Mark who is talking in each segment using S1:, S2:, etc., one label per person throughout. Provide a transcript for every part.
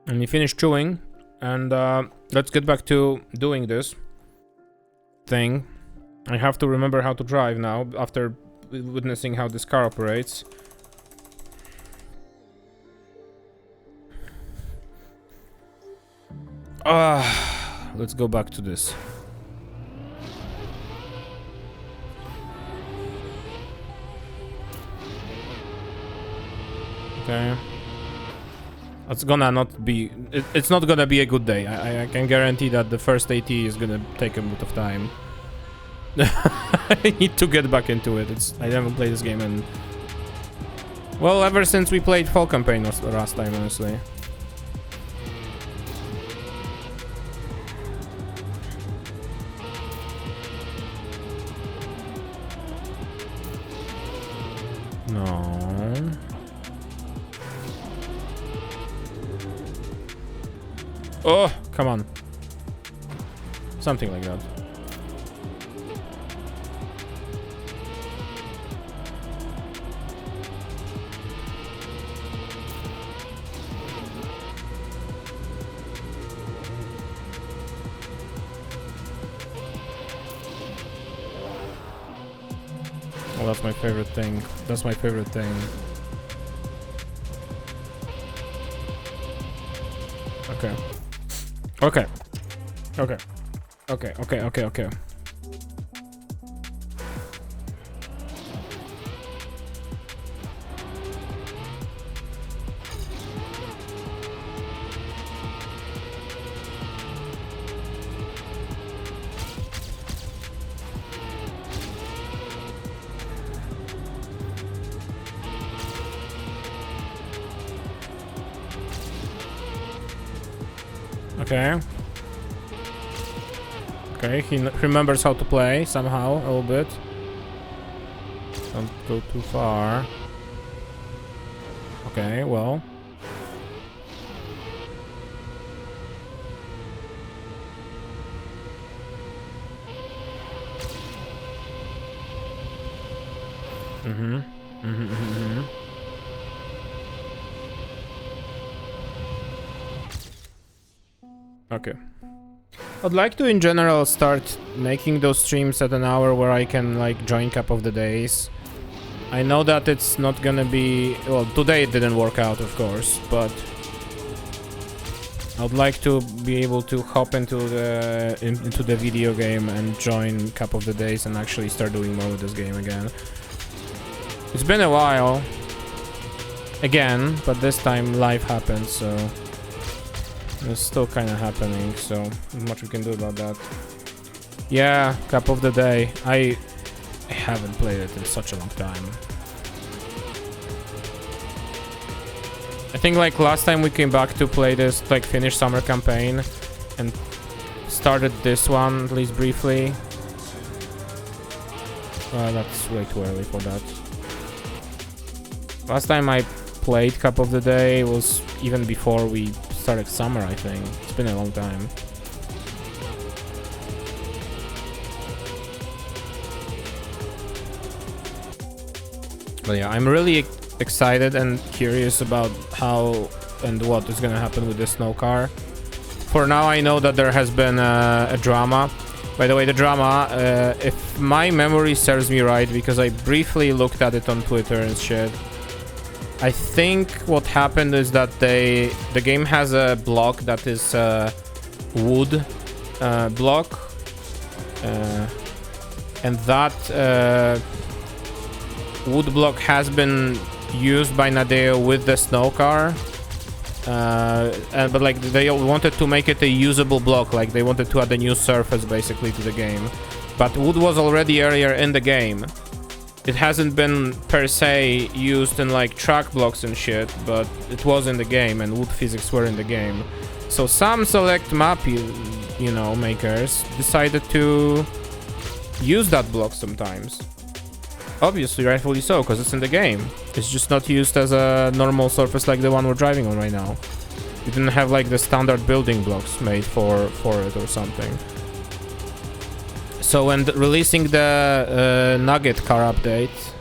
S1: And we finish chewing, and let's get back to doing this thing. I have to remember how to drive now, after witnessing how this car operates. Let's go back to this. Okay. It's gonna not be... It's not gonna be a good day. I can guarantee that the first AT is gonna take a bit of time. I need to get back into it. I haven't played this game in... Well, ever since we played Fall Campaign last time, honestly. No. Oh, come on. Something like that. Well, that's my favorite thing. That's my favorite thing. Okay. Okay. Okay. Okay, okay, okay, okay. Okay. Okay, he remembers how to play somehow a little bit. Don't go too far. Okay, well. Okay. I'd like to, in general, start making those streams at an hour where I can, like, join Cup of the Days. I know that it's not gonna be... Well, today it didn't work out, of course, but... I'd like to be able to hop into the video game and join Cup of the Days and actually start doing more with this game again. It's been a while. Again, but this time life happened, so... It's still kind of happening, so not much we can do about that. Yeah, Cup of the Day. I haven't played it in such a long time. I think like last time we came back to play this, like finish Summer Campaign and started this one, at least briefly. That's way too early for that. Last time I played Cup of the Day was even before we started summer, I think. It's been a long time. But yeah, I'm really excited and curious about how and what is gonna happen with the snow car. For now, I know that there has been a drama. By the way, the drama, if my memory serves me right, because I briefly looked at it on Twitter and shit, I think what happened is that the game has a block that is wood block, and that wood block has been used by Nadeo with the snow car, but like they wanted to make it a usable block, like they wanted to add a new surface basically to the game, but wood was already earlier in the game. It hasn't been per se used in like track blocks and shit, but it was in the game and wood physics were in the game. So some select map, you know, makers decided to use that block sometimes. Obviously, rightfully so, because it's in the game. It's just not used as a normal surface like the one we're driving on right now. You didn't have like the standard building blocks made for it or something. So when releasing the Nugget car update,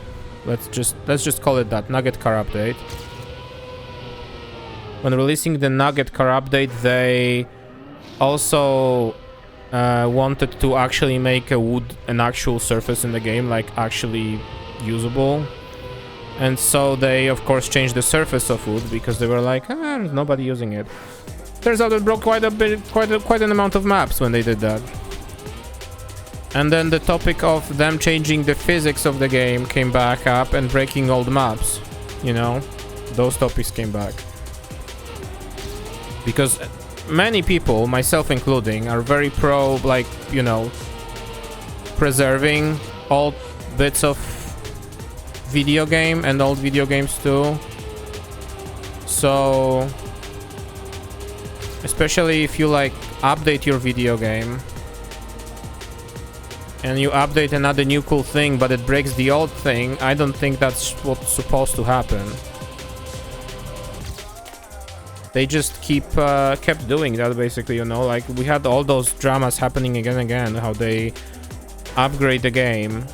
S1: let's just call it that, Nugget car update. when releasing the Nugget car update, they also wanted to actually make an actual surface in the game, like actually usable. And so they, of course, changed the surface of wood because they were like, there's nobody using it. Turns out it broke quite an amount of maps when they did that. And then the topic of them changing the physics of the game came back up, and breaking old maps, you know, those topics came back. Because many people, myself including, are very pro, like, you know, preserving old bits of video game and old video games too. So, especially if you like update your video game and you update another new cool thing, but it breaks the old thing, I don't think that's what's supposed to happen. They just kept doing that, basically, you know, like we had all those dramas happening again and again, how they upgrade the game,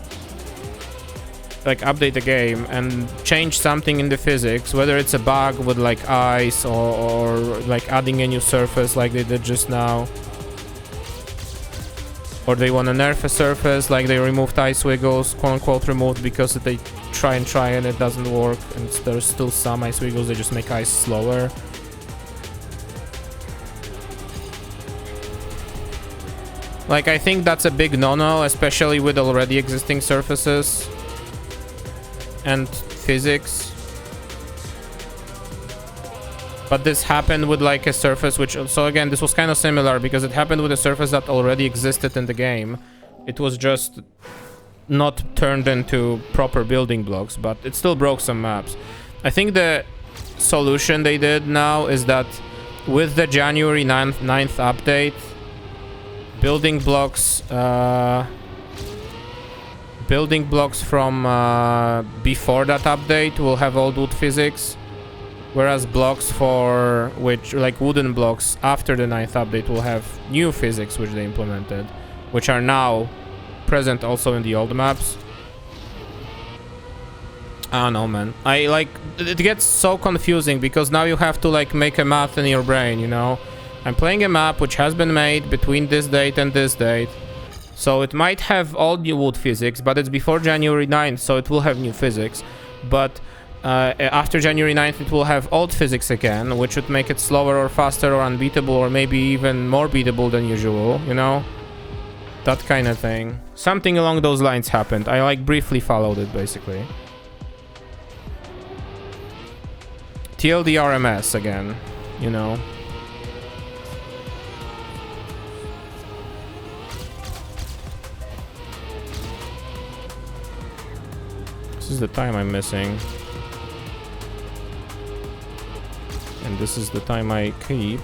S1: like update the game and change something in the physics, whether it's a bug with like ice or like adding a new surface like they did just now. Or they want to nerf a surface, like they removed ice wiggles, quote-unquote removed, because they try and it doesn't work, and there's still some ice wiggles, they just make ice slower. Like, I think that's a big no-no, especially with already existing surfaces and physics. But this happened with like a surface which, so again, this was kind of similar because it happened with a surface that already existed in the game. It was just not turned into proper building blocks, but it still broke some maps. I think the solution they did now is that with the January 9th update, building blocks from before that update will have old wood physics. Whereas blocks for which, like wooden blocks after the 9th update, will have new physics which they implemented, which are now present also in the old maps. I don't know, man. It gets so confusing because now you have to like make a math in your brain, you know? I'm playing a map which has been made between this date and this date. So it might have all new wood physics, but it's before January 9th, so it will have new physics. But after January 9th, it will have old physics again, which would make it slower or faster or unbeatable or maybe even more beatable than usual, you know? That kind of thing. Something along those lines happened. I like briefly followed it, basically. TLD RMS again, you know? This is the time I'm missing. And this is the time I keep.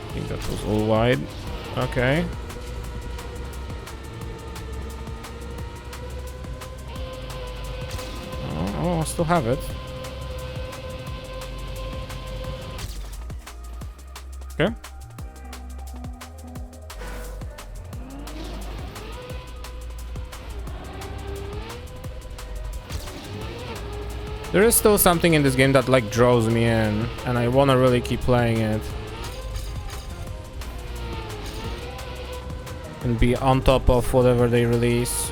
S1: I think that was all wide. Okay. Oh, I still have it. Okay. There is still something in this game that like draws me in, and I wanna really keep playing it. And be on top of whatever they release.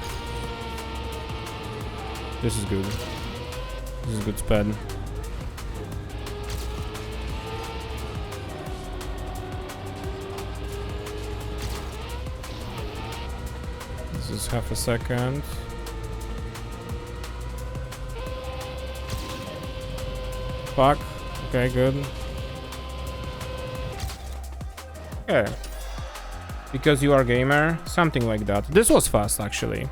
S1: This is good. This is good sped. This is half a second. Fuck. Okay, good. Okay. Because you are gamer, something like that. This was fast, actually.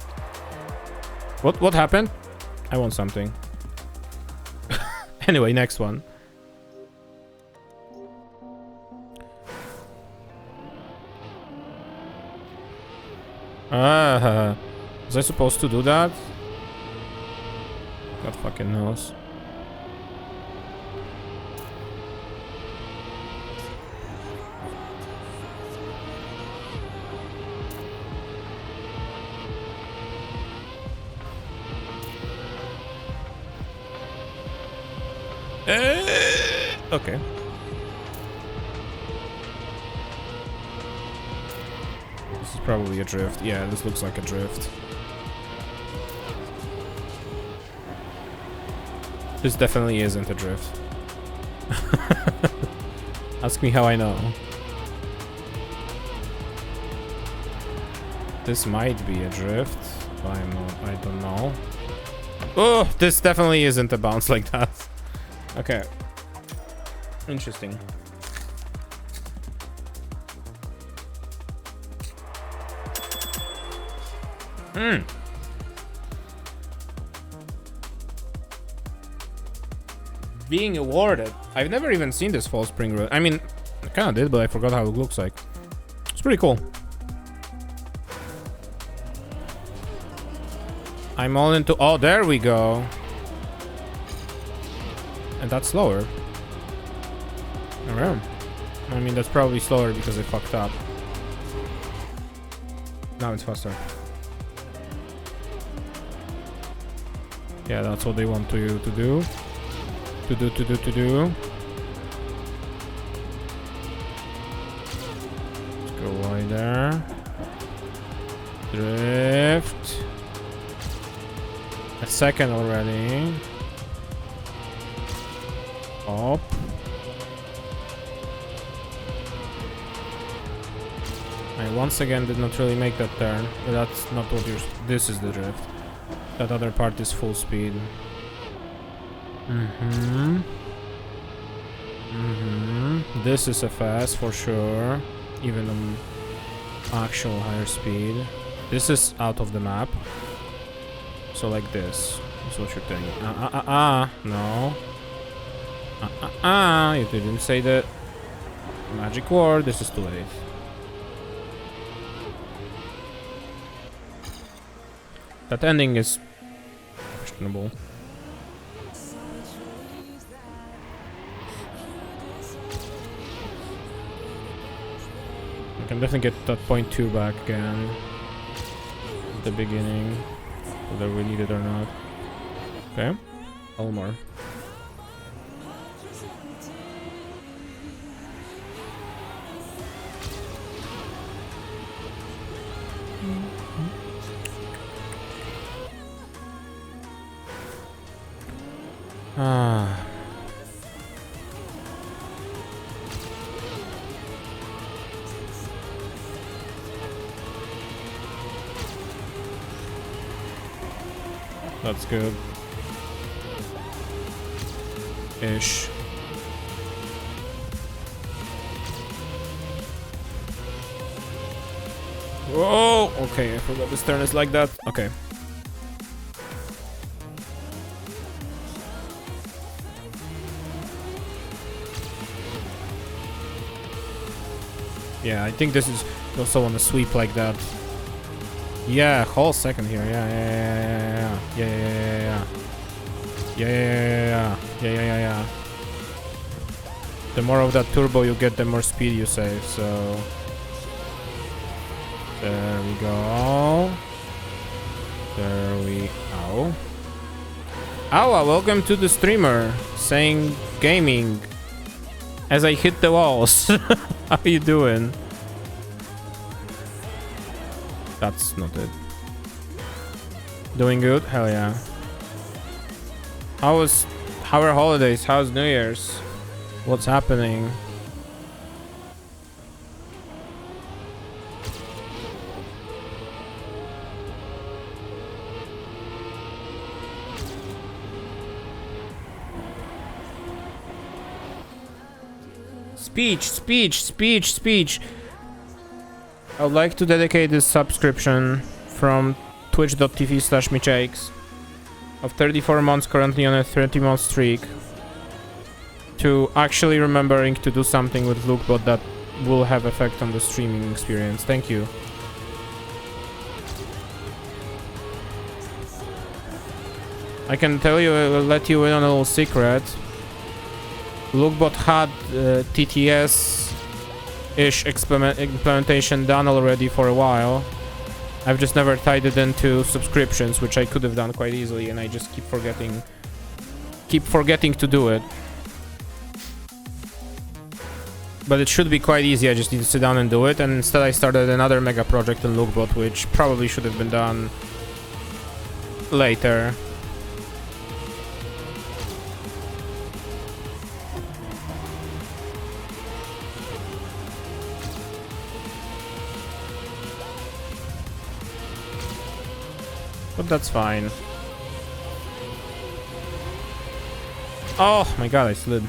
S1: What happened? I want something. Anyway, next one. Was I supposed to do that? God fucking knows. Okay. This is probably a drift. Yeah, this looks like a drift. This definitely isn't a drift. Ask me how I know. This might be a drift, but I don't know. Oh, this definitely isn't a bounce like that. Okay. Interesting. Being awarded. I've never even seen this fall spring road. I mean, I kind of did, but I forgot how it looks like. It's pretty cool. I'm all into... Oh, there we go. And that's slower. Alright. I mean, that's probably slower because I fucked up. Now it's faster. Yeah, that's what they want you to do. To do. Let's go wider. Drift. A second already. Up. I once again did not really make that turn. But that's not what you're... This is the drift. That other part is full speed. This is a fast for sure. Even on actual higher speed. This is out of the map. So like this. That's what you're thinking. No. You didn't say the magic word. This is too late. That ending is questionable. I can definitely get that 0.2 back again at the beginning, whether we need it or not. Okay, a little more. That's good. Ish. Whoa! Okay, I forgot this turn is like that. Okay. Yeah, I think this is also on a sweep like that. Yeah, whole second here. Yeah. The more of that turbo you get, the more speed you save, so... There we go. There we... Ow. Ow, welcome to the streamer. Saying gaming. As I hit the walls. How you doing? That's not it. Doing good? Hell yeah. How are holidays? How's New Year's? What's happening? Speech. I would like to dedicate this subscription from twitch.tv/michakes of 34 months currently on a 30-month streak to actually remembering to do something with Lookbot that will have effect on the streaming experience. Thank you. I can tell you, I will let you in on a little secret. Lookbot had TTS-ish implementation done already for a while. I've just never tied it into subscriptions, which I could have done quite easily, and I just keep forgetting to do it. But it should be quite easy, I just need to sit down and do it. And instead I started another mega project in Lookbot, which probably should have been done later. But that's fine. Oh my god, I slid.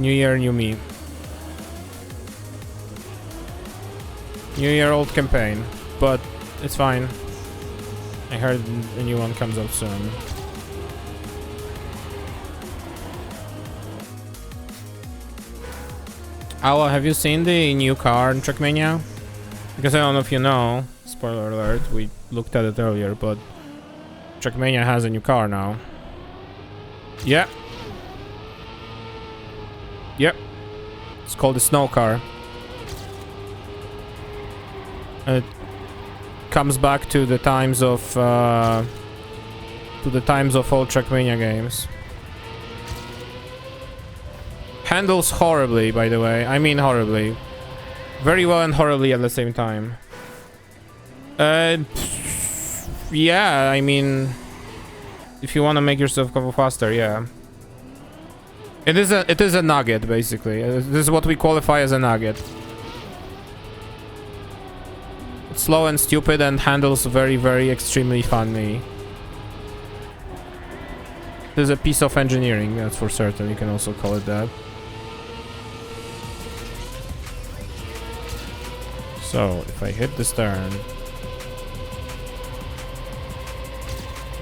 S1: New year, new me. New year, old campaign. But it's fine. I heard a new one comes up soon. Awa, have you seen the new car in Trackmania? Because I don't know if you know. Spoiler alert, we looked at it earlier, but Trackmania has a new car now. Yeah. Yep. It's called the snow car. And it comes back to the times of old Trackmania games. Handles horribly, by the way. I mean horribly. Very well and horribly at the same time. Yeah, I mean, if you want to make yourself go faster, yeah. It is a nugget, basically. This is what we qualify as a nugget. It's slow and stupid and handles very, very extremely funny. It is a piece of engineering, that's for certain. You can also call it that. So, if I hit this turn...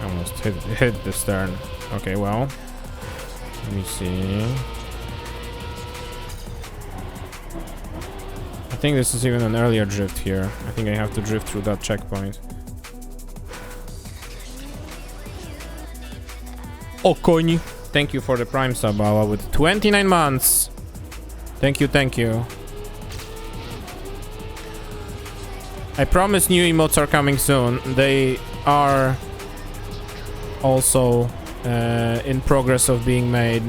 S1: I almost hit this turn. Okay, well... Let me see... I think this is even an earlier drift here. I think I have to drift through that checkpoint. Okoni! Thank you for the Prime sub, Awa, with 29 months! Thank you, thank you. I promise new emotes are coming soon. They are also in progress of being made.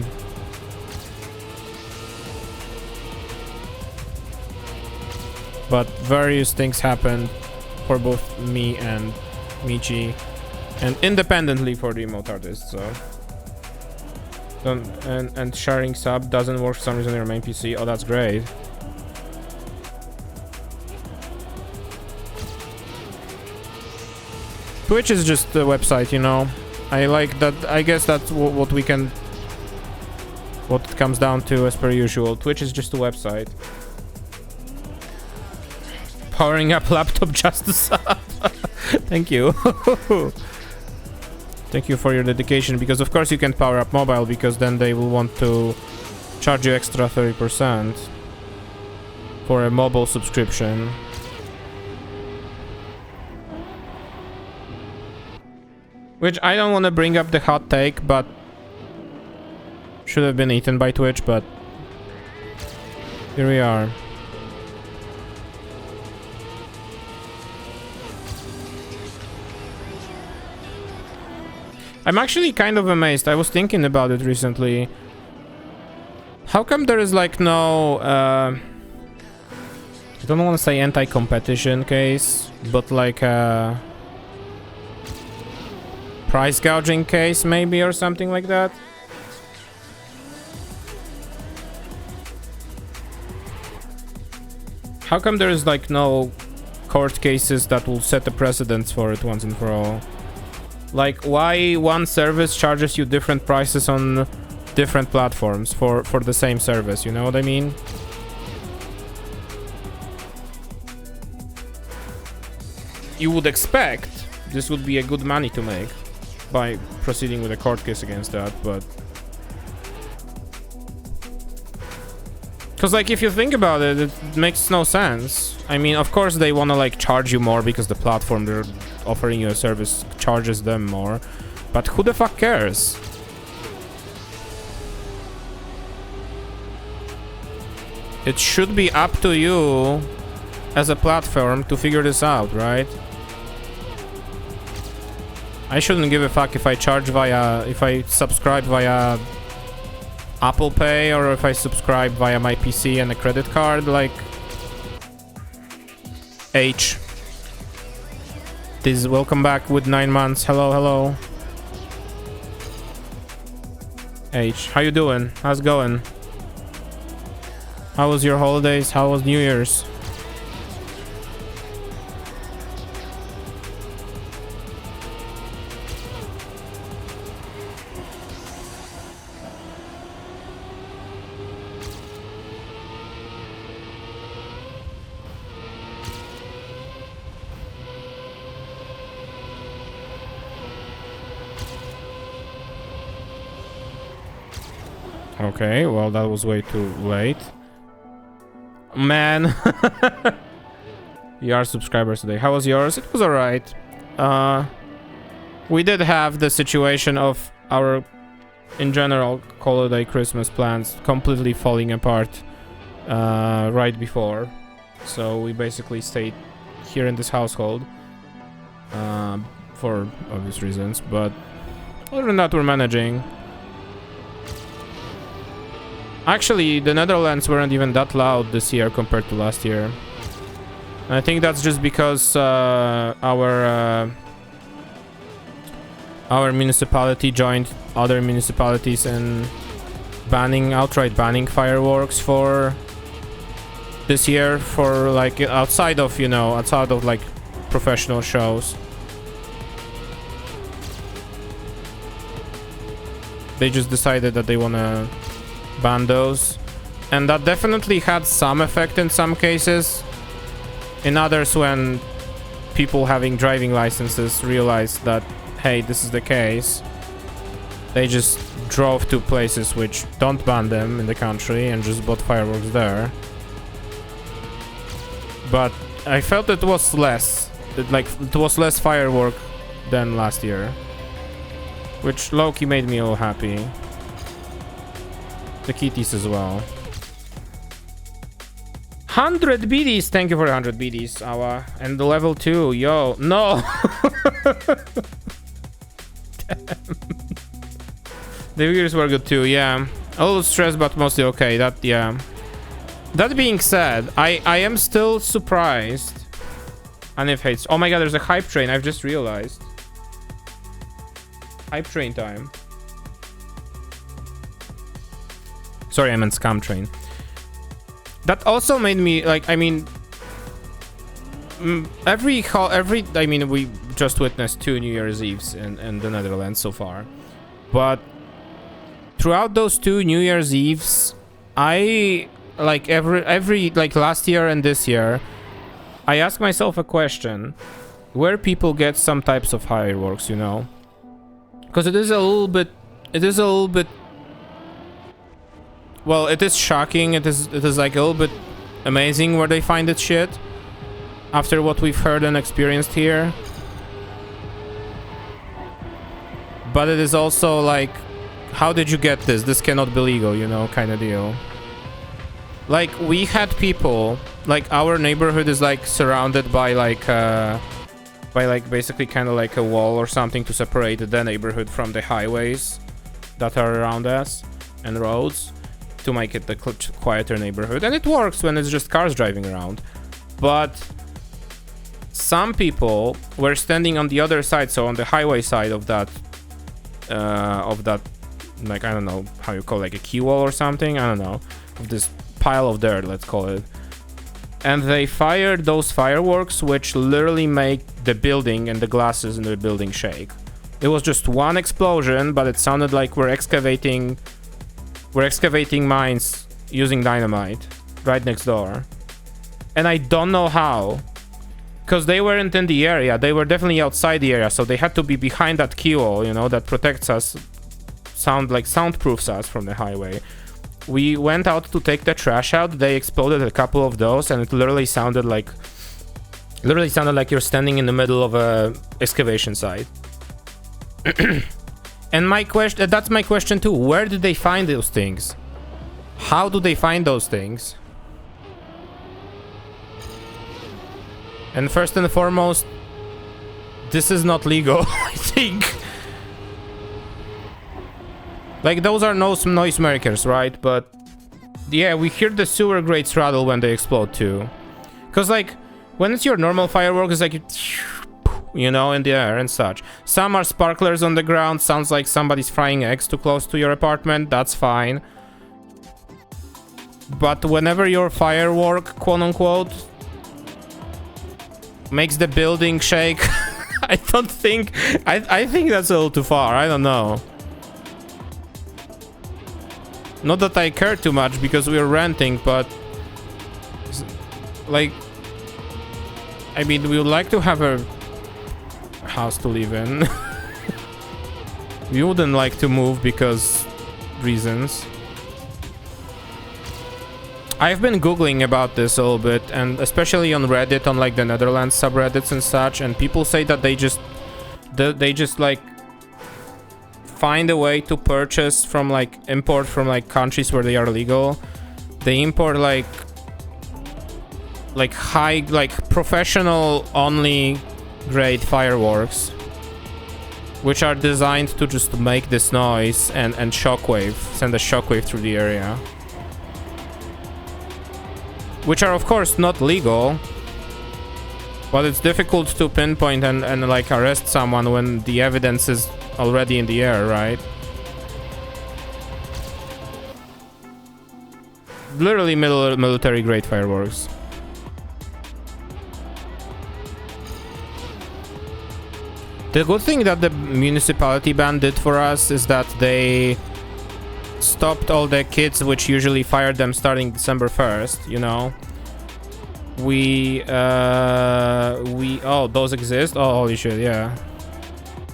S1: But various things happened for both me and Michi, and independently for the emote artists, so... And sharing sub doesn't work for some reason on your main PC. Oh, that's great. Twitch is just a website, you know. I like that. I guess that's what we can... What it comes down to as per usual. Twitch is just a website. Powering up laptop just to sub. Thank you. Thank you for your dedication, because of course you can power up mobile, because then they will want to charge you extra 30% for a mobile subscription. Which I don't want to bring up the hot take, but should have been eaten by Twitch, but here we are. I'm actually kind of amazed. I was thinking about it recently. How come there is like no... I don't want to say anti-competition case, but like a... price gouging case, maybe, or something like that. How come there is like no court cases that will set a precedence for it once and for all? Like, why one service charges you different prices on different platforms for the same service, you know what I mean? You would expect this would be a good money to make by proceeding with a court case against that, but... Because, like, if you think about it, it makes no sense. I mean, of course they want to, like, charge you more because the platform they're offering you a service charges them more. But who the fuck cares? It should be up to you as a platform to figure this out, right? I shouldn't give a fuck if I charge via... if I subscribe via Apple Pay or if I subscribe via my PC and a credit card, like H. This is welcome back with 9 months. Hello, hello. H, how you doing? How's it going? How was your holidays? How was New Year's? Okay, well, that was way too late. Man. You are subscribers today. How was yours? It was alright. We did have the situation of our, in general, holiday Christmas plans completely falling apart right before. So we basically stayed here in this household for obvious reasons. But other than that, we're managing. Actually, the Netherlands weren't even that loud this year compared to last year. I think that's just because our municipality joined other municipalities in outright banning fireworks for this year, for like outside of like professional shows. They just decided that they wanna ban those, and that definitely had some effect in some cases. In others, when people having driving licenses realized that, hey, this is the case, they just drove to places which don't ban them in the country and just bought fireworks there. But I felt it was less, it was less firework than last year, which low-key made me a little happy. The kitties as well. 100 BDs, thank you for 100 BDs, Awa. And the level 2, yo, no. The viewers were good too, yeah. A little stressed, but mostly okay. Yeah. That being said, I am still surprised. And if hates, oh my god, there's a hype train. I've just realized. Hype train time. Sorry, I meant scam train. That also made me like, I mean, we just witnessed 2 New Year's Eves in the Netherlands so far, but throughout those 2 New Year's Eves, I like every like last year and this year, I ask myself a question: where people get some types of fireworks, you know? Because it is a little bit. Well, it is shocking. It is like a little bit amazing where they find this shit after what we've heard and experienced here. But it is also like, how did you get this? This cannot be legal, you know, kind of deal. Like, we had people, like, our neighborhood is like surrounded by like basically kind of like a wall or something to separate the neighborhood from the highways that are around us and roads, to make it the quieter neighborhood. And it works when it's just cars driving around. But some people were standing on the other side, so on the highway side of that, like, I don't know how you call it, like a key wall or something, I don't know, of this pile of dirt, let's call it. And they fired those fireworks, which literally make the building and the glasses in the building shake. It was just one explosion, but it sounded like we're excavating mines using dynamite right next door. And I don't know how, because they weren't in the area. They were definitely outside the area, so they had to be behind that key wall, you know, that protects us, soundproofs us from the highway. We went out to take the trash out. They exploded a couple of those, and it literally sounded like you're standing in the middle of a excavation site. And that's my question too. Where did they find those things? How do they find those things? And first and foremost, this is not legal, I think. Like, those are no noisemakers, right? But yeah, we hear the sewer grates rattle when they explode too. Because, like, when it's your normal firework, it's like, you know, in the air and such. Some are sparklers on the ground. Sounds like somebody's frying eggs too close to your apartment. That's fine. But whenever your firework, quote unquote, makes the building shake, I don't think... I think that's a little too far. I don't know. Not that I care too much because we're renting, but... like... I mean, we would like to have a house to live in. We wouldn't like to move because... reasons. I've been googling about this a little bit, and especially on Reddit, on like the Netherlands subreddits and such, and people say that they just like find a way to purchase from like import from like countries where they are legal. They import like high, like professional only grade fireworks, which are designed to just make this noise and shockwave, send a shockwave through the area. Which are of course not legal, but it's difficult to pinpoint and like arrest someone when the evidence is already in the air, right? Literally military grade fireworks. The good thing that the municipality ban did for us is that they stopped all the kids which usually fired them starting December 1st, you know. Oh, those exist? Oh, holy shit, yeah.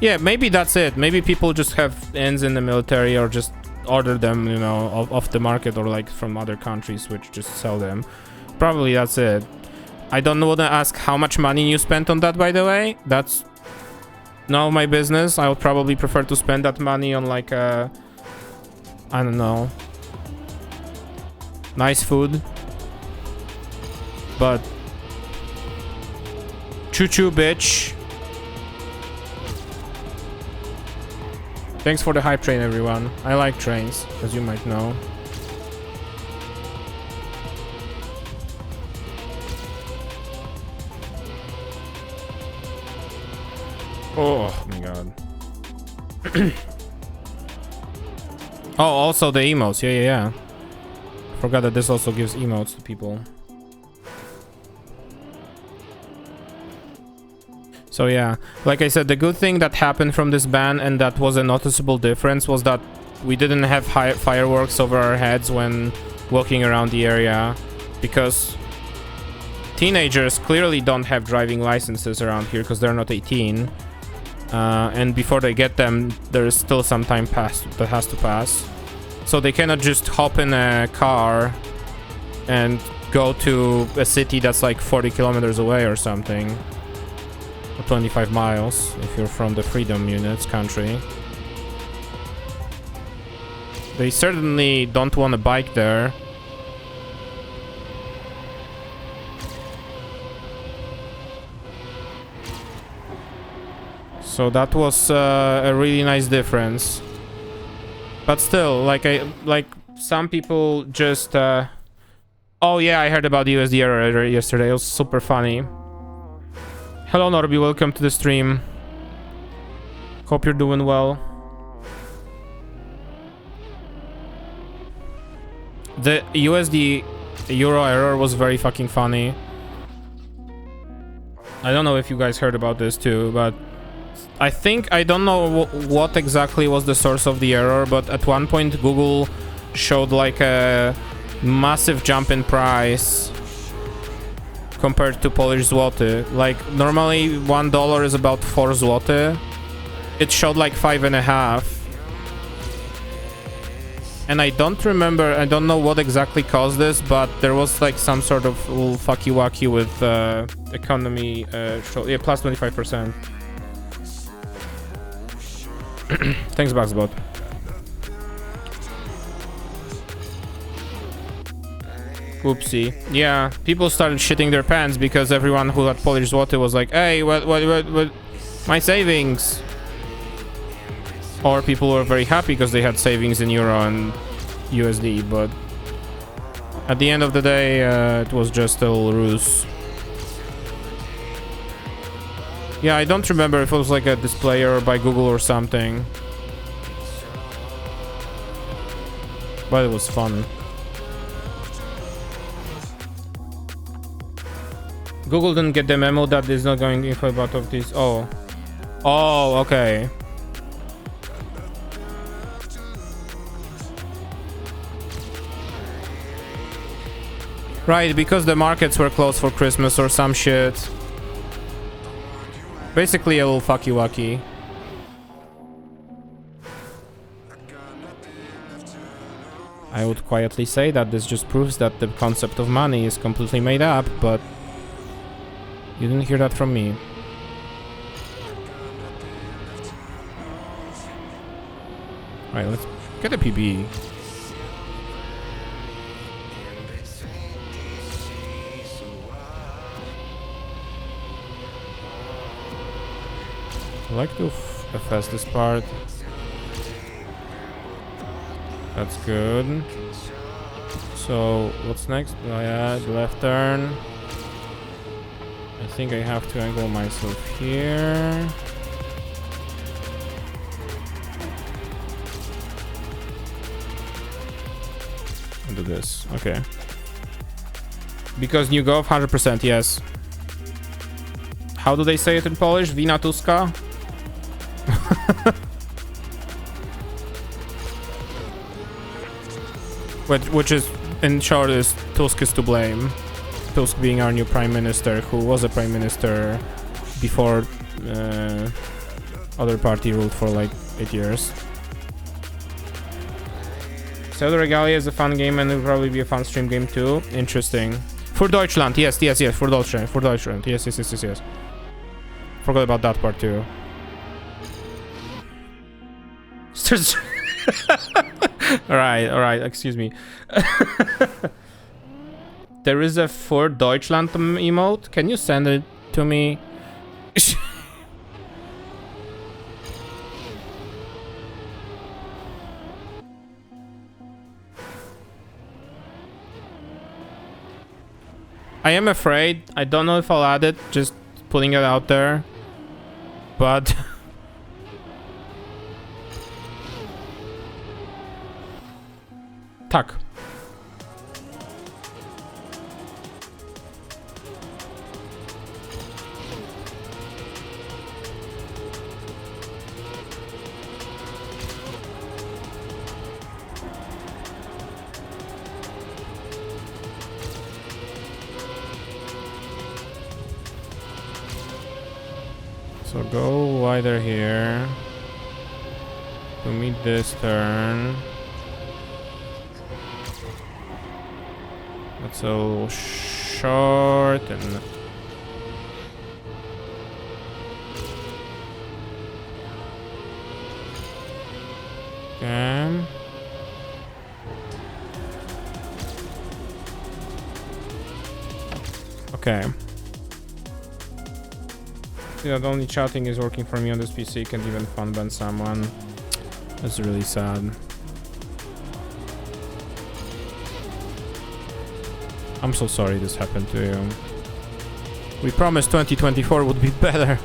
S1: Yeah, maybe that's it. Maybe people just have ends in the military or just order them, you know, off the market or like from other countries which just sell them. Probably that's it. I don't want to ask how much money you spent on that, by the way. That's none of my business. I would probably prefer to spend that money on like a... I don't know. Nice food. But... choo-choo, bitch. Thanks for the hype train, everyone. I like trains, as you might know. Oh my god. Oh, also the emotes. Yeah. Forgot that this also gives emotes to people. So yeah, like I said, the good thing that happened from this ban, and that was a noticeable difference, was that we didn't have fireworks over our heads when walking around the area, because teenagers clearly don't have driving licenses around here because they're not 18. And before they get them, there is still some time that has to pass. So they cannot just hop in a car and go to a city that's like 40 kilometers away or something. Or 25 miles if you're from the Freedom Units country. They certainly don't want a bike there. So that was a really nice difference. But still, like some people just oh yeah, I heard about the USD error yesterday. It was super funny. Hello Norby, welcome to the stream. Hope you're doing well. The USD euro error was very fucking funny. I don't know if you guys heard about this too, but I think, I don't know what exactly was the source of the error, but at one point Google showed like a massive jump in price compared to Polish zloty. Like normally $1 is about 4 zloty. It showed like 5.5. And I don't remember, I don't know what exactly caused this, but there was like some sort of little fucky-wacky with economy, yeah, plus 25%. Thanks, Bugsbot. Oopsie. Yeah, people started shitting their pants because everyone who had Polish zloty was like, hey, what, my savings? Or people were very happy because they had savings in euro and USD, but at the end of the day, it was just a little ruse. Yeah, I don't remember if it was like a display or by Google or something. But it was fun. Google didn't get the memo that there's not going info about of these. Oh. Oh, okay. Right, because the markets were closed for Christmas or some shit. Basically a little fucky-wucky. I would quietly say that this just proves that the concept of money is completely made up, but you didn't hear that from me. Alright, let's get a PB. I like to FS this part. That's good. So, what's next? Oh yeah, left turn. I think I have to angle myself here. And do this. Okay. Because new golf, 100%, yes. How do they say it in Polish? Wina Tuska? Which is, in short, is Tusk is to blame. Tusk being our new prime minister, who was a prime minister before other party ruled for like 8 years. Pseudo Regalia is a fun game and it will probably be a fun stream game too. Interesting. For Deutschland, yes, for Deutschland, yes. Forgot about that part too. Alright, excuse me. There is a for Deutschland emote. Can you send it to me? I am afraid. I don't know if I'll add it, just putting it out there. But tak. So go wider here to meet this turn. That's a little short and okay. Okay. Yeah, the only chatting is working for me on this PC. Can't even fun ban someone. That's really sad. I'm so sorry this happened to you. We promised 2024 would be better.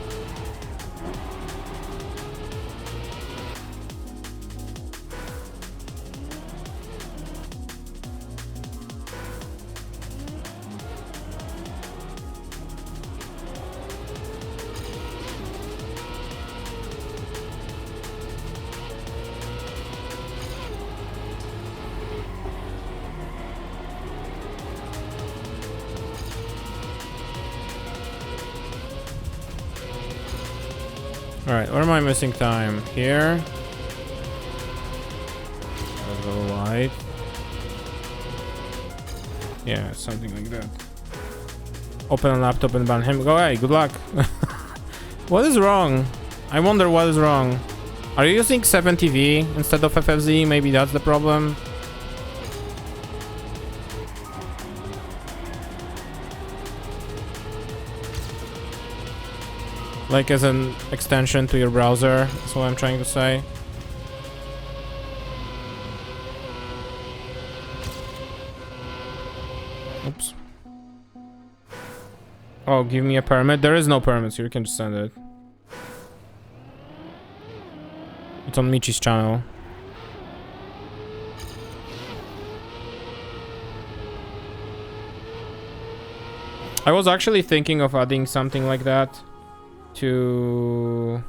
S1: Alright, where am I missing time? Here? A little wide. Yeah, something like that. Open a laptop and ban him. Go away, good luck. What is wrong? I wonder what is wrong. Are you using 7TV instead of FFZ? Maybe that's the problem. Like as an extension to your browser, that's what I'm trying to say. Oh, give me a permit. There is no permit, so you can just send it. It's on Michi's channel. I was actually thinking of adding something like that to...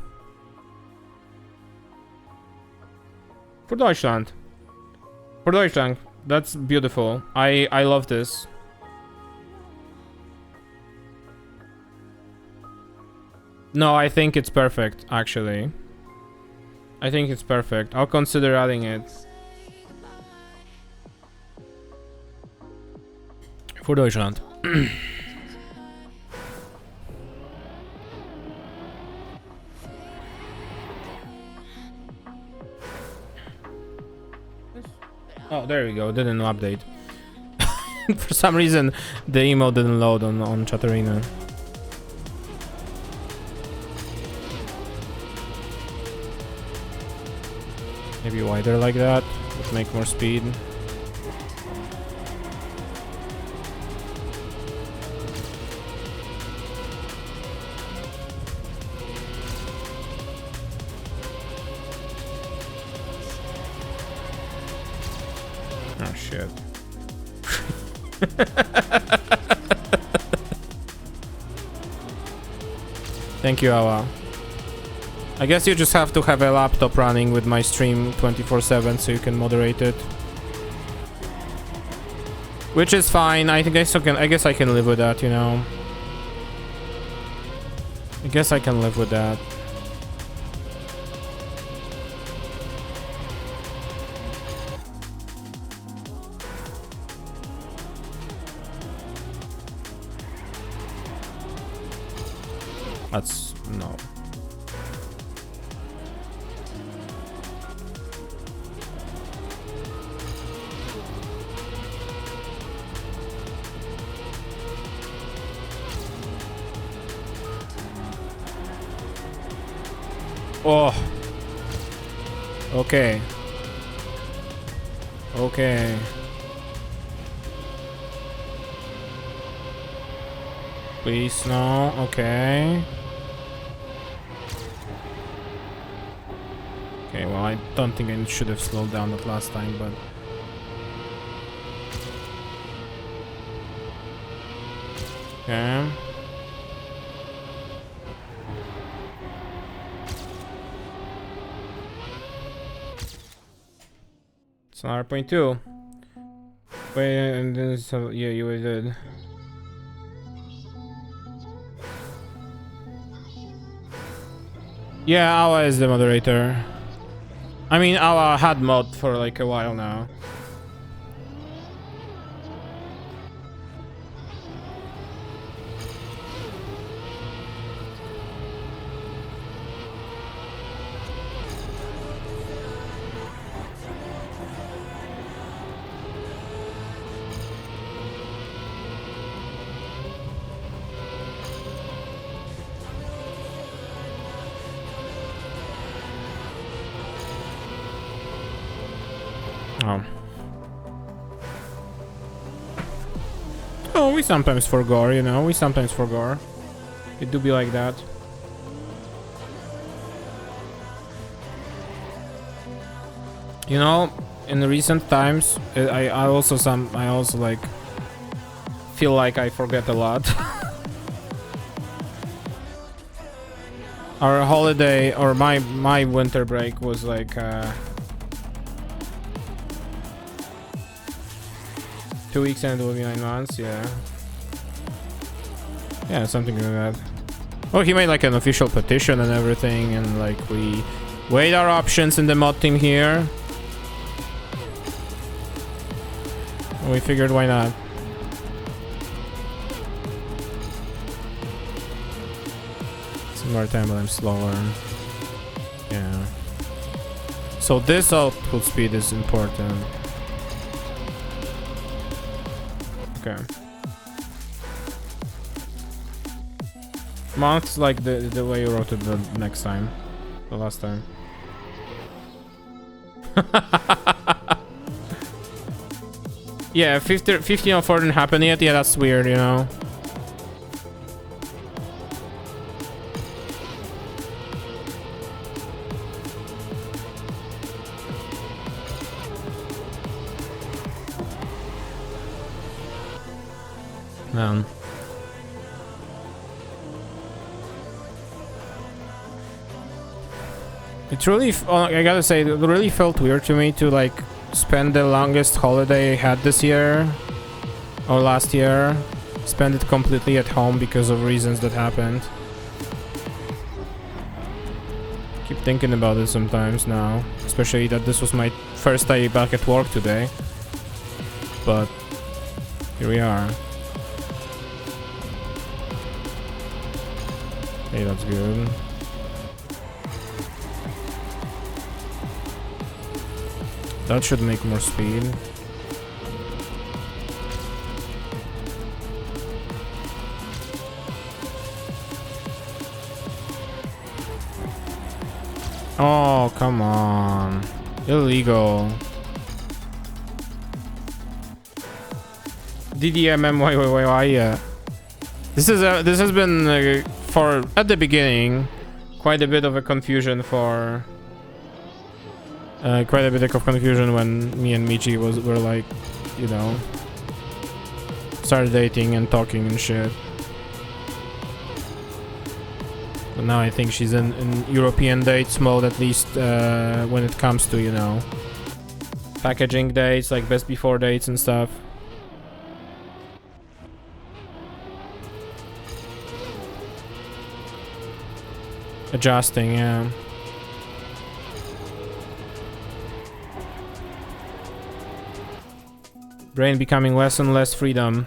S1: For Deutschland. For Deutschland. That's beautiful. I love this. No, I think it's perfect, actually. I think it's perfect. I'll consider adding it. For Deutschland. Oh, there we go. Didn't update. For some reason, the email didn't load on Chatterina. Maybe wider like that would make more speed. Oh shit. Thank you, Awa. I guess you just have to have a laptop running with my stream 24/7 so you can moderate it. Which is fine. I guess I can live with that, you know. I guess I can live with that. That's no. Oh. Okay. Okay. Please, no. Okay. Okay, well, I don't think I should have slowed down that last time, but... Okay. It's another point two. Wait, and then so yeah, you did. Yeah, Awa is the moderator. I mean, Awa had mod for like a while now. Oh, we sometimes forgore, you know, we sometimes forgore. It do be like that. You know, in the recent times, I also like feel like I forget a lot. Our holiday or my winter break was like 2 weeks and it will be 9 months, yeah. Yeah, something like that. Oh, he made like an official petition and everything, and like we weighed our options in the mod team here. And we figured why not. Some more time, but I'm slower. Yeah. So this output speed is important. Okay. Months like the way you wrote it the next time. The last time. Yeah, 1504 didn't happen yet. Yeah, that's weird, you know. man. It really, I gotta say, it really felt weird to me to like spend the longest holiday I had this year or last year, spend it completely at home because of reasons that happened. Keep thinking about it sometimes now, especially that this was my first day back at work today. But here we are. Hey, that's good. That should make more speed. Oh, come on. Illegal. DDMMYYY. This has been for at the beginning quite a bit of a confusion for quite a bit of confusion when me and Michi were like, you know, started dating and talking and shit. But now I think she's in European dates mode, at least when it comes to, you know, packaging dates, like best before dates and stuff. Adjusting, yeah. Brain becoming less and less freedom.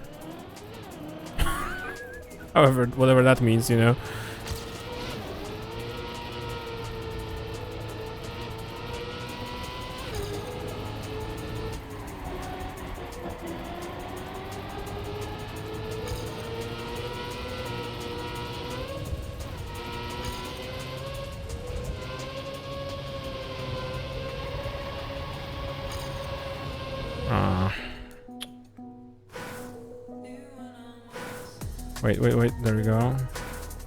S1: However, whatever that means, you know. Wait, there we go.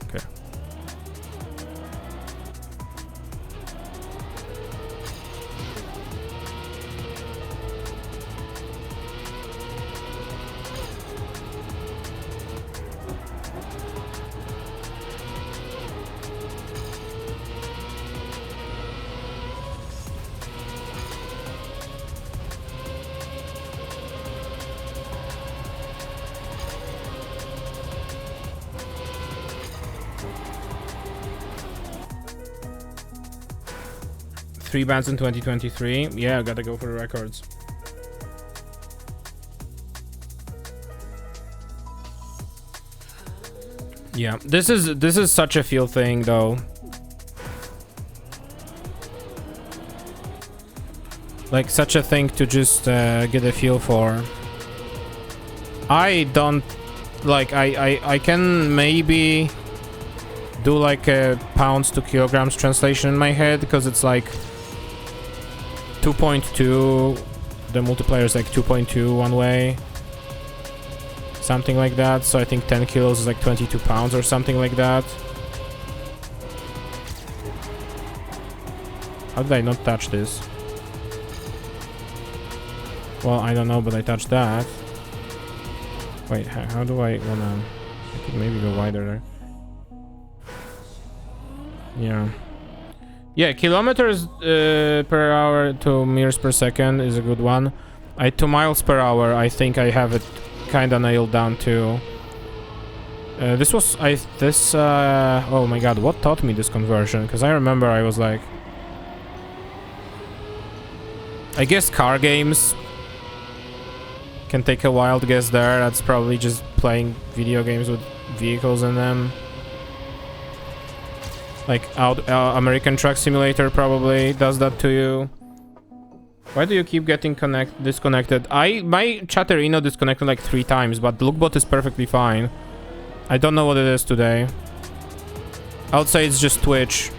S1: Okay. Three bands in 2023. Yeah, I gotta go for the records. Yeah, this is such a feel thing though. Like such a thing to just get a feel for. I don't like I can maybe do like a pounds to kilograms translation in my head because it's like 2.2, the multiplier is like 2.2 one way, something like that. So I think 10 kilos is like 22 pounds or something like that. How did I not touch this? Well, I don't know, but I touched that. Wait, how do I wanna... I could maybe go wider there. Yeah. Yeah, kilometers per hour to meters per second is a good one. 2 miles per hour, I think I have it kind of nailed down too. This was... oh my god, what taught me this conversion? Because I remember I was like... I guess car games can take a wild guess there. That's probably just playing video games with vehicles in them. Like American Truck Simulator probably does that to you. Why do you keep getting disconnected? My Chatterino disconnected like 3 times, but Lookbot is perfectly fine. I don't know what it is today. I would say it's just Twitch.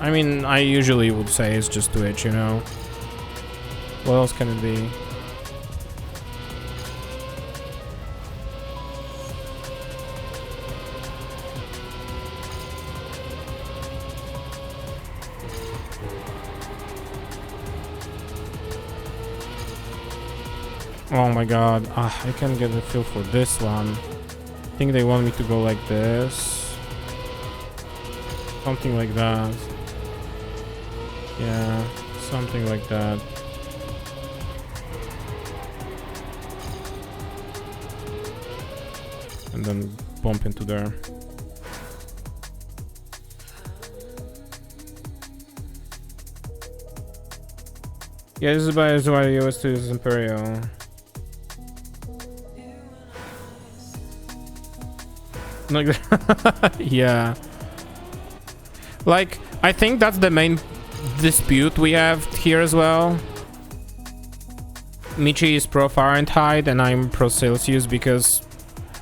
S1: I mean, I usually would say it's just Twitch, you know. What else can it be? Oh my god, I can't get a feel for this one. I think they want me to go like this. Something like that. Yeah, something like that. And then bump into there. Yeah, this is why US2 is Imperial. Like, yeah. Like, I think that's the main dispute we have here as well. Michi is pro Fahrenheit and I'm pro Celsius because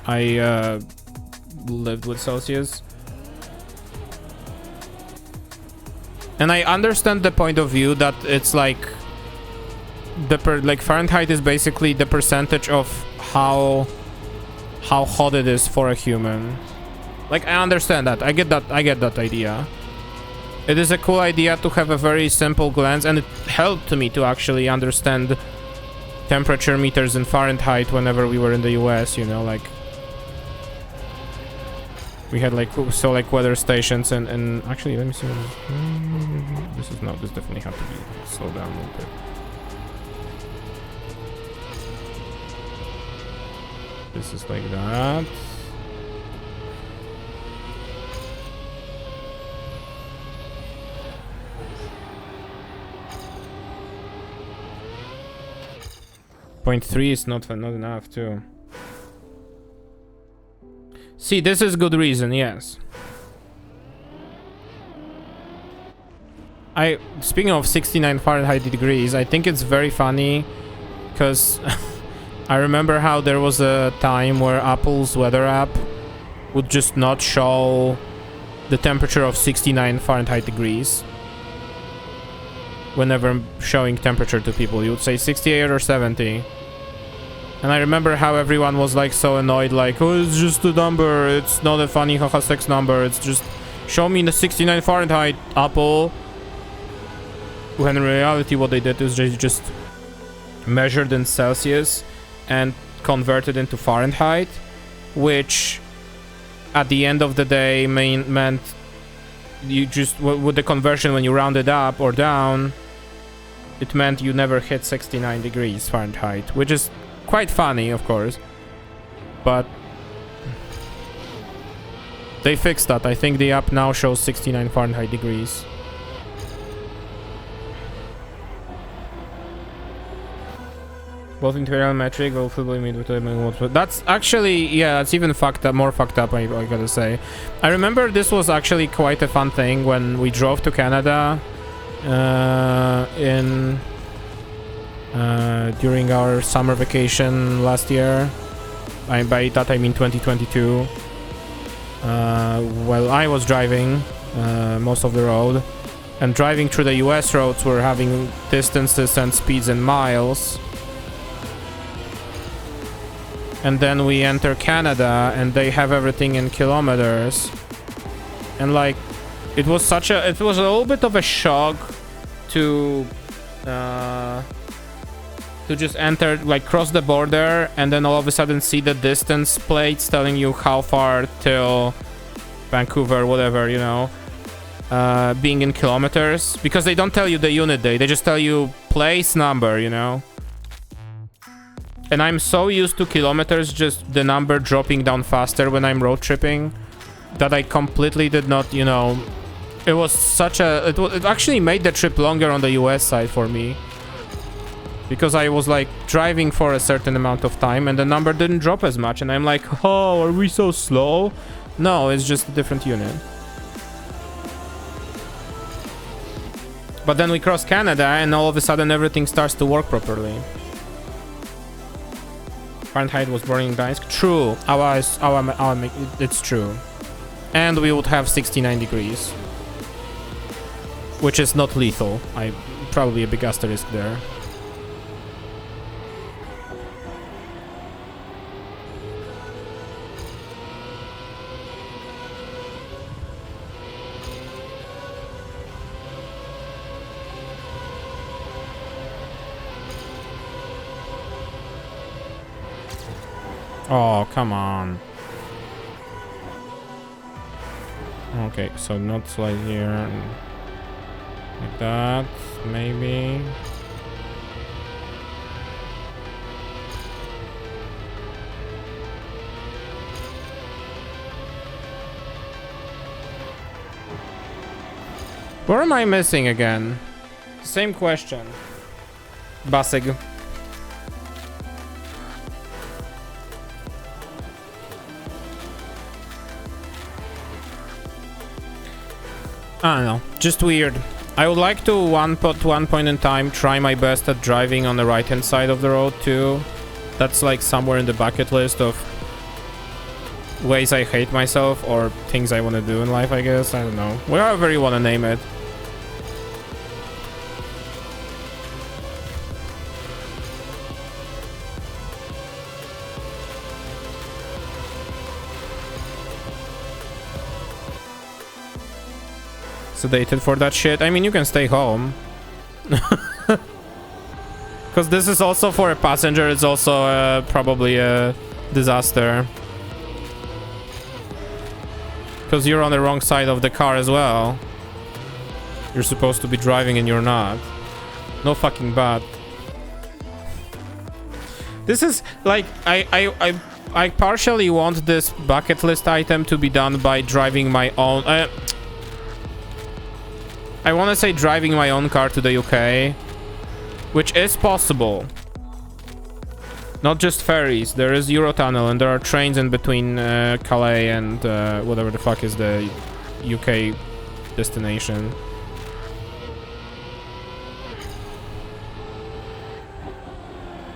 S1: I lived with Celsius. And I understand the point of view that it's like like Fahrenheit is basically the percentage of how hot it is for a human. Like, I understand that. I get that idea. It is a cool idea to have a very simple glance, and it helped me to actually understand temperature meters in Fahrenheit whenever we were in the US, you know, like we had like weather stations and actually let me see what this definitely have to be slowed down a little bit. This is like that. Point 3 is not enough too. See, this is good reason, yes. Speaking of 69 Fahrenheit degrees, I think it's very funny because I remember how there was a time where Apple's weather app would just not show the temperature of 69 Fahrenheit degrees. Whenever showing temperature to people, you would say 68 or 70. And I remember how everyone was like so annoyed, like, oh, it's just a number, it's not a funny haha sex number, it's just show me the 69 Fahrenheit, Apple. When in reality what they did is just measured in Celsius and converted into Fahrenheit, which at the end of the day meant you just, with the conversion when you round it up or down, it meant you never hit 69 degrees Fahrenheit, which is quite funny, of course, but they fixed that. I think the app now shows 69 Fahrenheit degrees. Both imperial metric, will probably meet with but that's actually, yeah, that's even fucked up, more fucked up, I gotta say. I remember this was actually quite a fun thing when we drove to Canada during our summer vacation last year. By that I mean 2022. Well, I was driving most of the road, and driving through the US roads were having distances and speeds in miles. And then we enter Canada and they have everything in kilometers. And like, it was a little bit of a shock to just enter, like, cross the border and then all of a sudden see the distance plates telling you how far till Vancouver, whatever, you know, being in kilometers, because they don't tell you the unit day, they just tell you place number, you know. And I'm so used to kilometers, just the number dropping down faster when I'm road tripping, that I completely did not, you know, it was such a, it actually made the trip longer on the US side for me, because I was like driving for a certain amount of time and the number didn't drop as much, and I'm like, oh, are we so slow? No, it's just a different unit. But then we cross Canada and all of a sudden everything starts to work properly. Fahrenheit was born in Gdańsk. True, it's true. And we would have 69 degrees, which is not lethal. Probably a big asterisk there. Oh, come on. Okay, so not slide here. Like that, maybe. Where am I missing again? Same question. Basig. I don't know, just weird. I would like to one point in time try my best at driving on the right hand side of the road too. That's like somewhere in the bucket list of ways I hate myself or things I want to do in life, I guess. I don't know. Whatever you want to name it. Sedated for that shit. I mean, you can stay home. Because this is also for a passenger. It's also probably a disaster. Because you're on the wrong side of the car as well. You're supposed to be driving and you're not. No fucking bad. This is like I partially want this bucket list item to be done by driving my own. I want to say driving my own car to the UK, which is possible. Not just ferries. There is Eurotunnel, and there are trains in between Calais and whatever the fuck is the UK destination.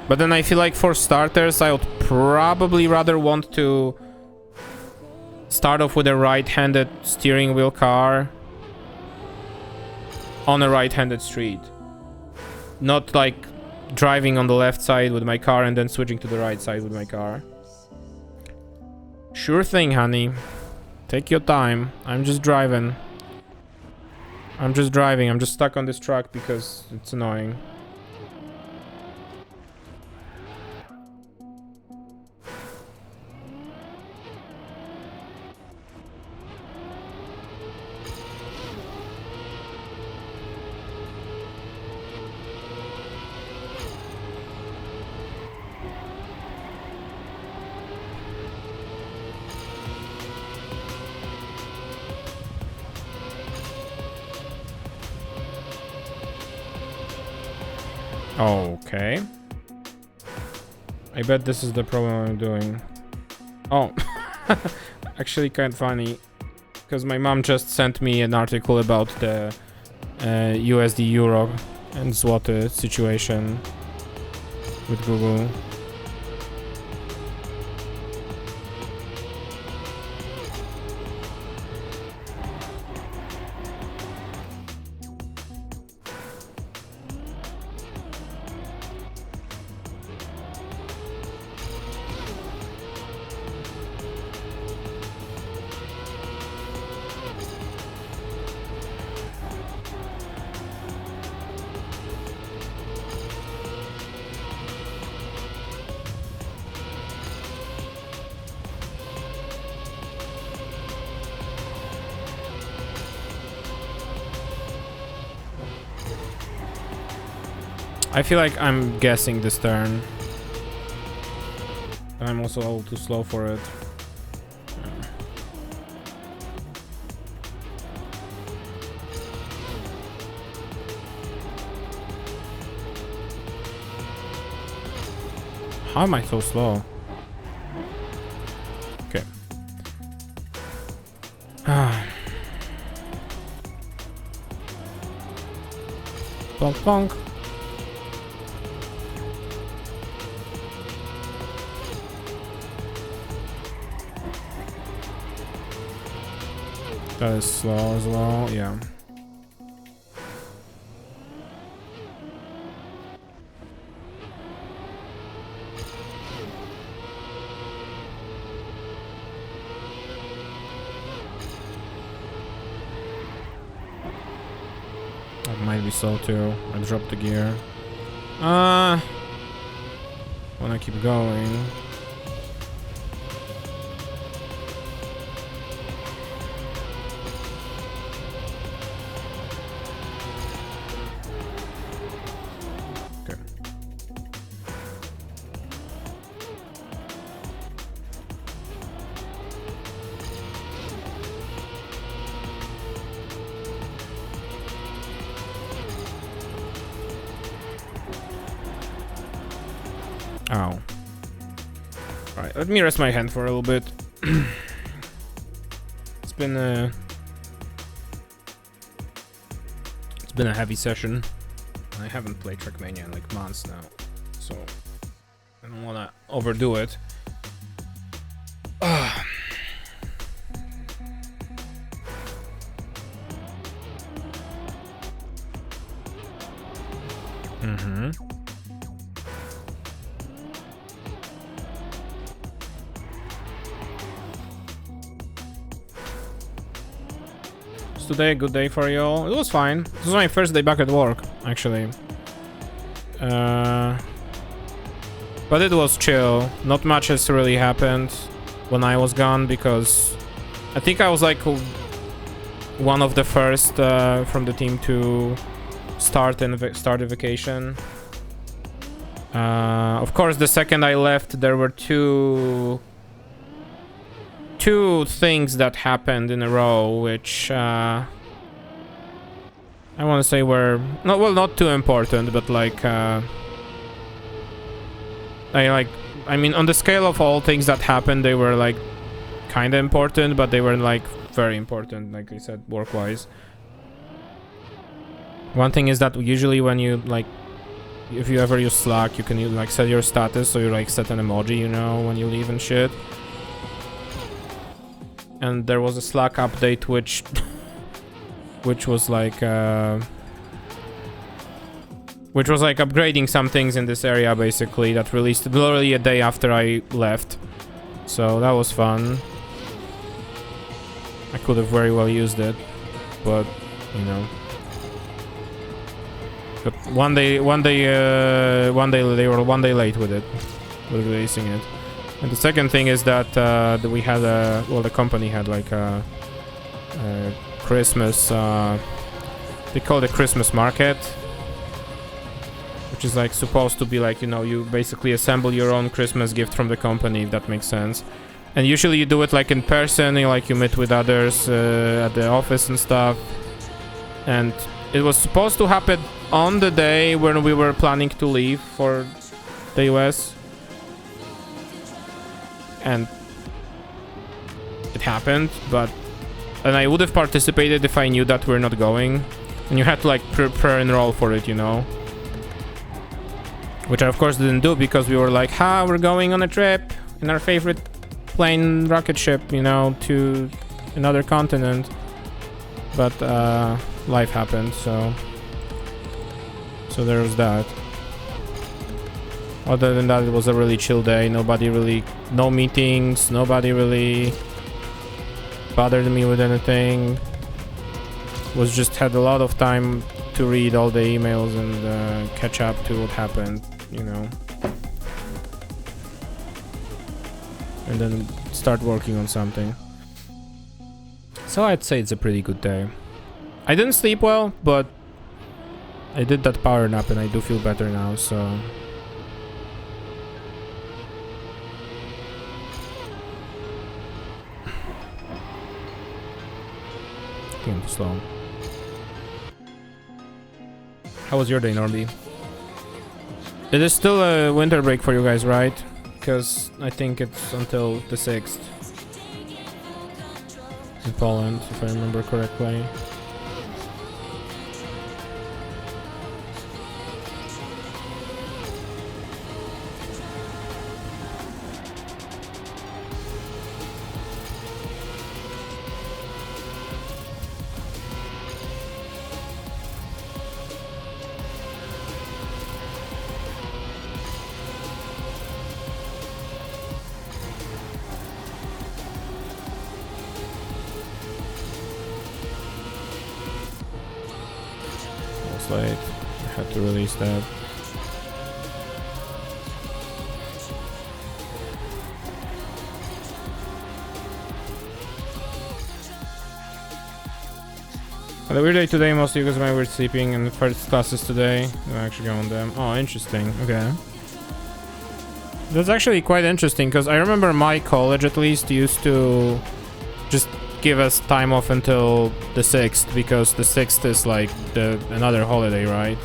S1: But then I feel like for starters, I would probably rather want to start off with a right-handed steering wheel car on a right-handed street. Not like driving on the left side with my car and then switching to the right side with my car. Sure thing, honey. Take your time. I'm just driving. I'm just stuck on this truck because it's annoying. Okay. I bet this is the problem I'm doing. Oh. Actually kind of funny. Because my mom just sent me an article about the USD Euro and Zloty situation with Google. I feel like I'm guessing this turn. I'm also a little too slow for it. How am I so slow? Okay. Bonk bonk. That is slow as well, yeah. That might be slow too. I dropped the gear. Wanna keep going. Oh. Alright, let me rest my hand for a little bit. It's been a heavy session. I haven't played Trackmania in like months now, so I don't wanna overdo it. Today a good day for you all? It was fine. This was my first day back at work, actually. But it was chill. Not much has really happened when I was gone, because I think I was like one of the first from the team to start a vacation. Of course, the second I left, there were two things that happened in a row, which I want to say were not too important, but like I mean, on the scale of all things that happened, they were like kind of important, but they weren't like very important, like I said, work-wise. One thing is that usually when you like, if you ever use Slack, you can like set your status, so you like set an emoji, you know, when you leave and shit. And there was a Slack update which was like upgrading some things in this area, basically, that released literally a day after I left. So that was fun. I could have very well used it, but you know. But one day they were one day late with releasing it. And the second thing is that we had the company had like a Christmas, they call it a Christmas market, which is like supposed to be like, you know, you basically assemble your own Christmas gift from the company, if that makes sense. And usually you do it like in person, you meet with others at the office and stuff. And it was supposed to happen on the day when we were planning to leave for the US. And it happened, and I would have participated if I knew that we're not going. And you had to like pre-enroll for it, you know. Which I of course didn't do, because we were like, we're going on a trip in our favorite plane rocket ship, you know, to another continent. But life happened, so there was that. Other than that, it was a really chill day. No meetings, nobody really bothered me with anything. Had a lot of time to read all the emails and catch up to what happened, you know. And then start working on something. So I'd say it's a pretty good day. I didn't sleep well, but I did that power nap and I do feel better now, so... Slow. How was your day, Norby? It is still a winter break for you guys, right? Because I think it's until the 6th in Poland, if I remember correctly. Late. I had to release that. Had a weird day today, mostly because I was sleeping in the first classes today. I'm actually going on them. Oh, interesting. Okay. That's actually quite interesting, because I remember my college at least used to just give us time off until the 6th, because the 6th is like another holiday, right?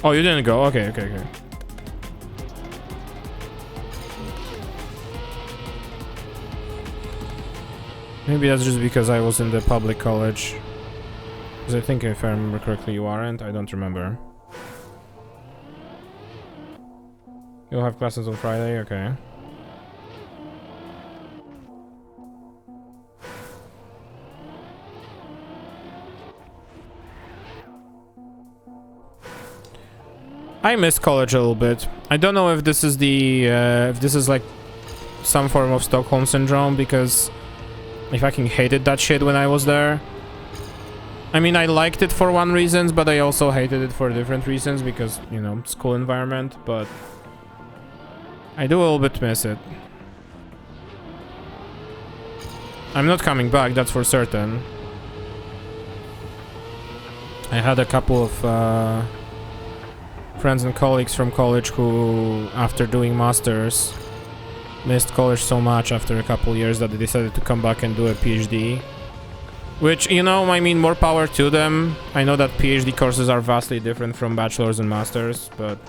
S1: Oh, you didn't go? Okay, okay, okay. Maybe that's just because I was in the public college. Because I think if I remember correctly, you aren't. I don't remember. You'll have classes on Friday? Okay. I miss college a little bit. I don't know if this is the if this is like some form of Stockholm syndrome, because I fucking hated that shit when I was there. I mean, I liked it for one reason, but I also hated it for different reasons because, you know, school environment, but I do a little bit miss it. I'm not coming back, that's for certain. I had a couple of friends and colleagues from college who, after doing masters, missed college so much after a couple years that they decided to come back and do a PhD. Which, you know, I mean, more power to them. I know that PhD courses are vastly different from bachelor's and masters, but...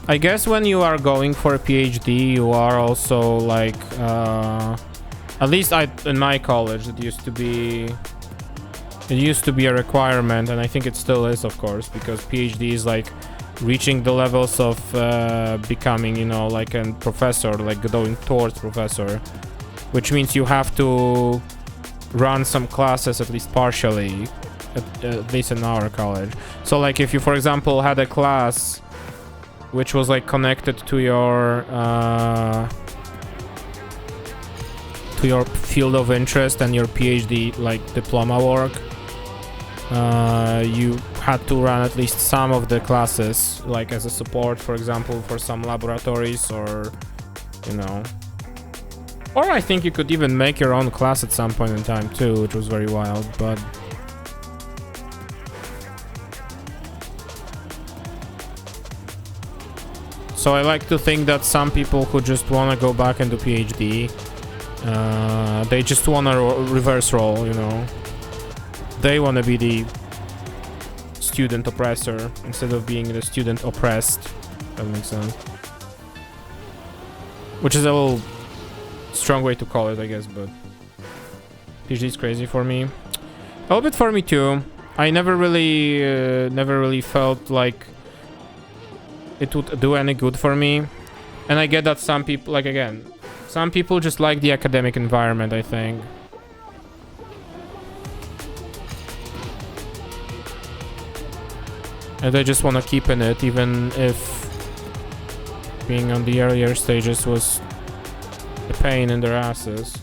S1: I guess when you are going for a PhD, you are also like, at least in my college, it used to be a requirement, and I think it still is, of course, because PhD is like reaching the levels of becoming, you know, like a professor, like going towards professor, which means you have to run some classes at least partially, at least in our college. So like if you, for example, had a class which was like connected to your field of interest and your PhD like diploma work, you had to run at least some of the classes, like as a support, for example, for some laboratories, or, you know, or I think you could even make your own class at some point in time too, which was very wild, but so I like to think that some people who just want to go back and do PhD, they just want to reverse role, you know. They want to be the student oppressor instead of being the student oppressed. That makes sense. Which is a little strong way to call it, I guess, but PhD is crazy for me. A little bit for me too. I never really felt like it would do any good for me, and I get that some people, like, again, some people just like the academic environment, I think. And they just want to keep in it, even if being on the earlier stages was a pain in their asses.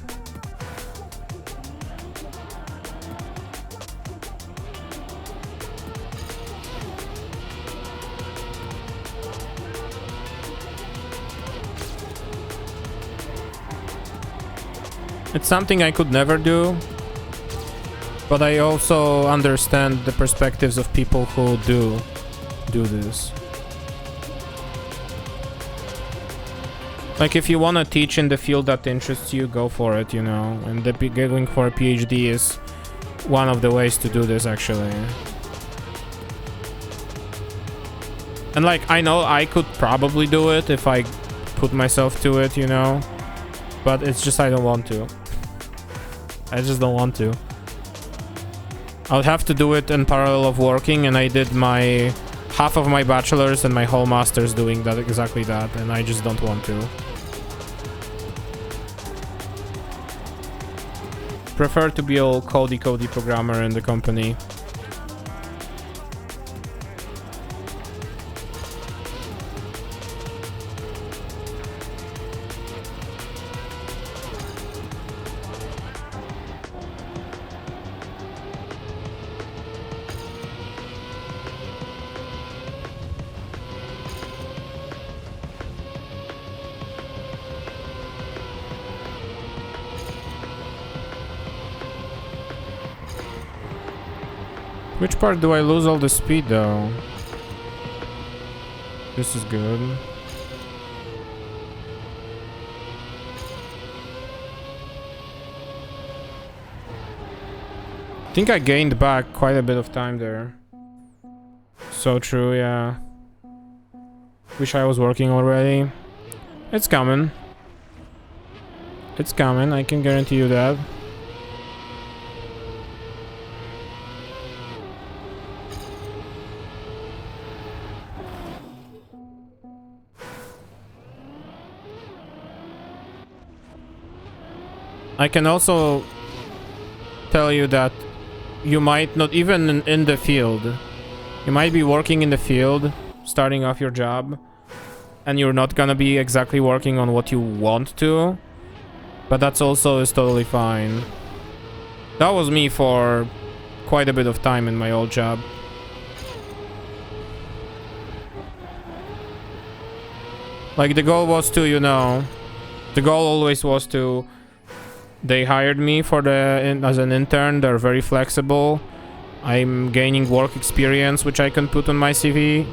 S1: It's something I could never do, but I also understand the perspectives of people who do this. Like, if you want to teach in the field that interests you, go for it, you know, and going for a PhD is one of the ways to do this, actually. And like, I know I could probably do it if I put myself to it, you know, but it's just I don't want to. I just don't want to. I would have to do it in parallel of working, and I did my half of my bachelor's and my whole master's doing that, exactly that, and I just don't want to. Prefer to be all codey programmer in the company. Which part do I lose all the speed though? This is good. I think I gained back quite a bit of time there. So true, yeah. Wish I was working already. It's coming. It's coming, I can guarantee you that. I can also tell you that you might not even in the field. You might be working in the field, starting off your job, and you're not gonna be exactly working on what you want to, but that's also is totally fine. That was me for quite a bit of time in my old job. Like the goal was to, you know, the goal always was to. They hired me for as an intern. They're very flexible. I'm gaining work experience, which I can put on my CV.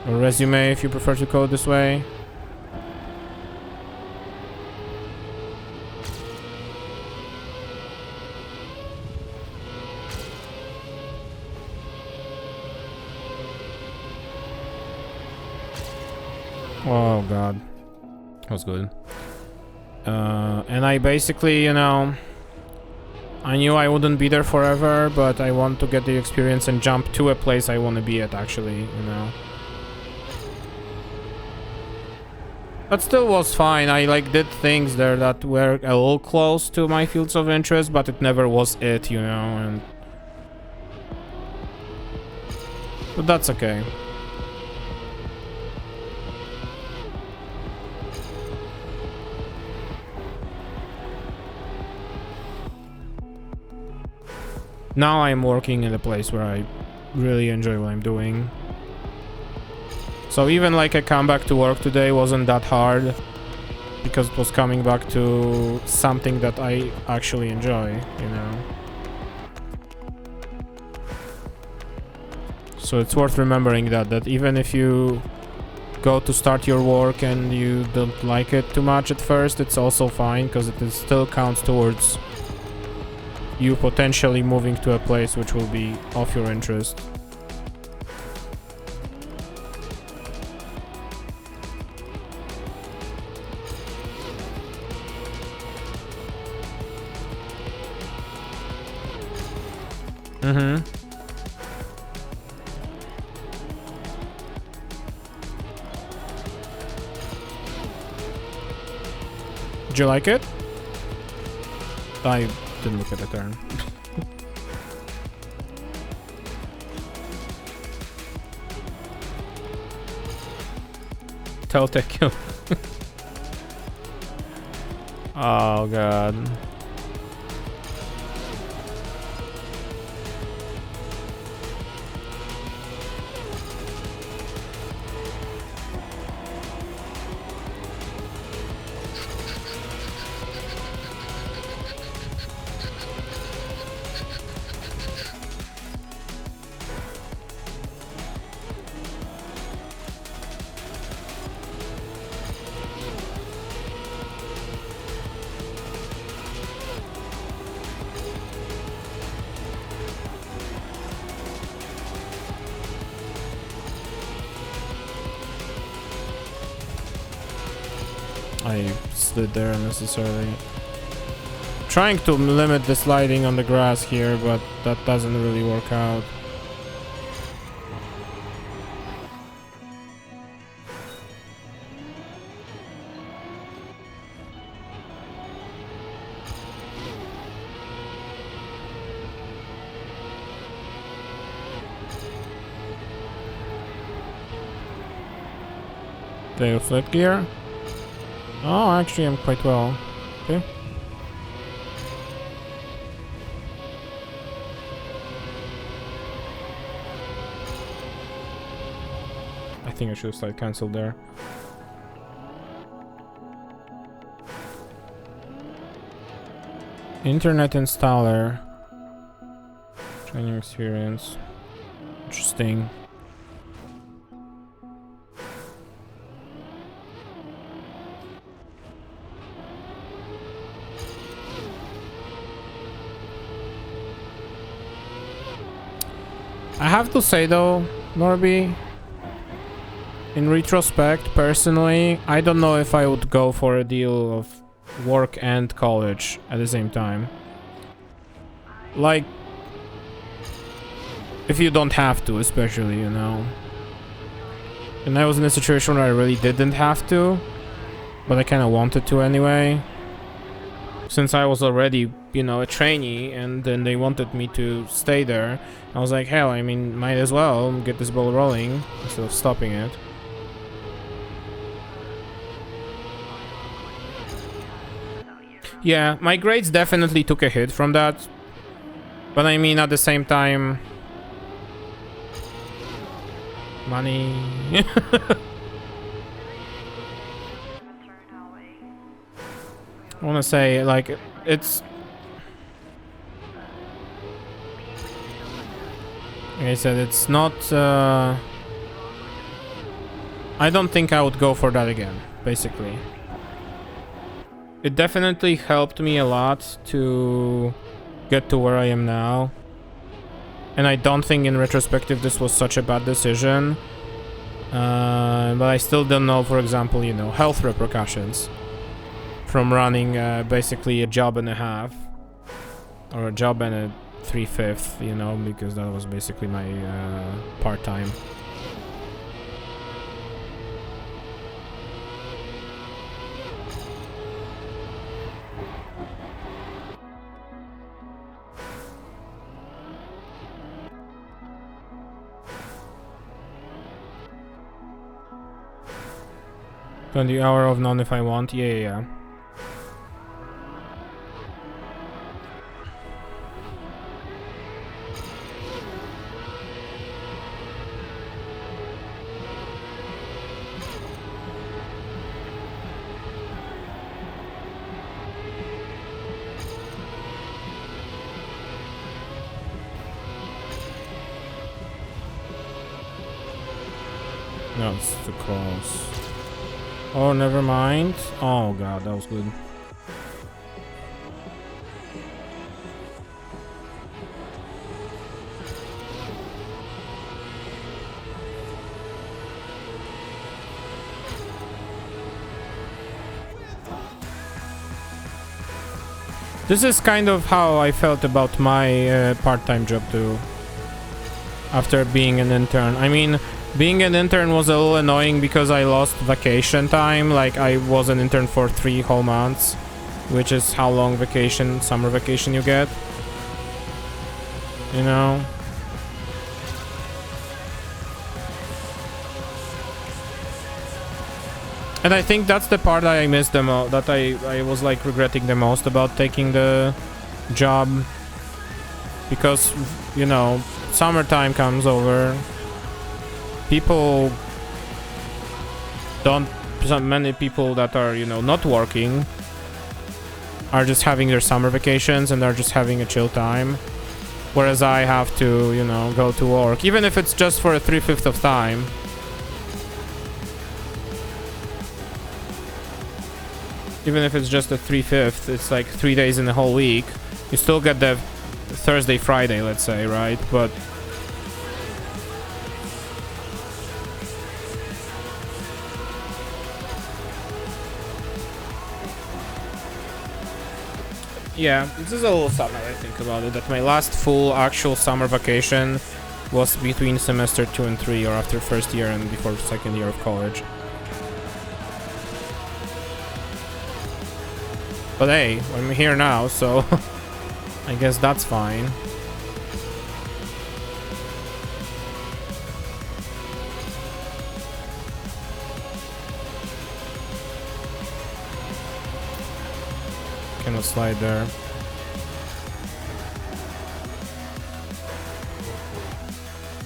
S1: Or resume, if you prefer to code this way. Oh god. That was good. And I basically, you know, I knew I wouldn't be there forever, but I want to get the experience and jump to a place I want to be at, actually, you know. But still was fine. I like did things there that were a little close to my fields of interest, but it never was it, you know, and but that's okay. Now I'm working in a place where I really enjoy what I'm doing. So even like a comeback to work today wasn't that hard, because it was coming back to something that I actually enjoy, you know. So it's worth remembering that even if you go to start your work and you don't like it too much at first, it's also fine, because it still counts towards you potentially moving to a place which will be of your interest. Mm-hmm. Did you like it? I didn't look at the turn. Telltale kill. Oh god. I slid there unnecessarily. Trying to limit the sliding on the grass here, but that doesn't really work out. They flip gear. Oh, actually, I'm quite well. Okay. I think I should have slide cancelled there. Internet installer. Training experience. Interesting. I have to say though, Norby, in retrospect, personally, I don't know if I would go for a deal of work and college at the same time. Like, if you don't have to, especially, you know. And I was in a situation where I really didn't have to, but I kind of wanted to anyway. Since I was already, you know, a trainee, and then they wanted me to stay there, I was like, hell, I mean, might as well get this ball rolling instead of stopping it. Yeah, my grades definitely took a hit from that. But I mean, at the same time... money... I wanna say, like, it's... like I said, it's not... I don't think I would go for that again, basically. It definitely helped me a lot to get to where I am now. And I don't think in retrospective this was such a bad decision. But I still don't know, for example, you know, health repercussions from running basically a job and a half. Or a job and a 3/5, you know, because that was basically my part-time. The hour of none if I want. Yeah. No, it's too close. Oh, never mind. Oh god, that was good. This is kind of how I felt about my part-time job too. After being an intern. I mean, being an intern was a little annoying because I lost vacation time. Like, I was an intern for 3 whole months, which is how long vacation, summer vacation you get. You know? And I think that's the part that I missed the most, that I was like regretting the most about taking the job. Because, you know, summertime comes over. People don't, many people that are, you know, not working are just having their summer vacations and they're just having a chill time. Whereas I have to, you know, go to work, even if it's just for a 3/5 of time. Even if it's just a 3/5, it's like 3 days in the whole week. You still get the Thursday, Friday, let's say, right? But yeah, this is a little sad now I think about it, that my last full actual summer vacation was between semester 2 and 3, or after first year and before second year of college. But hey, I'm here now, so I guess that's fine. Cannot slide there.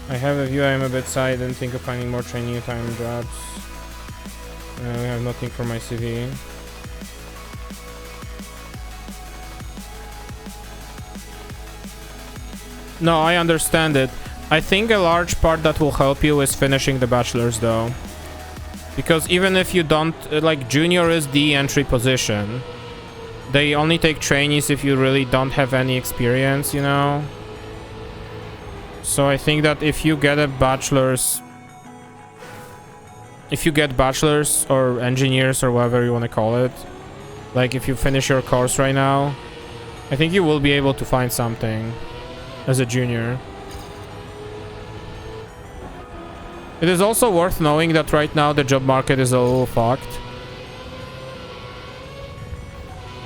S1: I have a view, I am a bit sad and think of finding more training time jobs. I have nothing for my CV. No, I understand it. I think a large part that will help you is finishing the bachelor's though. Because even if you don't, like, junior is the entry position. They only take trainees if you really don't have any experience, you know? So I think that if you get bachelor's or engineers or whatever you want to call it, like if you finish your course right now, I think you will be able to find something as a junior. It is also worth knowing that right now the job market is a little fucked.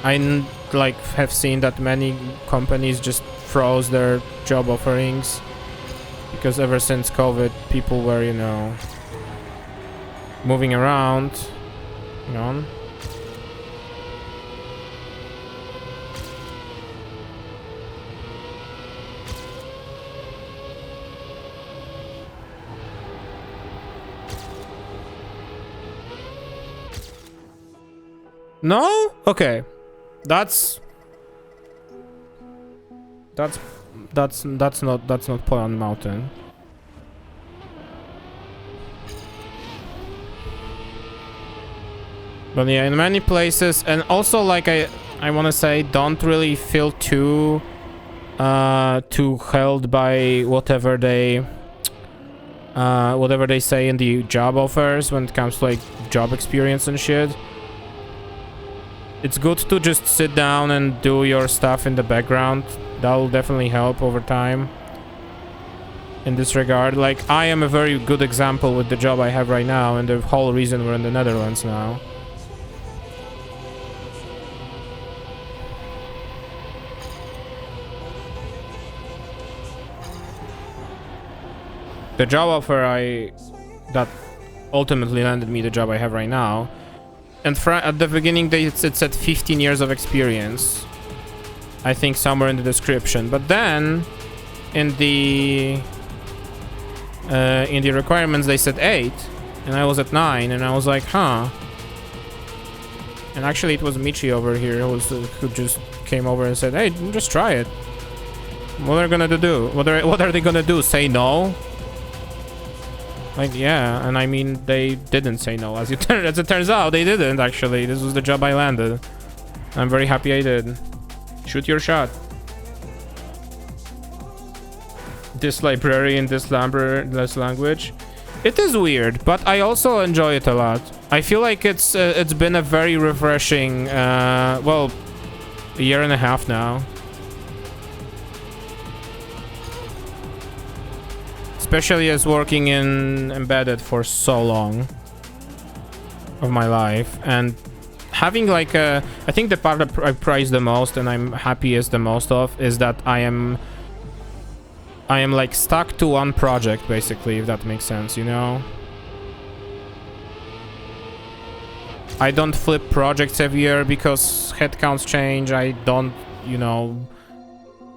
S1: I like have seen that many companies just froze their job offerings because ever since COVID, people were, you know, moving around. Hang on. No? Okay. That's not Poland Mountain. But yeah, in many places, and also like I want to say, don't really feel too held by whatever they say in the job offers when it comes to like job experience and shit. It's good to just sit down and do your stuff in the background. That will definitely help over time. In this regard, like I am a very good example with the job I have right now, and the whole reason we're in the Netherlands now. The job offer that ultimately landed me the job I have right now. And at the beginning, it said 15 years of experience. I think somewhere in the description. But then, in the requirements, they said 8, and I was at 9, and I was like, huh. And actually, it was Michi over here who just came over and said, hey, just try it. What are they gonna do? What are they gonna do? Say no? Like, yeah, and I mean, they didn't say no. As it turns out, they didn't, actually. This was the job I landed. I'm very happy I did. Shoot your shot. This librarian, this language. It is weird, but I also enjoy it a lot. I feel like it's been a very refreshing, well, a year and a half now. Especially as working in embedded for so long of my life, and having like I think the part that I prize the most and I'm happiest the most of is that I am like stuck to one project, basically, if that makes sense, you know? I don't flip projects every year because headcounts change. I don't, you know,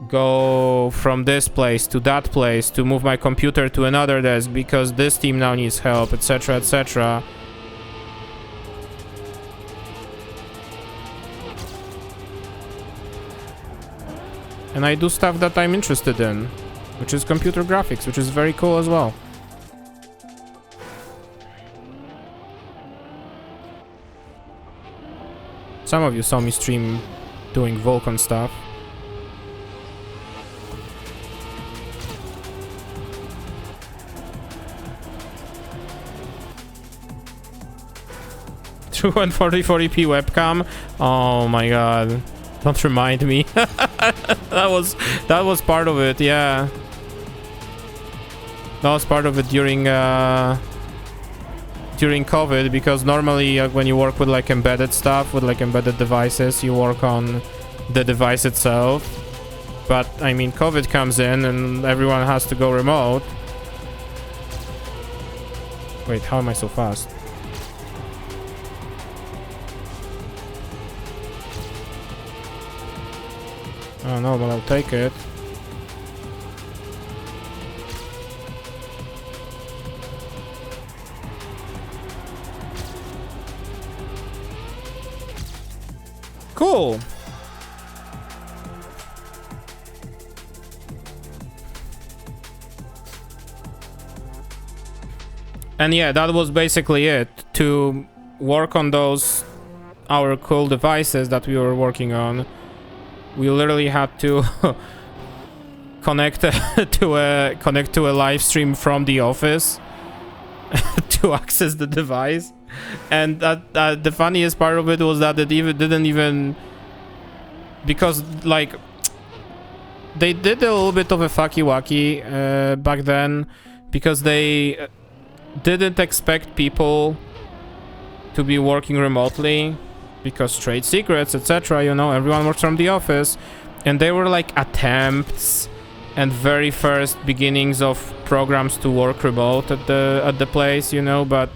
S1: go from this place to that place to move my computer to another desk because this team now needs help, etc., etc. And I do stuff that I'm interested in, which is computer graphics, which is very cool as well. Some of you saw me stream doing Vulkan stuff. True 140p webcam. Oh my god. Don't remind me. that was part of it, yeah. That was part of it during COVID, because normally when you work with like embedded stuff, with like embedded devices, you work on the device itself. But I mean, COVID comes in and everyone has to go remote. Wait, how am I so fast? Oh no, but I'll take it. Cool. And yeah, that was basically it. To work on those, our cool devices that we were working on, we literally had to connect to a live stream from the office to access the device. And the funniest part of it was that it didn't even, because like they did a little bit of a fucky wacky back then, because they didn't expect people to be working remotely, because trade secrets, etc., you know, everyone works from the office, and they were like attempts and very first beginnings of programs to work remote at the place, you know, but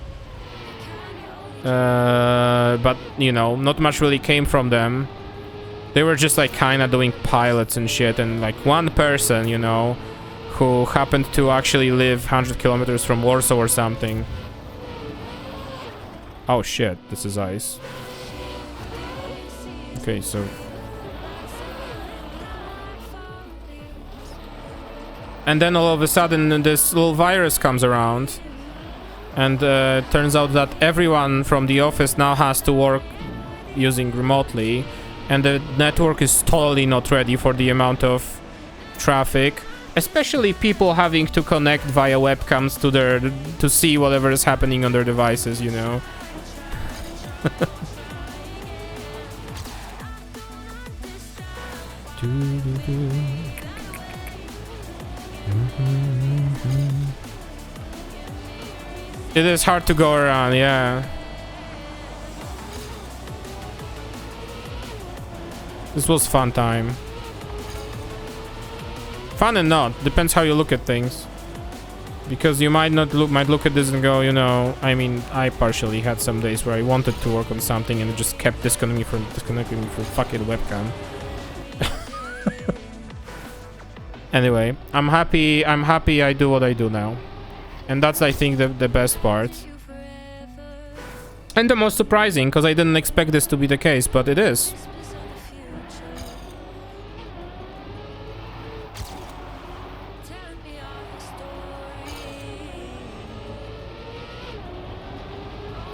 S1: you know, not much really came from them. They were just like kind of doing pilots and shit, and like one person, you know, who happened to actually live 100 kilometers from Warsaw or something. Oh shit, this is ice. Okay, so... And then all of a sudden this little virus comes around, and turns out that everyone from the office now has to work using remotely, and the network is totally not ready for the amount of traffic, especially people having to connect via webcams to see whatever is happening on their devices, you know. It is hard to go around, yeah. This was fun time. Fun and not, depends how you look at things. Because you might look at this and go, you know, I mean, I partially had some days where I wanted to work on something and it just kept disconnecting me from fucking webcam. Anyway, I'm happy I do what I do now. And that's, I think, the best part. And the most surprising, because I didn't expect this to be the case, but it is.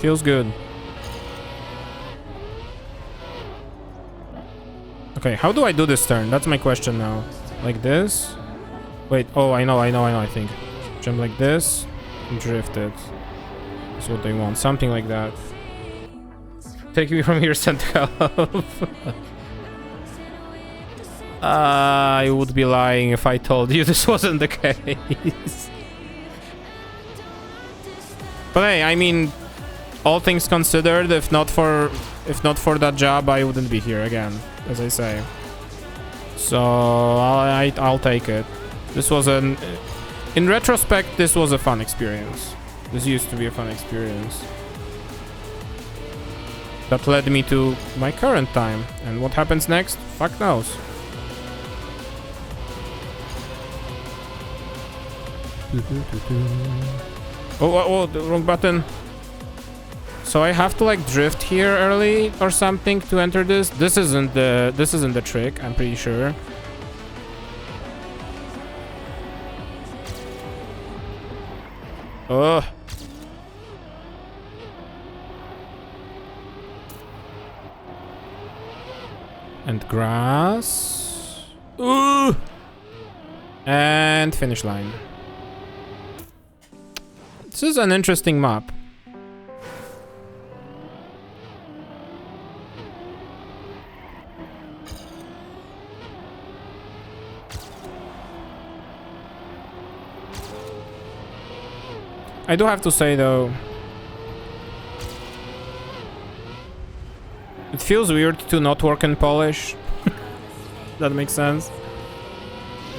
S1: Feels good. Okay, how do I do this turn? That's my question now. Like this? Wait, oh, I know, I think. Jump like this, and drift it. That's what they want, something like that. Take me from here, send help. I would be lying if I told you this wasn't the case. But hey, I mean, all things considered, if not for that job, I wouldn't be here again, as I say. So I'll take it. This was in retrospect, this was a fun experience. This used to be a fun experience. That led me to my current time. And what happens next? Fuck knows. Oh, the wrong button. So I have to like drift here early or something to enter this. This isn't the trick, I'm pretty sure. Ugh. And grass. Ooh. And finish line. This is an interesting map. I do have to say though, it feels weird to not work in Polish. That makes sense.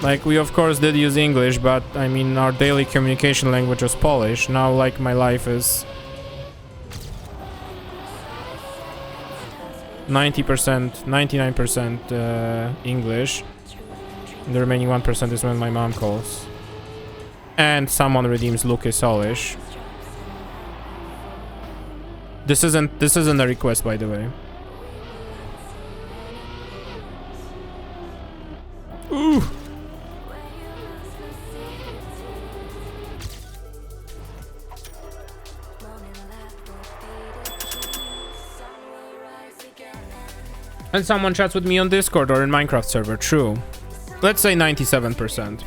S1: Like, we of course did use English, but I mean our daily communication language was Polish. Now like my life is 90%, 99% English. And the remaining 1% is when my mom calls. And someone redeems Lucas Solish. This isn't a request, by the way. Ooh. And someone chats with me on Discord or in Minecraft server, true. Let's say 97%.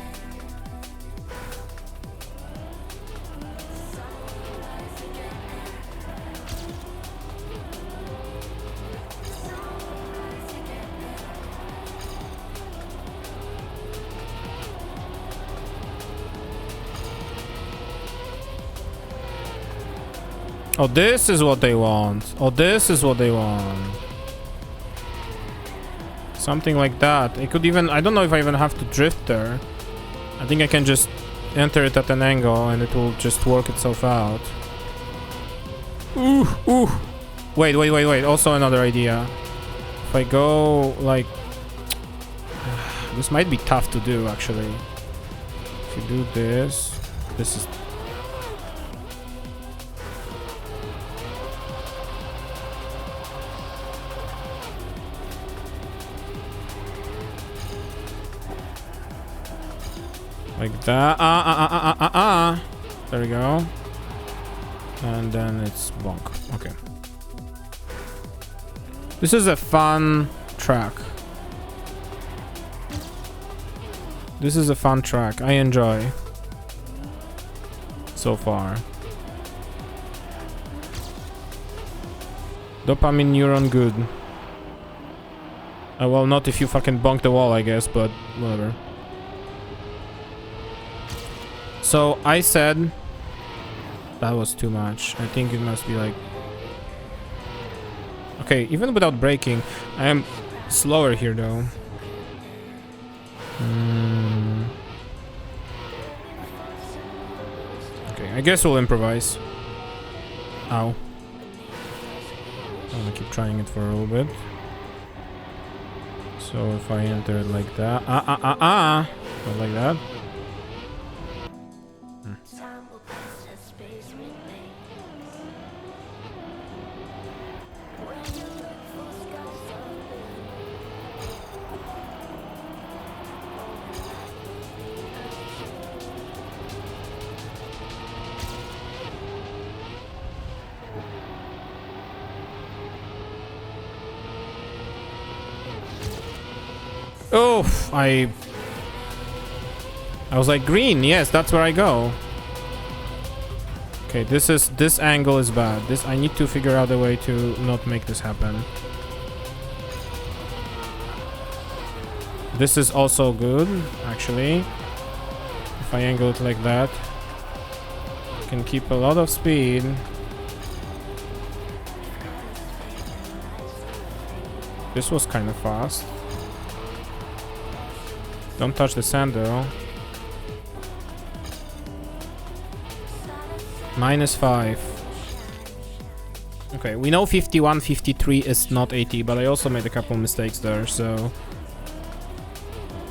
S1: Oh, this is what they want. Oh, this is what they want. Something like that. It could even... I don't know if I even have to drift there. I think I can just enter it at an angle and it will just work itself out. Ooh, ooh. Wait. Also another idea. If I go like... This might be tough to do, actually. If you do this... This is... Like that. There we go. And then it's bonk. Okay. This is a fun track. This is a fun track. I enjoy. So far. Dopamine neuron good. Well, not if you fucking bonk the wall, I guess, but whatever. So I said that was too much. I think it must be like... Okay, even without braking, I am slower here though. Okay, I guess we'll improvise. Ow. I'm gonna keep trying it for a little bit. So if I enter it like that... Not like that. Oh, I was like, green, yes, that's where I go. Okay, this angle is bad. I need to figure out a way to not make this happen. This is also good, actually. If I angle it like that, I can keep a lot of speed. This was kind of fast. Don't touch the sand though. -5. Okay, we know 51, 53 is not 80, but I also made a couple mistakes there, so...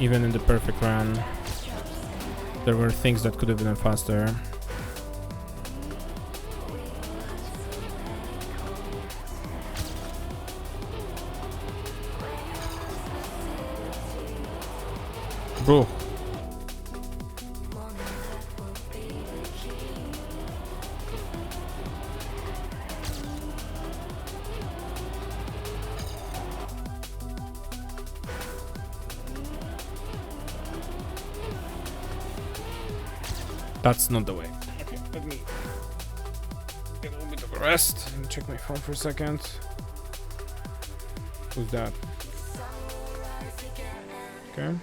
S1: Even in the perfect run, there were things that could have been faster. Bro. That's not the way. Okay, let me get a little bit of a rest and check my phone for a second. Who's that? Okay.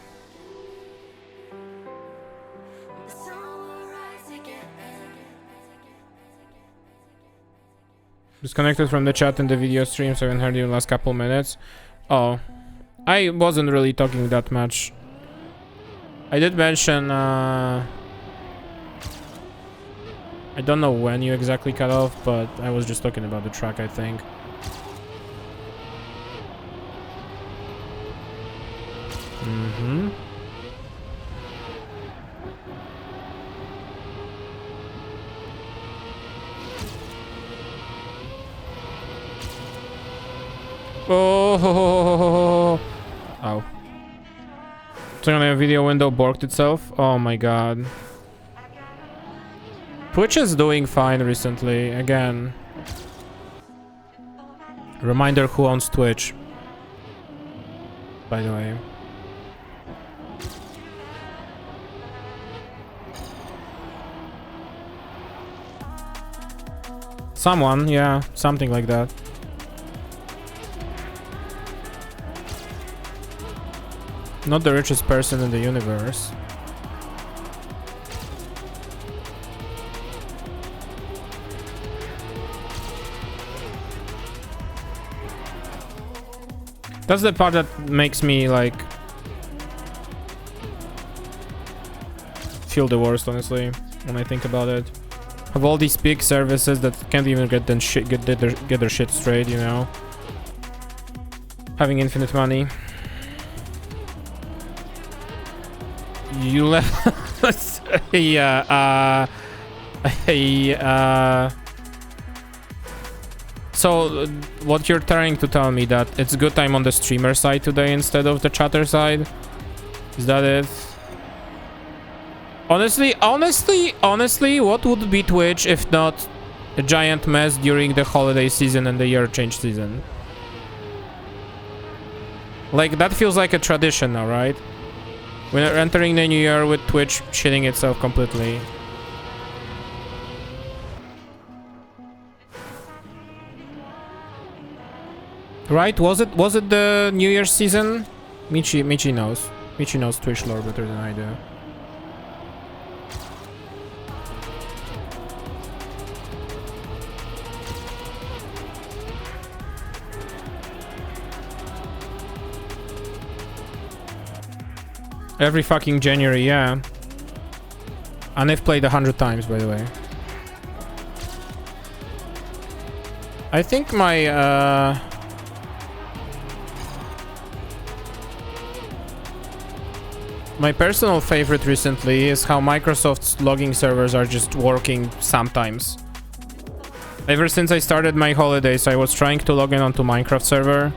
S1: Disconnected from the chat in the video stream, so I haven't heard you in the last couple minutes. Oh, I wasn't really talking that much. I did mention, I don't know when you exactly cut off, but I was just talking about the track, I think. Oh, ow. Turn on a video window borked itself. Oh my god. Twitch is doing fine recently, again. Reminder who owns Twitch. By the way. Someone, yeah, something like that. Not the richest person in the universe. That's the part that makes me like feel the worst, honestly, when I think about it. Have all these big services that can't even get their shit straight, you know. Having infinite money. You left. Yeah. So, what you're trying to tell me that it's good time on the streamer side today instead of the chatter side? Is that it? Honestly, what would be Twitch if not a giant mess during the holiday season and the year change season? Like, that feels like a tradition now, right? We're entering the new year with Twitch shitting itself completely. Right? Was it the New Year's season? Michi knows. Michi knows Twitch lore better than I do. Every fucking January, yeah. And I've played 100 times, by the way. I think my my personal favorite recently is how Microsoft's logging servers are just working sometimes. Ever since I started my holidays, I was trying to log in onto Minecraft server.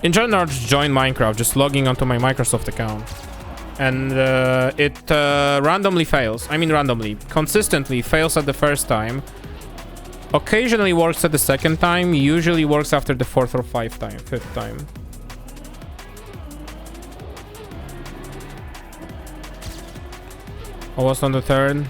S1: In general, just join Minecraft, just logging onto my Microsoft account. And it randomly fails. I mean randomly. Consistently fails at the first time. Occasionally works at the second time. Usually works after the fifth time. Almost on the third.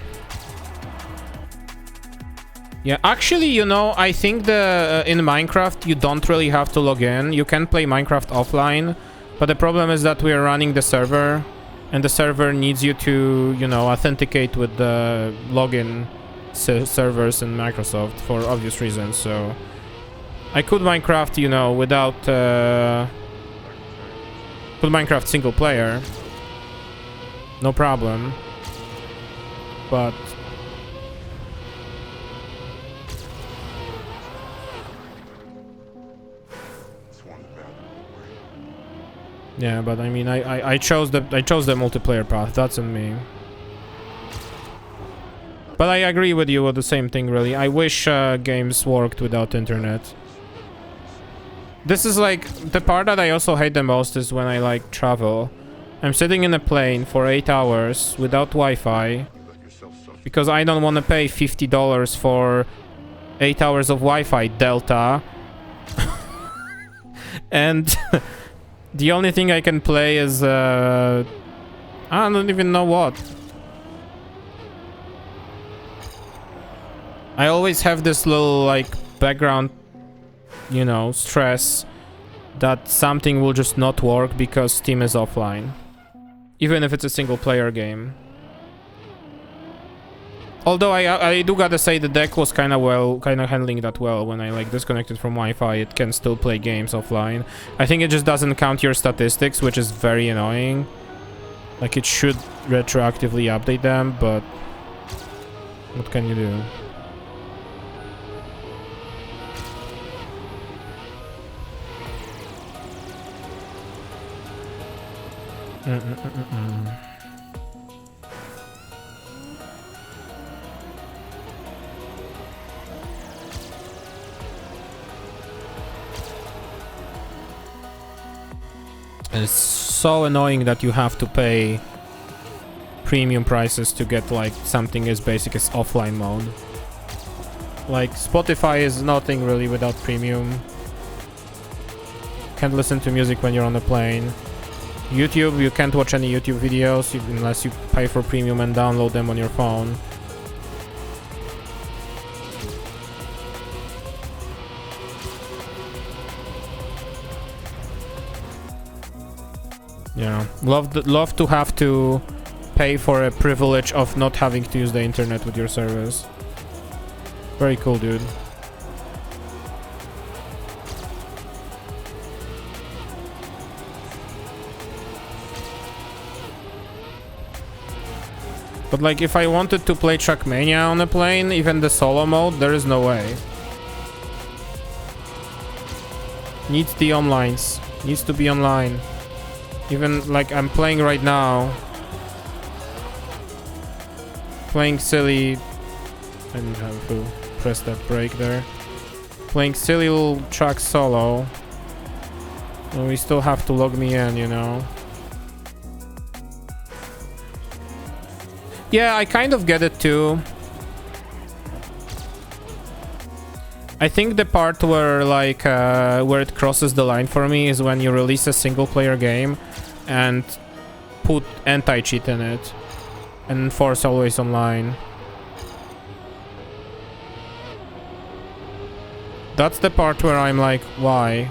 S1: Yeah, actually, you know, I think in Minecraft you don't really have to log in. You can play Minecraft offline, but the problem is that we are running the server, and the server needs you to, you know, authenticate with the login servers in Microsoft for obvious reasons. So I could Minecraft, you know, without put Minecraft single player, no problem. But yeah, but I mean, I chose the multiplayer path. That's on me. But I agree with you with the same thing, really. I wish games worked without internet. This is like the part that I also hate the most is when I like travel. I'm sitting in a plane for 8 hours without Wi-Fi because I don't want to pay $50 for 8 hours of Wi-Fi Delta. And the only thing I can play is I don't even know what. I always have this little like background, you know, stress that something will just not work because Steam is offline, even if it's a single player game. Although I do gotta say the deck was kind of handling that well. When I like disconnected from Wi-Fi, it can still play games offline. I think it just doesn't count your statistics, which is very annoying. Like, it should retroactively update them, but what can you do? It's so annoying that you have to pay premium prices to get like something as basic as offline mode. Like, Spotify is nothing really without premium. Can't listen to music when you're on a plane. YouTube, you can't watch any YouTube videos unless you pay for premium and download them on your phone. Yeah, love to have to pay for a privilege of not having to use the internet with your service. Very cool, dude. But like, if I wanted to play Trackmania on a plane, even the solo mode, there is no way. Needs the onlines. Needs to be online. Even like I'm playing right now. Playing silly. I didn't have to press that break there. Playing silly little track solo. And we still have to log me in, you know. Yeah, I kind of get it too. I think the part where like where it crosses the line for me is when you release a single player game and put anti-cheat in it and enforce always online. That's the part where I'm like, why?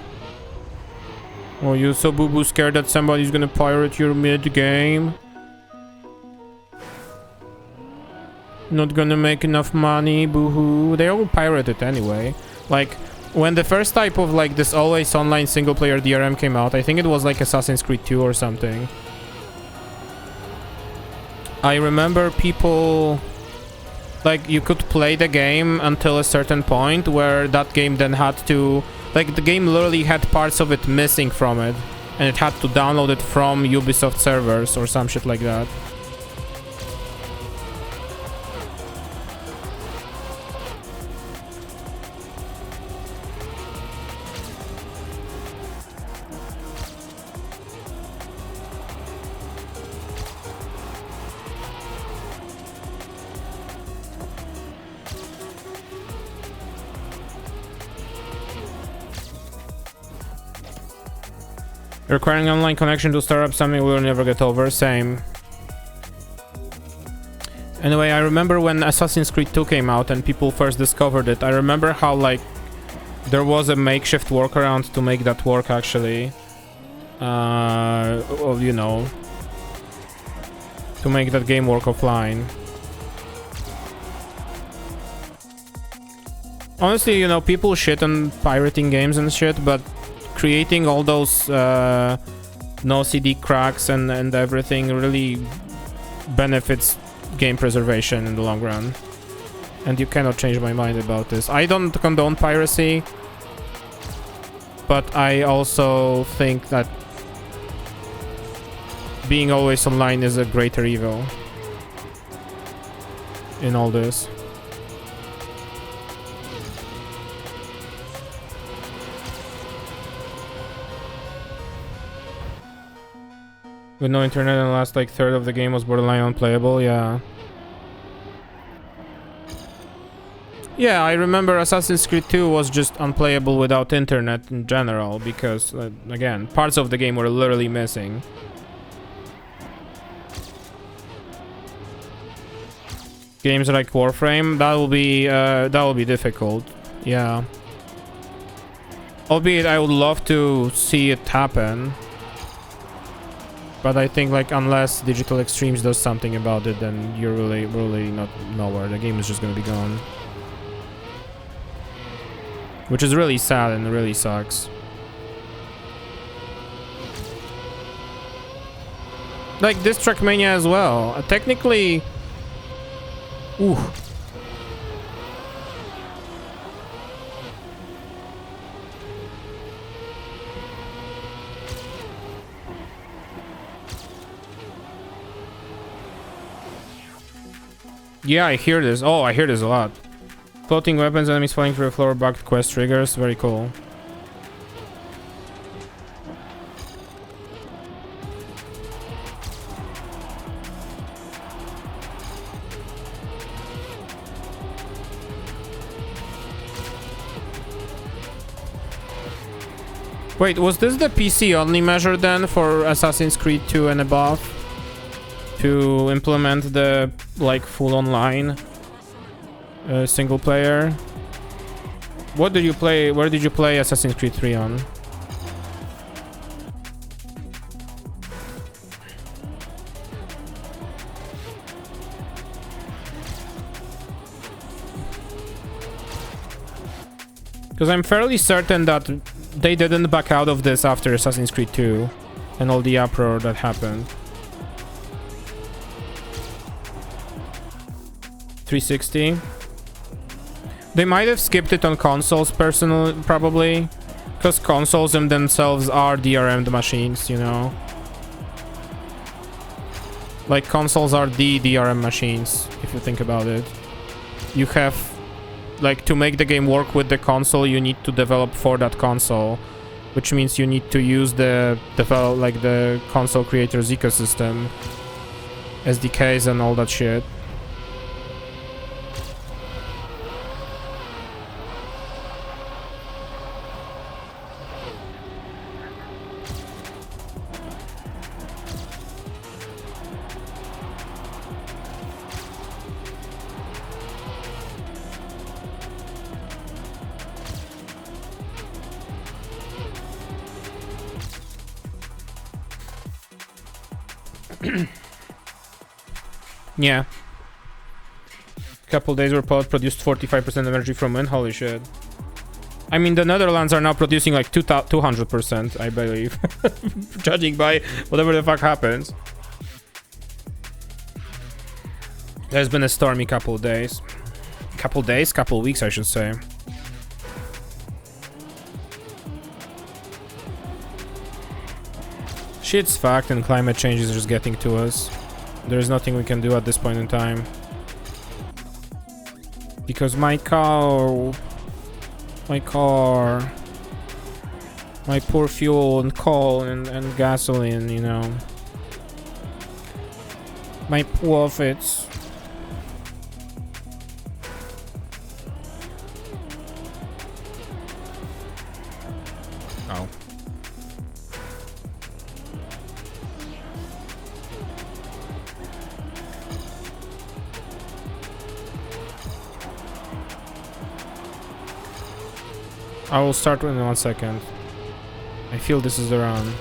S1: Oh, you so boo-boo scared that somebody's gonna pirate your mid-game? Not gonna make enough money, boo-hoo. They all pirate it anyway. Like, when the first type of like this always online single player DRM came out, I think it was like Assassin's Creed 2 or something. I remember people, like, you could play the game until a certain point where that game then had to, like, the game literally had parts of it missing from it, and it had to download it from Ubisoft servers or some shit like that. Requiring online connection to start up something we'll never get over. Same. Anyway, I remember when Assassin's Creed 2 came out and people first discovered it. I remember how like there was a makeshift workaround to make that work actually. Well, you know, to make that game work offline. Honestly, you know, people shit on pirating games and shit, but creating all those no CD cracks and everything really benefits game preservation in the long run. And you cannot change my mind about this. I don't condone piracy, but I also think that being always online is a greater evil in all this. With no internet and the last like third of the game was borderline unplayable, yeah. Yeah, I remember Assassin's Creed 2 was just unplayable without internet in general, because, again, parts of the game were literally missing. Games like Warframe, that will be difficult, yeah. Albeit I would love to see it happen. But I think, like, unless Digital Extremes does something about it, then you're really not nowhere. The game is just gonna be gone. Which is really sad and really sucks. Like, this Trackmania as well. Technically... Ooh. Yeah, I hear this. Oh, I hear this a lot. Floating weapons, enemies falling through the floor, bugged quest triggers. Very cool. Wait, was this the PC only measure then for Assassin's Creed 2 and above? To implement the, like, full online single player? What did you play? Where did you play Assassin's Creed 3 on? Because I'm fairly certain that they didn't back out of this after Assassin's Creed 2 and all the uproar that happened. 360. They might have skipped it on consoles, personally, probably. Because consoles in themselves are DRM'd machines, you know? Like, consoles are the DRM machines, if you think about it. You have... Like, to make the game work with the console, you need to develop for that console. Which means you need to use the console creators ecosystem. SDKs and all that shit. Yeah. Couple days where Poland produced 45% energy from wind. Holy shit. I mean, the Netherlands are now producing like 200%, I believe. Judging by whatever the fuck happens. There's been a stormy couple days. Couple weeks, I should say. Shit's fucked and climate change is just getting to us. There's nothing we can do at this point in time. Because my car, my poor fuel and coal and gasoline, you know. My profits. Oh. I will start in 1 second. I feel this is the run.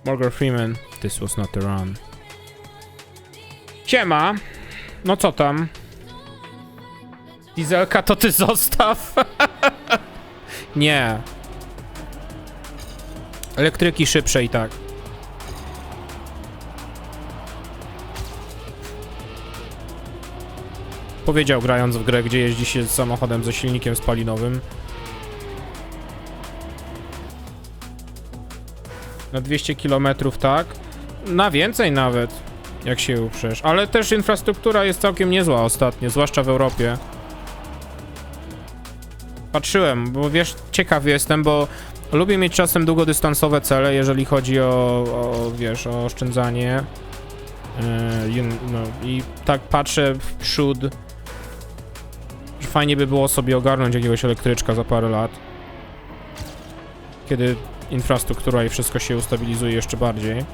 S1: Morgan Freeman, this was not the run. Siema! No co tam? Dieselka to ty zostaw? Nie. Elektryki szybsze i tak. Powiedział, grając w grę, gdzie jeździ się samochodem ze silnikiem spalinowym. Na 200 km, tak? Na więcej nawet, jak się uprzesz. Ale też infrastruktura jest całkiem niezła ostatnio, zwłaszcza w Europie. Patrzyłem, bo wiesz, ciekaw jestem, bo lubię mieć czasem długodystansowe cele, jeżeli chodzi o wiesz, o oszczędzanie. No, i tak patrzę w przód, że fajnie by było sobie ogarnąć jakiegoś elektryczka za parę lat. Kiedy infrastruktura i wszystko się ustabilizuje jeszcze bardziej.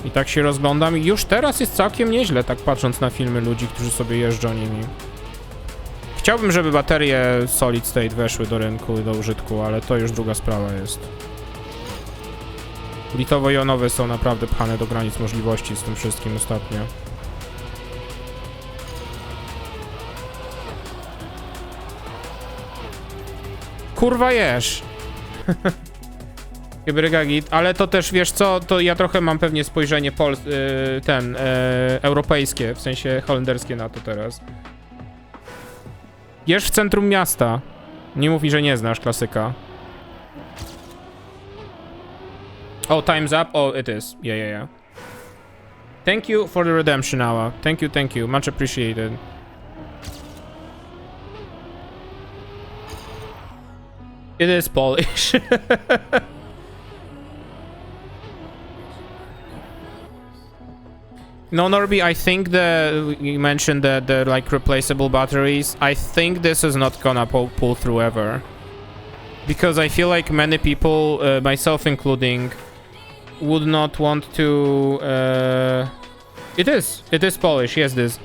S1: I tak się rozglądam i już teraz jest całkiem nieźle, tak patrząc na filmy ludzi, którzy sobie jeżdżą nimi. Chciałbym, żeby baterie Solid State weszły do rynku i do użytku, ale to już druga sprawa jest. Litowo-jonowe są naprawdę pchane do granic możliwości z tym wszystkim ostatnio. Kurwa jesz! Hybryga git, ale to też, wiesz co, to ja trochę mam pewnie spojrzenie europejskie, w sensie holenderskie na to teraz. Jesz w centrum miasta. Nie mów mi, że nie znasz klasyka. Oh, time's up? Oh, it is. Yeah. Thank you for the redemption hour. Thank you. Much appreciated. It is Polish. No, Norby, I think you mentioned the like replaceable batteries. I think this is not gonna pull through ever. Because I feel like many people, myself including, would not want to... It is Polish, yes, this.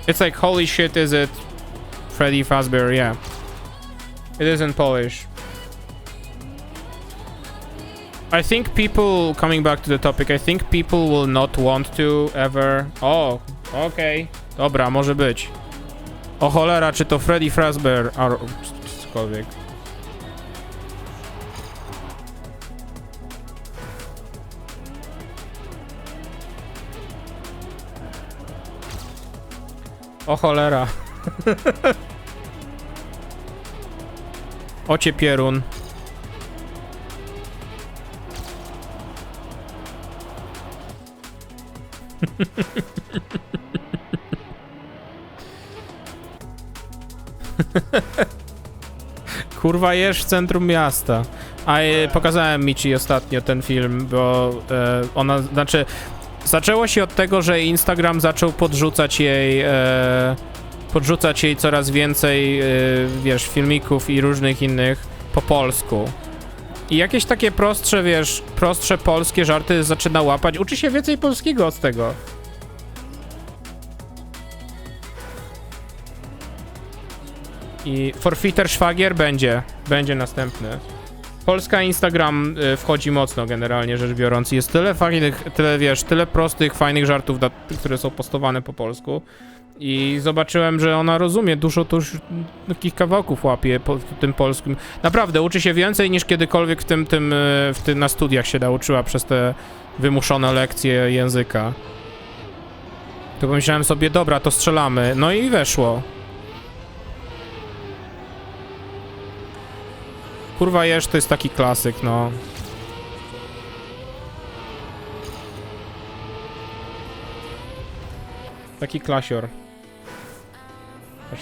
S1: It's like, holy shit, is it Freddy Fazbear? Yeah. It is in Polish. I think people, coming back to the topic, I think people will not want to ever... O, okej. Dobra, może być. O cholera, czy to Freddy Fazbear, albo cokolwiek. O cholera. Ocie pierun. Kurwa, jesz w centrum miasta. A pokazałem Michi ostatnio ten film, bo ona, znaczy, zaczęło się od tego, że Instagram zaczął podrzucać jej coraz więcej, wiesz, filmików i różnych innych po polsku. I jakieś takie prostsze, wiesz, prostsze polskie żarty zaczyna łapać. Uczy się więcej polskiego od tego. I Forfeiter Szwagier będzie następny. Polska Instagram wchodzi mocno generalnie rzecz biorąc. Jest tyle fajnych, tyle prostych, fajnych żartów, które są postowane po polsku. I zobaczyłem, że ona rozumie, dużo to już takich kawałków łapie w tym polskim. Naprawdę, uczy się więcej niż kiedykolwiek na studiach się nauczyła przez te wymuszone lekcje języka. To pomyślałem sobie, dobra, to strzelamy. No i weszło. Kurwa, jesz, to jest taki klasyk, no. Taki klasior.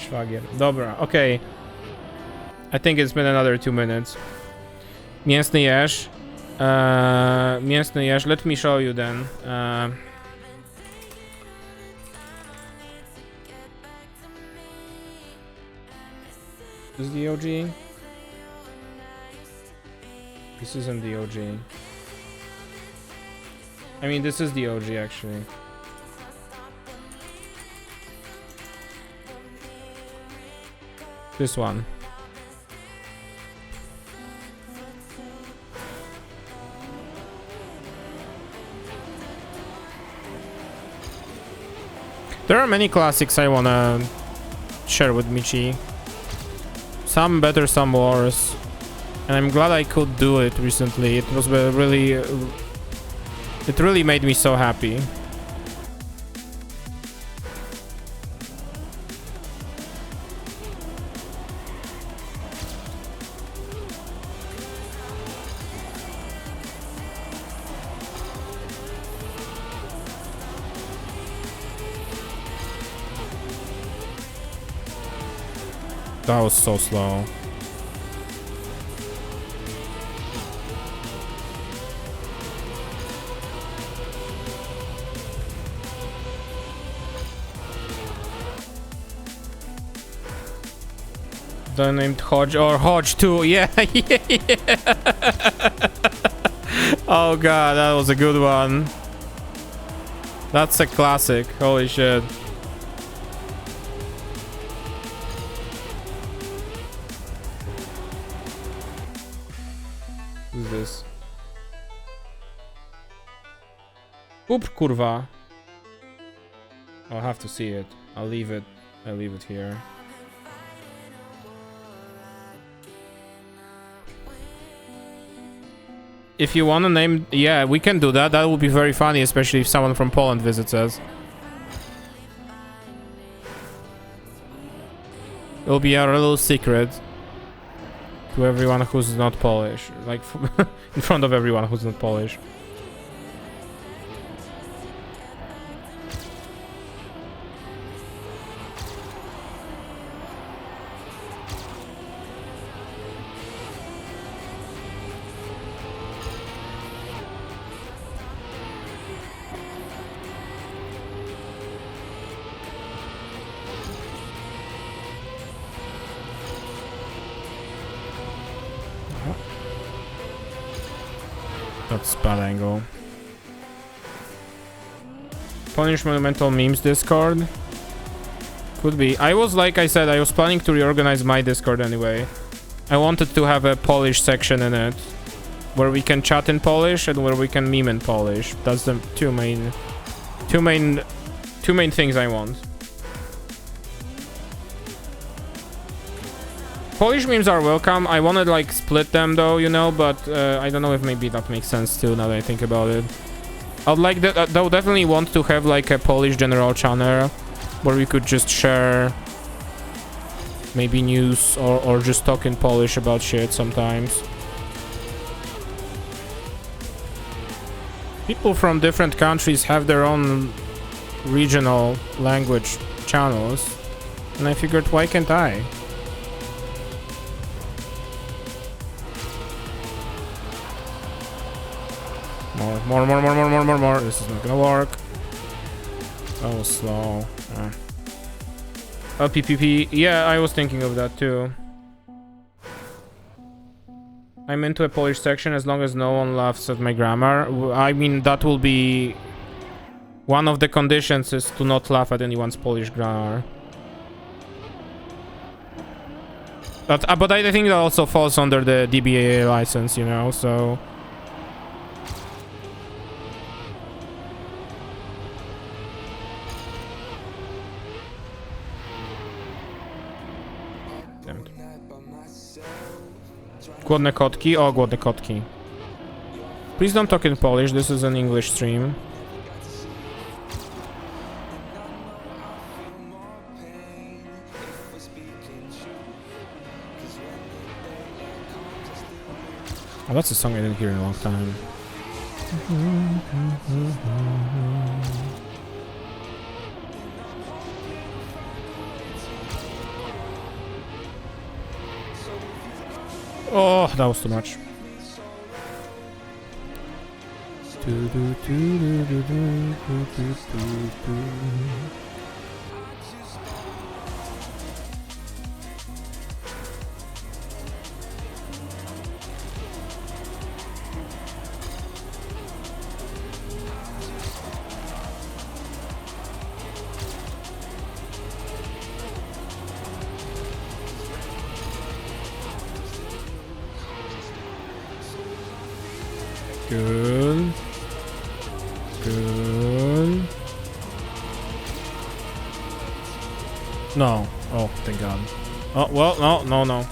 S1: Szwagier. Dobra, okej. I think it's been another 2 minutes. Mięsny jesz. Mięsny jesz. Let me show you then. This is the OG? This isn't the OG. I mean, this is the OG actually. This one. There are many classics I wanna share with Michi. Some better, some worse. And I'm glad I could do it recently. It was really... It really made me so happy. That was so slow. They're named Hodge or Hodge too. Yeah, yeah. Oh god, that was a good one. That's a classic. Holy shit. Who's this? Oop, kurwa. I'll have to see it. I'll leave it here. If you want to name... Yeah, we can do that. That would be very funny, especially if someone from Poland visits us. It'll be our little secret to everyone who's not Polish. Like, in front of everyone who's not Polish. that's bad angle. Polish Monumental Memes Discord? Could be. I was, like I said, I was planning to reorganize my Discord anyway. I wanted to have a Polish section in it, where we can chat in Polish and where we can meme in Polish. That's the two main things I want. Polish memes are welcome. I wanna like split them though, you know, but I don't know if maybe that makes sense too now that I think about it. I'd like that. I would definitely want to have like a Polish general channel where we could just share maybe news or just talk in Polish about shit sometimes. People from different countries have their own regional language channels, and I figured, why can't I? More. This is not gonna work. That was slow. PPP. Yeah, I was thinking of that too. I'm into a Polish section as long as no one laughs at my grammar. I mean, that will be... One of the conditions is to not laugh at anyone's Polish grammar. But I think that also falls under the DBA license, you know, so... Głodne kotki? O, głodne kotki. Please don't talk in Polish, this is an English stream. Oh, that's a song I didn't hear in a long time. Oh, that was too much. Good. Good. No. Oh, thank God. Oh, well, no.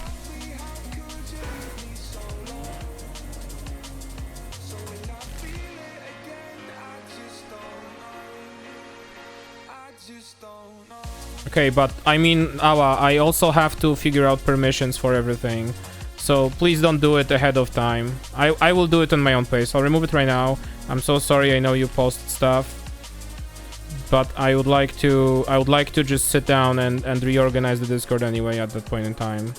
S1: Okay, but I mean, Awa, I also have to figure out permissions for everything. So please don't do it ahead of time. I will do it on my own pace. I'll remove it right now. I'm so sorry. I know you post stuff, but I would like to just sit down and reorganize the Discord anyway at that point in time.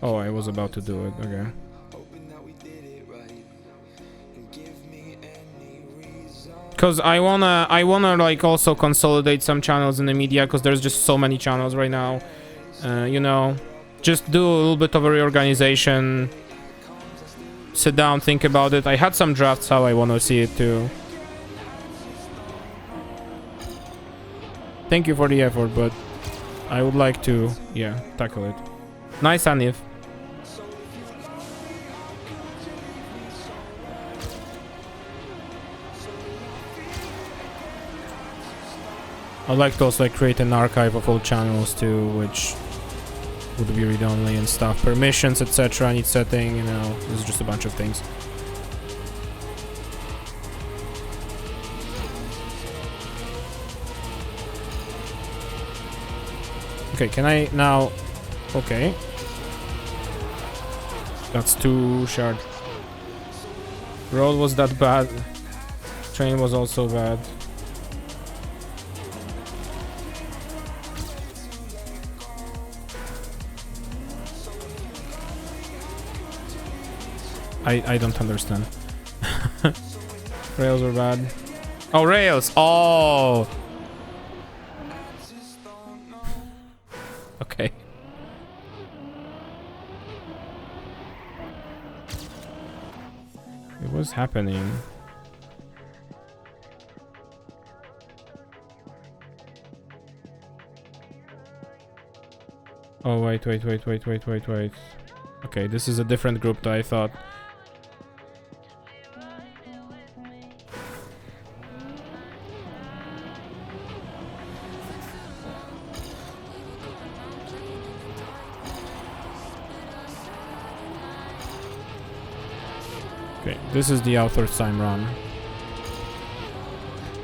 S1: Oh, I was about to do it. Okay. Because I wanna like also consolidate some channels in the media, because there's just so many channels right now. You know, just do a little bit of a reorganization. Sit down, think about it. I had some drafts how I want to see it too. Thank you for the effort, but I would like to, yeah, tackle it. Nice, Anif. I'd like to also like create an archive of all channels too, which would be read-only and stuff. Permissions, etc. I need setting, you know, this is just a bunch of things. Okay, can I now... Okay. That's too short. Road was that bad. Train was also bad. I don't understand. Rails are bad. Oh, rails! Oh! Okay. what's happening? Oh, wait. Okay, this is a different group that I thought. Okay, this is the author's time run.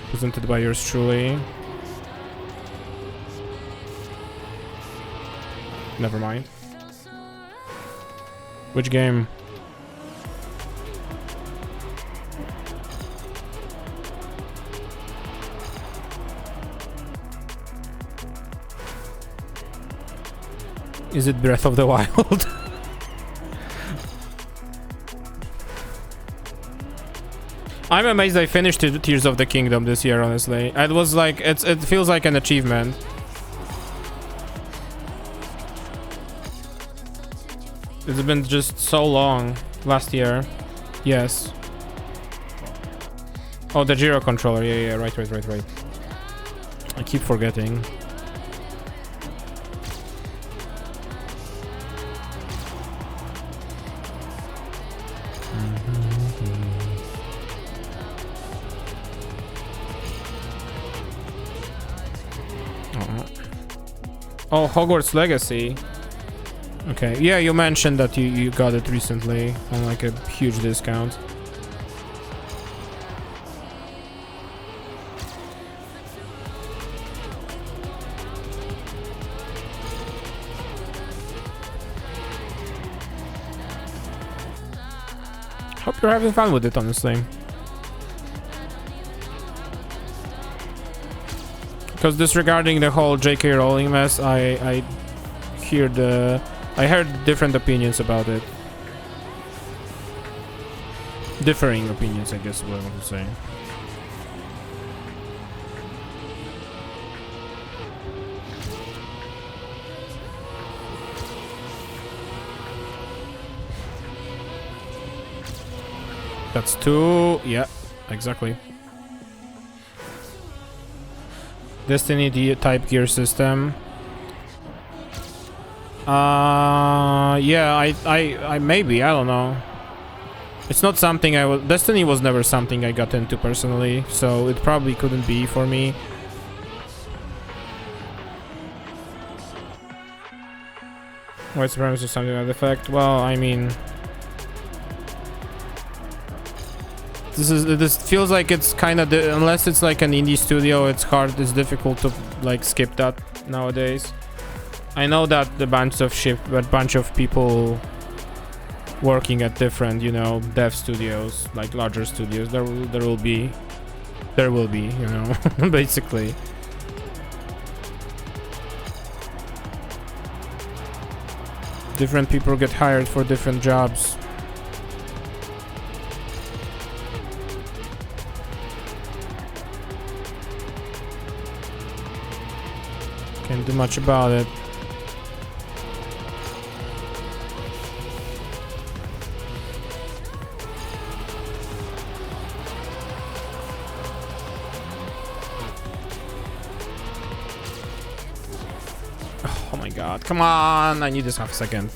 S1: Presented by yours truly. Never mind. Which game? Is it Breath of the Wild? I'm amazed I finished Tears of the Kingdom this year, honestly. It was like, it feels like an achievement. It's been just so long. Last year. Yes. Oh, the gyro controller. Yeah, right. I keep forgetting. Oh, Hogwarts Legacy. Okay, yeah, you mentioned that you got it recently on like a huge discount. Hope you're having fun with it, honestly. Because disregarding the whole J.K. Rowling mess, I heard different opinions about it. Differing opinions, I guess is what I want to say. That's 2. Yeah, exactly. Destiny type gear system. Yeah, I maybe, I don't know. It's not something I was. Destiny was never something I got into personally, so it probably couldn't be for me. White supremacy or something like that effect. Well, I mean, this feels like it's kind of unless it's like an indie studio, it's difficult to like skip that nowadays. I know that a bunch of people working at different, you know, dev studios, like larger studios, there will be, you know, basically. Different people get hired for different jobs. Can't do much about it. Oh my god, come on! I need this half a second.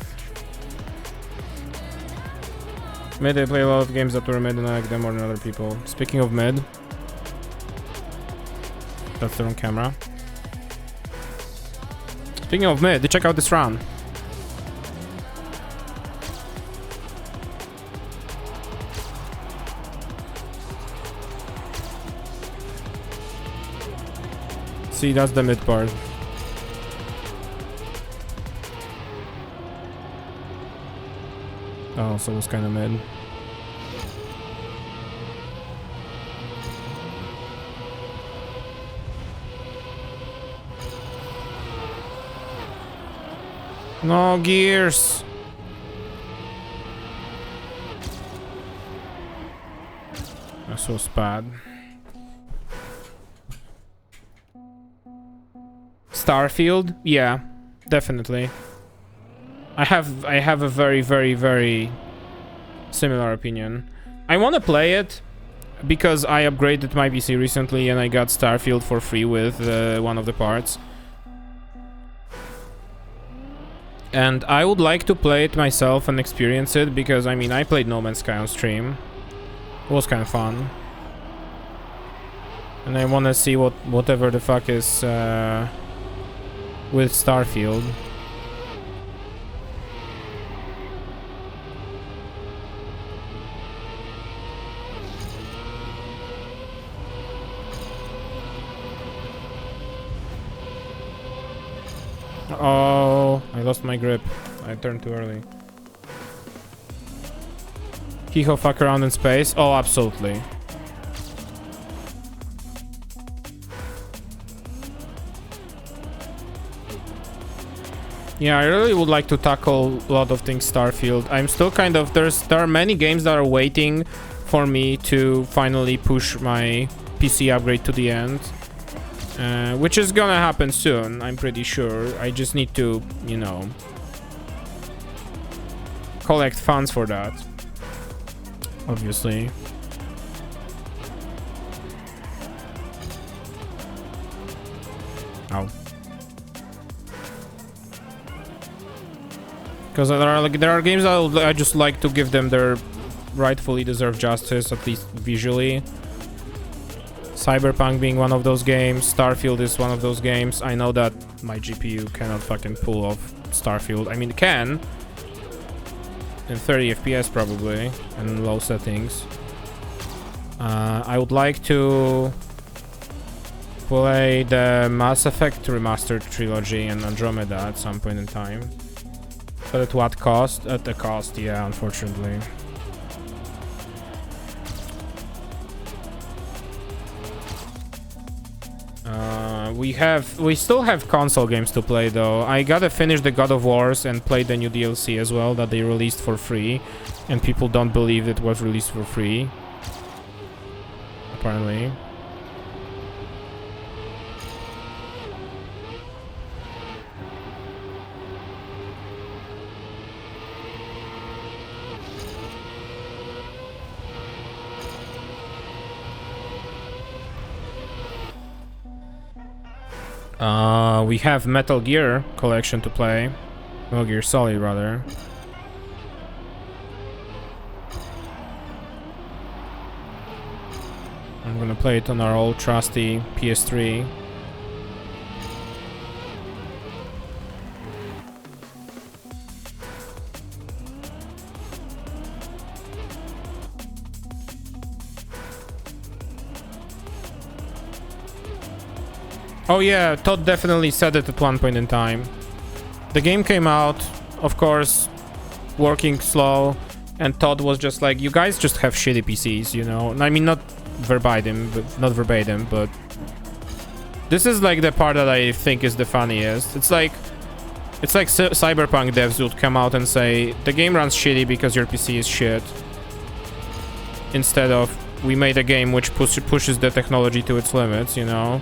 S1: Mid, I play a lot of games that were mid and I like them more than other people. Speaking of mid, that's the wrong camera. Speaking of mid, check out this run. See, that's the mid part. Oh, so it was kind of mid. No gears. That's so bad. Starfield? Yeah, definitely. I have a very similar opinion. I want to play it because I upgraded my PC recently and I got Starfield for free with one of the parts. And I would like to play it myself and experience it because, I mean, I played No Man's Sky on stream. It was kind of fun. And I want to see whatever the fuck is with Starfield. Oh, I lost my grip. I turned too early. Hiho fuck around in space? Oh, absolutely. Yeah, I really would like to tackle a lot of things Starfield. I'm still kind of... There are many games that are waiting for me to finally push my PC upgrade to the end. Which is gonna happen soon, I'm pretty sure. I just need to, you know, collect funds for that. Obviously. Oh. Because there are games I just like to give them their rightfully deserved justice, at least visually. Cyberpunk being one of those games, Starfield is one of those games. I know that my GPU cannot fucking pull off Starfield. I mean, it can. In 30 FPS probably, and low settings. I would like to play the Mass Effect Remastered Trilogy and Andromeda at some point in time. But at what cost? At the cost, yeah, unfortunately. We still have console games to play though. I gotta finish the God of Wars and play the new DLC as well that they released for free, and people don't believe it was released for free. Apparently. We have Metal Gear collection to play. Metal Gear Solid, rather. I'm gonna play it on our old trusty PS3. Oh yeah, Todd definitely said it at one point in time. The game came out, of course, working slow, and Todd was just like, you guys just have shitty PCs, you know? I mean, not verbatim, but this is like the part that I think is the funniest. It's like Cyberpunk devs would come out and say, the game runs shitty because your PC is shit. Instead of, we made a game which pushes the technology to its limits, you know?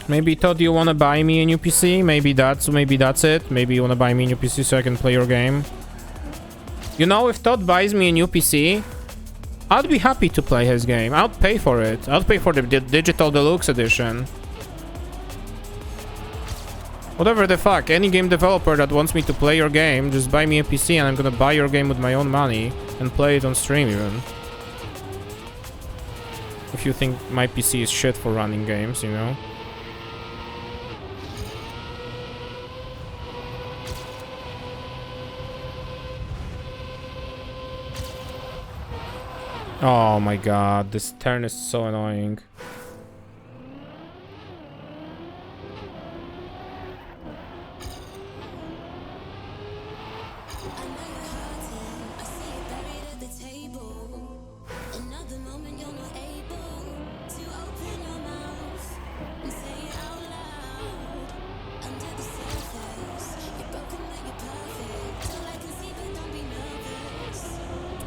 S1: Maybe Todd, you wanna buy me a new PC? Maybe that's it. Maybe you wanna buy me a new PC so I can play your game. You know, if Todd buys me a new PC, I'd be happy to play his game. I'll pay for it. I'll pay for the digital deluxe edition. Whatever the fuck, any game developer that wants me to play your game, just buy me a PC and I'm gonna buy your game with my own money and play it on stream even. If you think my PC is shit for running games, you know? Oh my god, this turn is so annoying.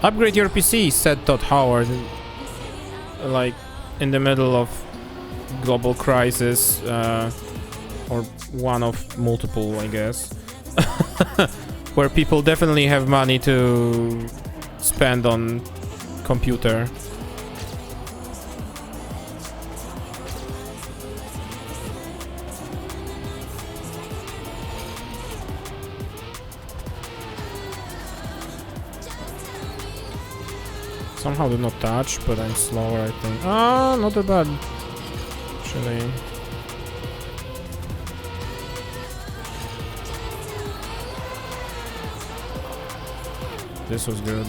S1: Upgrade your PC, said Todd Howard. Like, in the middle of global crisis, or one of multiple, I guess. Where people definitely have money to spend on computer. Somehow did not touch, but I'm slower, I think. Ah, not that bad. Actually. This was good.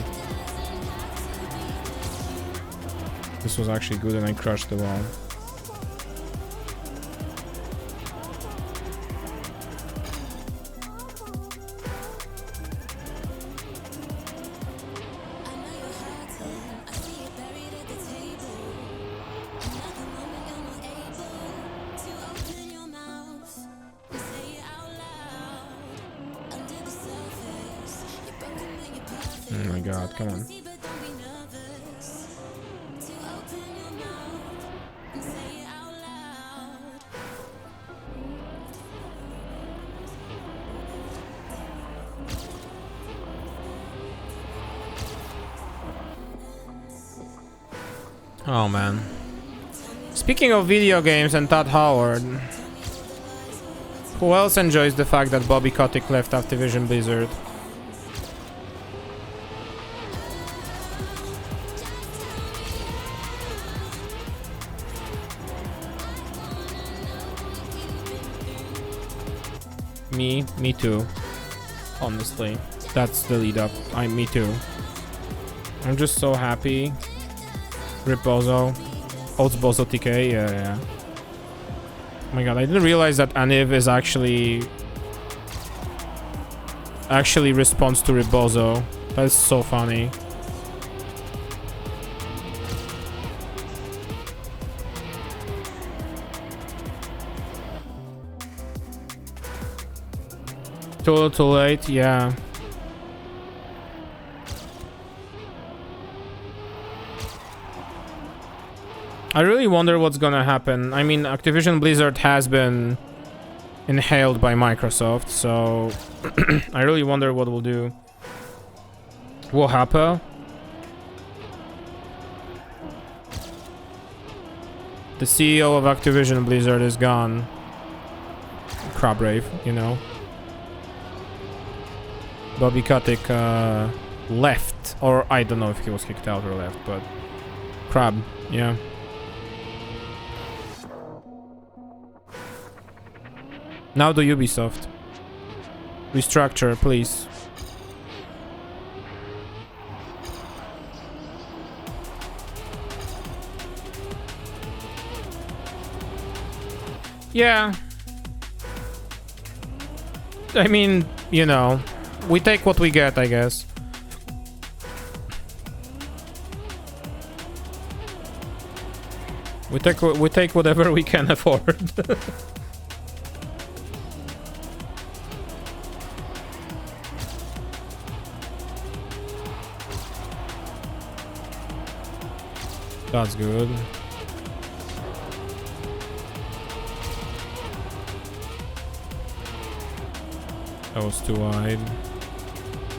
S1: This was actually good and I crushed the wall. Oh my god, come on. Oh man. Speaking of video games and Todd Howard, who else enjoys the fact that Bobby Kotick left Activision Blizzard? Me too. Honestly, that's the lead up. Me too. I'm just so happy. Rip Bozo. Oats Bozo TK, yeah. Oh my god, I didn't realize that Aniv is actually responds to Rip Bozo. That's so funny. Too late, yeah. I really wonder what's gonna happen. I mean, Activision Blizzard has been inhaled by Microsoft, so I really wonder what we'll do. What happened? The CEO of Activision Blizzard is gone. Crabrave, you know. Bobby Kotick left, or I don't know if he was kicked out or left, but Crab, yeah. Now to Ubisoft. Restructure, please. Yeah. I mean, you know, we take what we get, I guess. We take whatever we can afford. That's good. That was too wide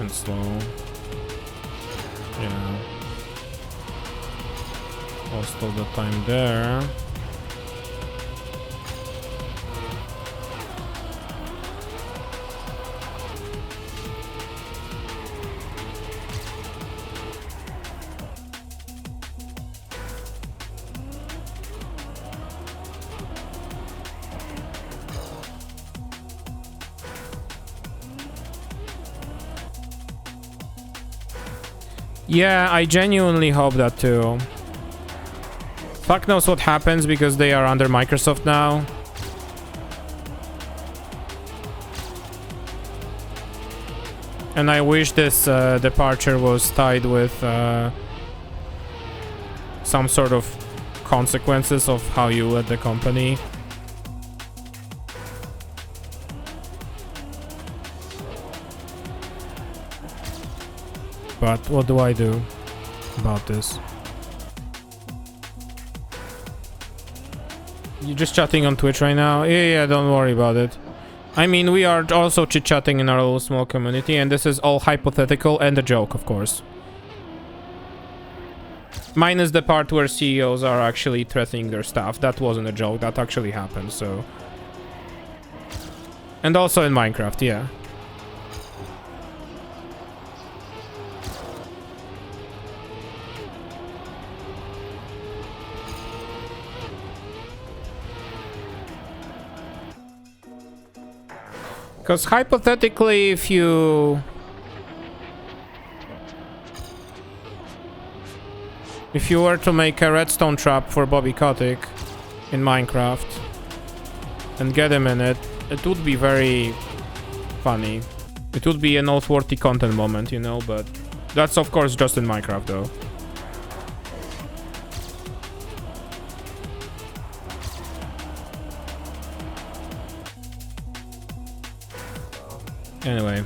S1: and slow. Yeah. Lost all the time there. Yeah, I genuinely hope that too. Fuck knows what happens because they are under Microsoft now. And I wish this departure was tied with some sort of consequences of how you led the company. but what do I do about this? You just chatting on Twitch right now? Yeah, don't worry about it. I mean, we are also chit-chatting in our little small community, and this is all hypothetical and a joke, of course. Minus the part where CEOs are actually threatening their staff. That wasn't a joke, that actually happened, so... And also in Minecraft, yeah. Because hypothetically, if you were to make a redstone trap for Bobby Kotick in Minecraft and get him in it, it would be very funny. It would be a noteworthy content moment, you know, but that's of course just in Minecraft though. Anyway.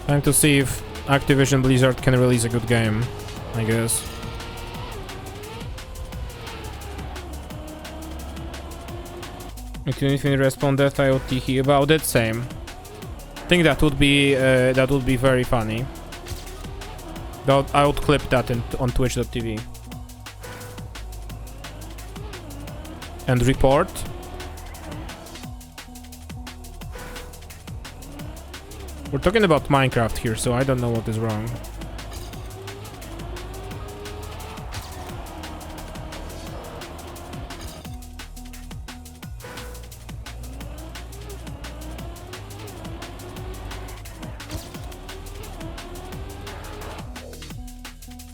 S1: Time to see if Activision Blizzard can release a good game, I guess. You can even respond that IoT about it, same. I think that would be very funny. I would clip that on twitch.tv. And report. We're talking about Minecraft here, so I don't know what is wrong.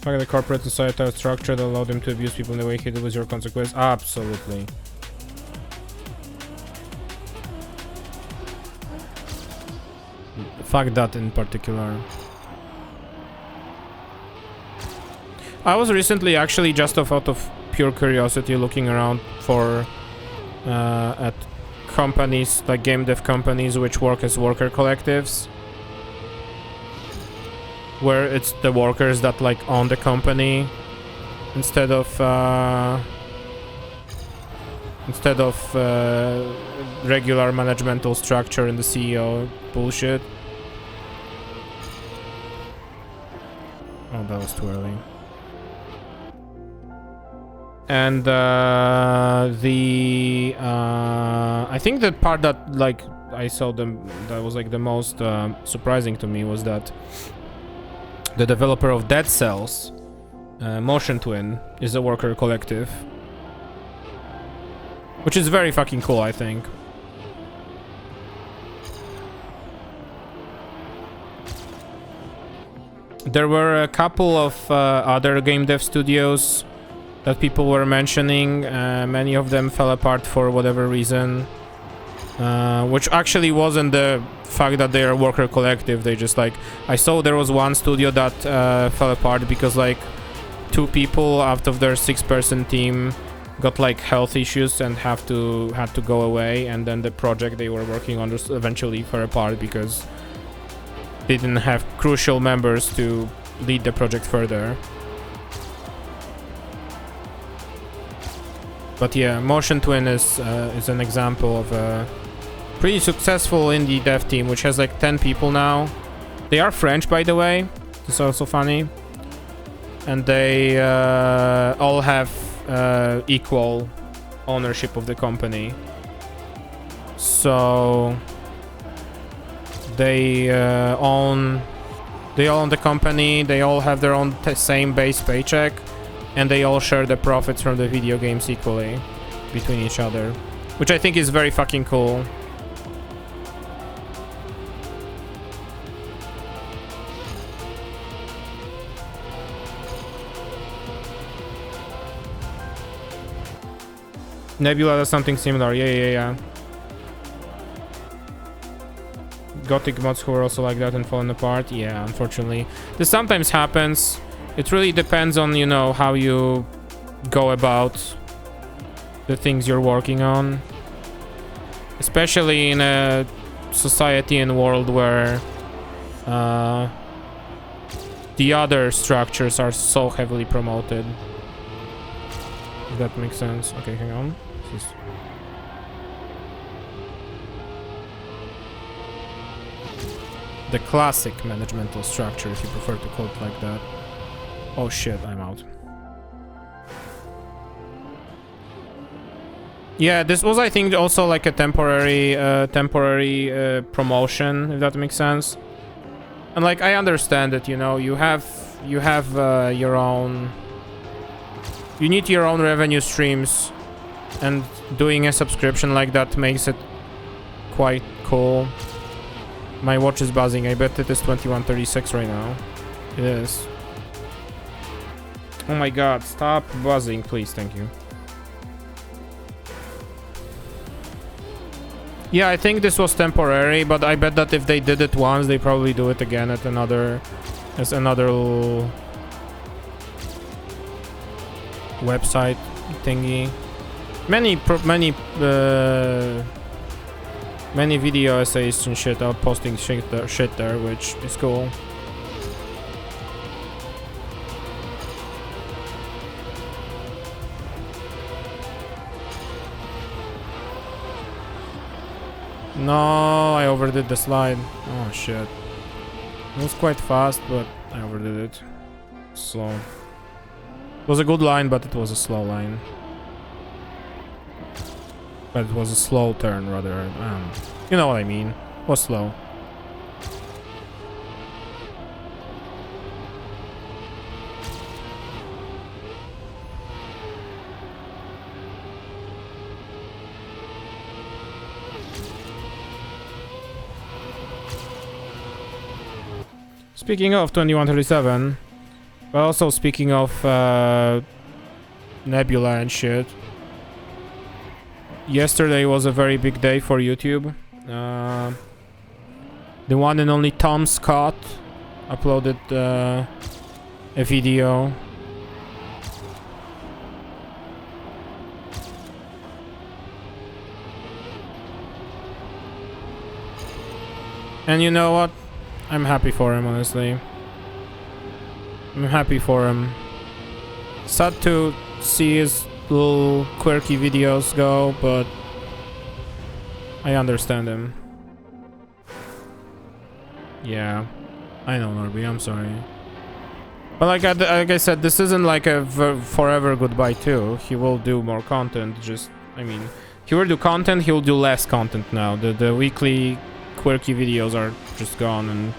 S1: Fuck the corporate societal structure that allowed him to abuse people in the way he did with your consequence. Absolutely. Fuck that in particular. I was recently actually just out of pure curiosity looking around for at companies like game dev companies which work as worker collectives, where it's the workers that like own the company instead of regular managemental structure and the CEO bullshit. Oh, that was too early. And I think the part that like I saw them that was like the most surprising to me was that the developer of Dead Cells, Motion Twin, is a worker collective, which is very fucking cool, I think. There were a couple of other game dev studios that people were mentioning. Many of them fell apart for whatever reason, which actually wasn't the fact that they are worker collective. They just like, I saw there was one studio that fell apart because like 2 people out of their 6-person team got like health issues and had to go away, and then the project they were working on just eventually fell apart because they didn't have crucial members to lead the project further. But yeah, Motion Twin is an example of a pretty successful indie dev team which has like 10 people now. They are French, by the way. It's also funny. And they all have equal ownership of the company. So they own the company, they all have their own same base paycheck, and they all share the profits from the video games equally between each other, which I think is very fucking cool. Nebula does something similar, yeah. Gothic mods who are also like that and fallen apart, yeah, unfortunately. This sometimes happens. It really depends on, you know, how you go about the things you're working on, especially in a society and world where the other structures are so heavily promoted. If that makes sense. Okay, hang on. This is... the classic managemental structure, if you prefer to call it like that. Oh shit, I'm out. Yeah, this was, I think, also like a temporary promotion, if that makes sense. And like, I understand it, you know, you have your own... you need your own revenue streams, and doing a subscription like that makes it quite cool. My watch is buzzing. I bet it is 21:36 right now. It is. Oh my god, stop buzzing, please, thank you. Yeah, I think this was temporary, but I bet that if they did it once, they probably do it again at another... as another website thingy. Many video essays and shit are posting shit there, which is cool. No, I overdid the slide. Oh shit. It was quite fast, but I overdid it. Slow. It was a good line, but it was a slow line. But it was a slow turn, rather. You know what I mean. It was slow. Speaking of 2137, but also speaking of Nebula and shit, yesterday was a very big day for YouTube. The one and only Tom Scott uploaded a video. And you know what? I'm happy for him, honestly. I'm happy for him. Sad to see his little quirky videos go, but I understand him. Yeah, I know, Norby, I'm sorry. But like I said, this isn't like a forever goodbye too. He will do more content, just, I mean, he will do content, he will do less content now. The weekly quirky videos are just gone, and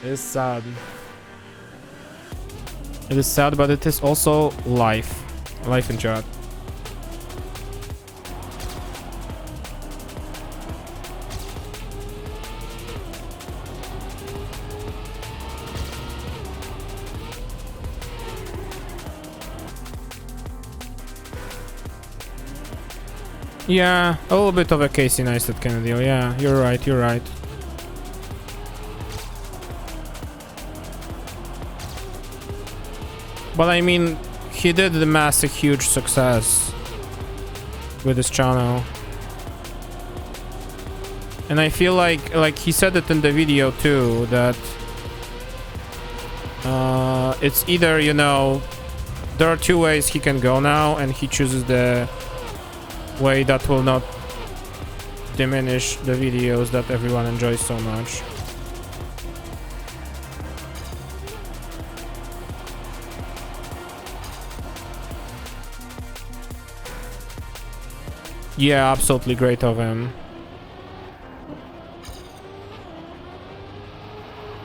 S1: it's sad. It is sad, but it is also life. Life in chat. Yeah, a little bit of a Casey Neistat kind of deal. Yeah, you're right, you're right. But I mean, he did amass a huge success with his channel. And I feel like he said it in the video too, that it's either, you know, there are two ways he can go now, and he chooses the way that will not diminish the videos that everyone enjoys so much. Yeah, absolutely great of him.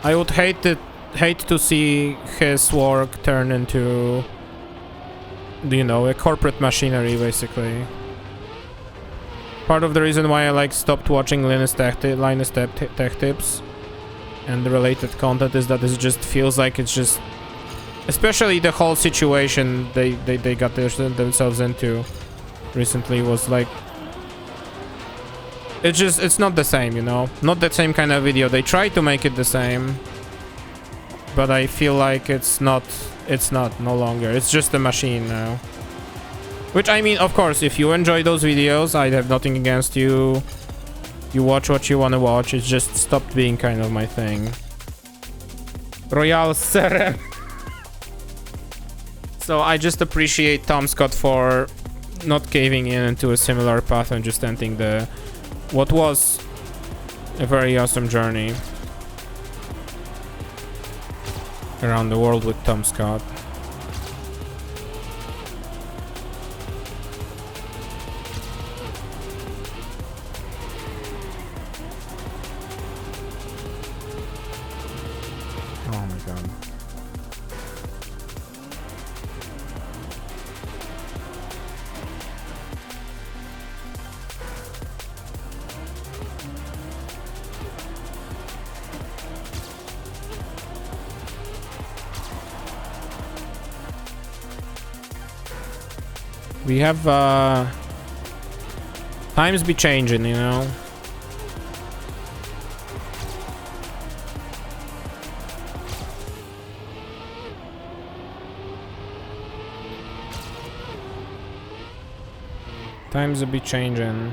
S1: I would hate to see his work turn into, you know, a corporate machinery, basically. Part of the reason why I stopped watching Linus Tech Tips and the related content is that it just feels like it's just, especially the whole situation they got themselves into recently was like, it's not the same, you know, not the same kind of video. They try to make it the same, but I feel like it's not no longer. It's just a machine now. Which, I mean, of course, if you enjoy those videos, I have nothing against you. You watch what you want to watch. It's just stopped being kind of my thing. Royal Serem. So I just appreciate Tom Scott for not caving in into a similar path and just ending the what was a very awesome journey around the world with Tom Scott. Oh my god. We have times be changing, you know. Times be changing.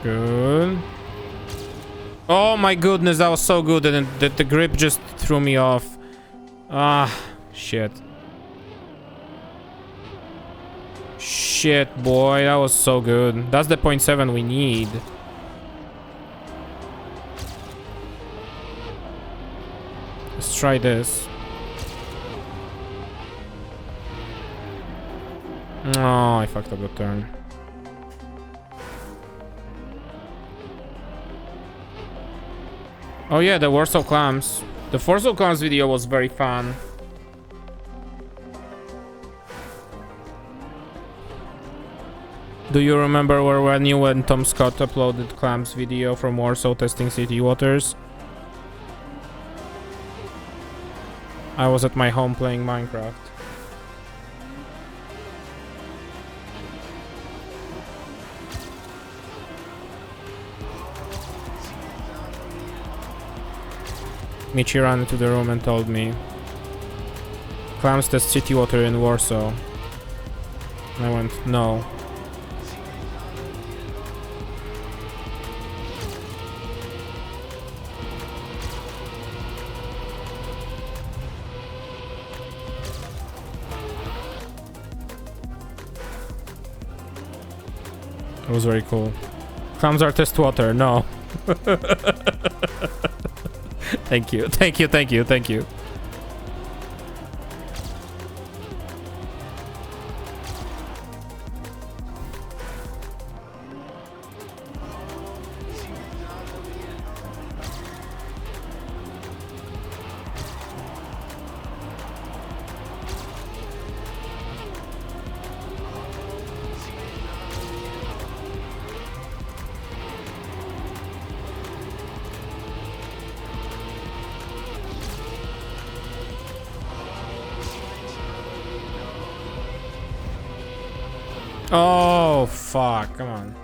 S1: Good. Oh my goodness, that was so good, and the grip just threw me off. Ah, shit. Shit, boy, that was so good. That's the 0.7 we need. Let's try this. Oh, I fucked up the turn. Oh yeah, the Warsaw Clams. The Warsaw Clams video was very fun. Do you remember when Tom Scott uploaded Clams video from Warsaw testing city waters? I was at my home playing Minecraft. Michi ran into the room and told me, Clams test city water in Warsaw. And I went, no. It was very cool. Clams are test water, no. Thank you, thank you, thank you, thank you. Oh, fuck. Come on.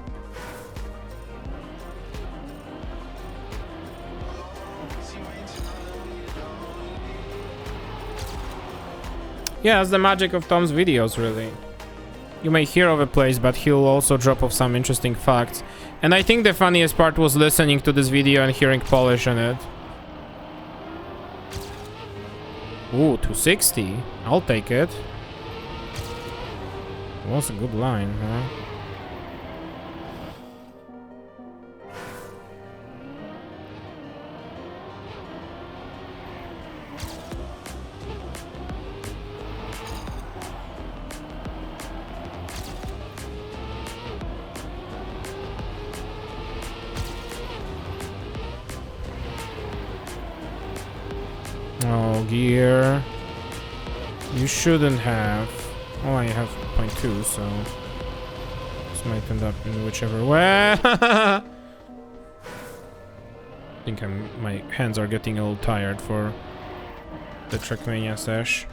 S1: Yeah, that's the magic of Tom's videos, really. You may hear of a place, but he'll also drop off some interesting facts. And I think the funniest part was listening to this video and hearing Polish in it. Ooh, 260. I'll take it. Was a good line, huh? Oh, gear. You shouldn't have. Oh, I have 0.2, so this might end up in whichever way. I think my hands are getting a little tired for the Trackmania sesh.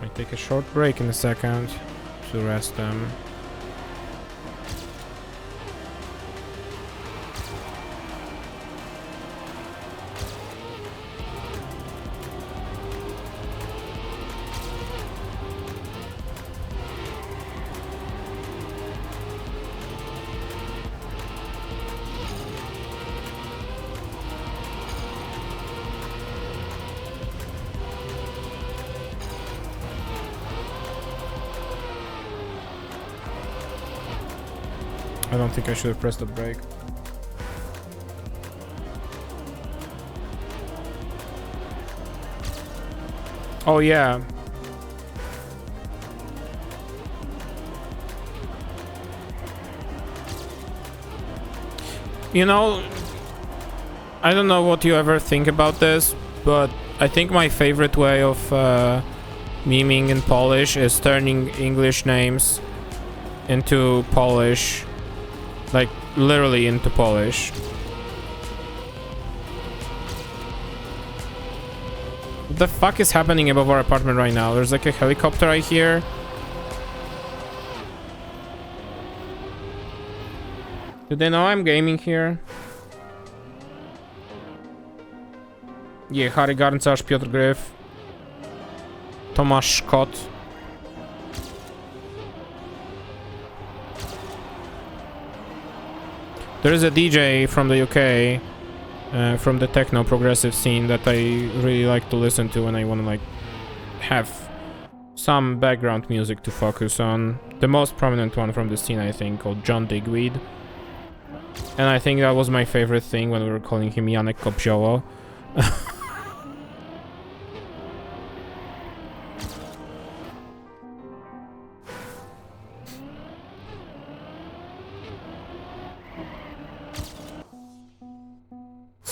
S1: Might take a short break in a second. to rest them. I don't think I should have pressed the brake. Oh yeah. You know, I don't know what you ever think about this, but I think my favorite way of memeing in Polish is turning English names into Polish. Like, literally into Polish. What the fuck is happening above our apartment right now? There's like a helicopter I hear. Do they know I'm gaming here? Yeah, Harry Garncarz, Piotr Gryf, Tomasz Szkot. There is a DJ from the UK, from the techno progressive scene that I really like to listen to when I want to like have some background music to focus on. The most prominent one from the scene, I think, called John Digweed. And I think that was my favorite thing when we were calling him Janek Kopzioło.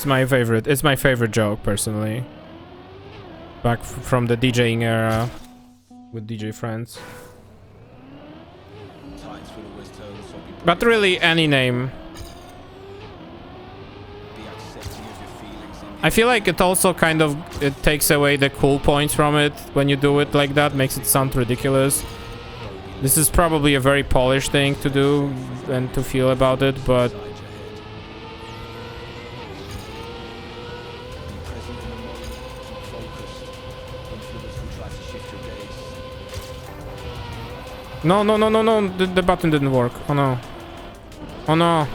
S1: It's my favorite joke, personally. Back from the DJing era with DJ friends. But really, any name. I feel like it also kind of it takes away the cool points from it when you do it like that, makes it sound ridiculous. This is probably a very Polish thing to do and to feel about it, but no, the button didn't work. Oh no. Oh no.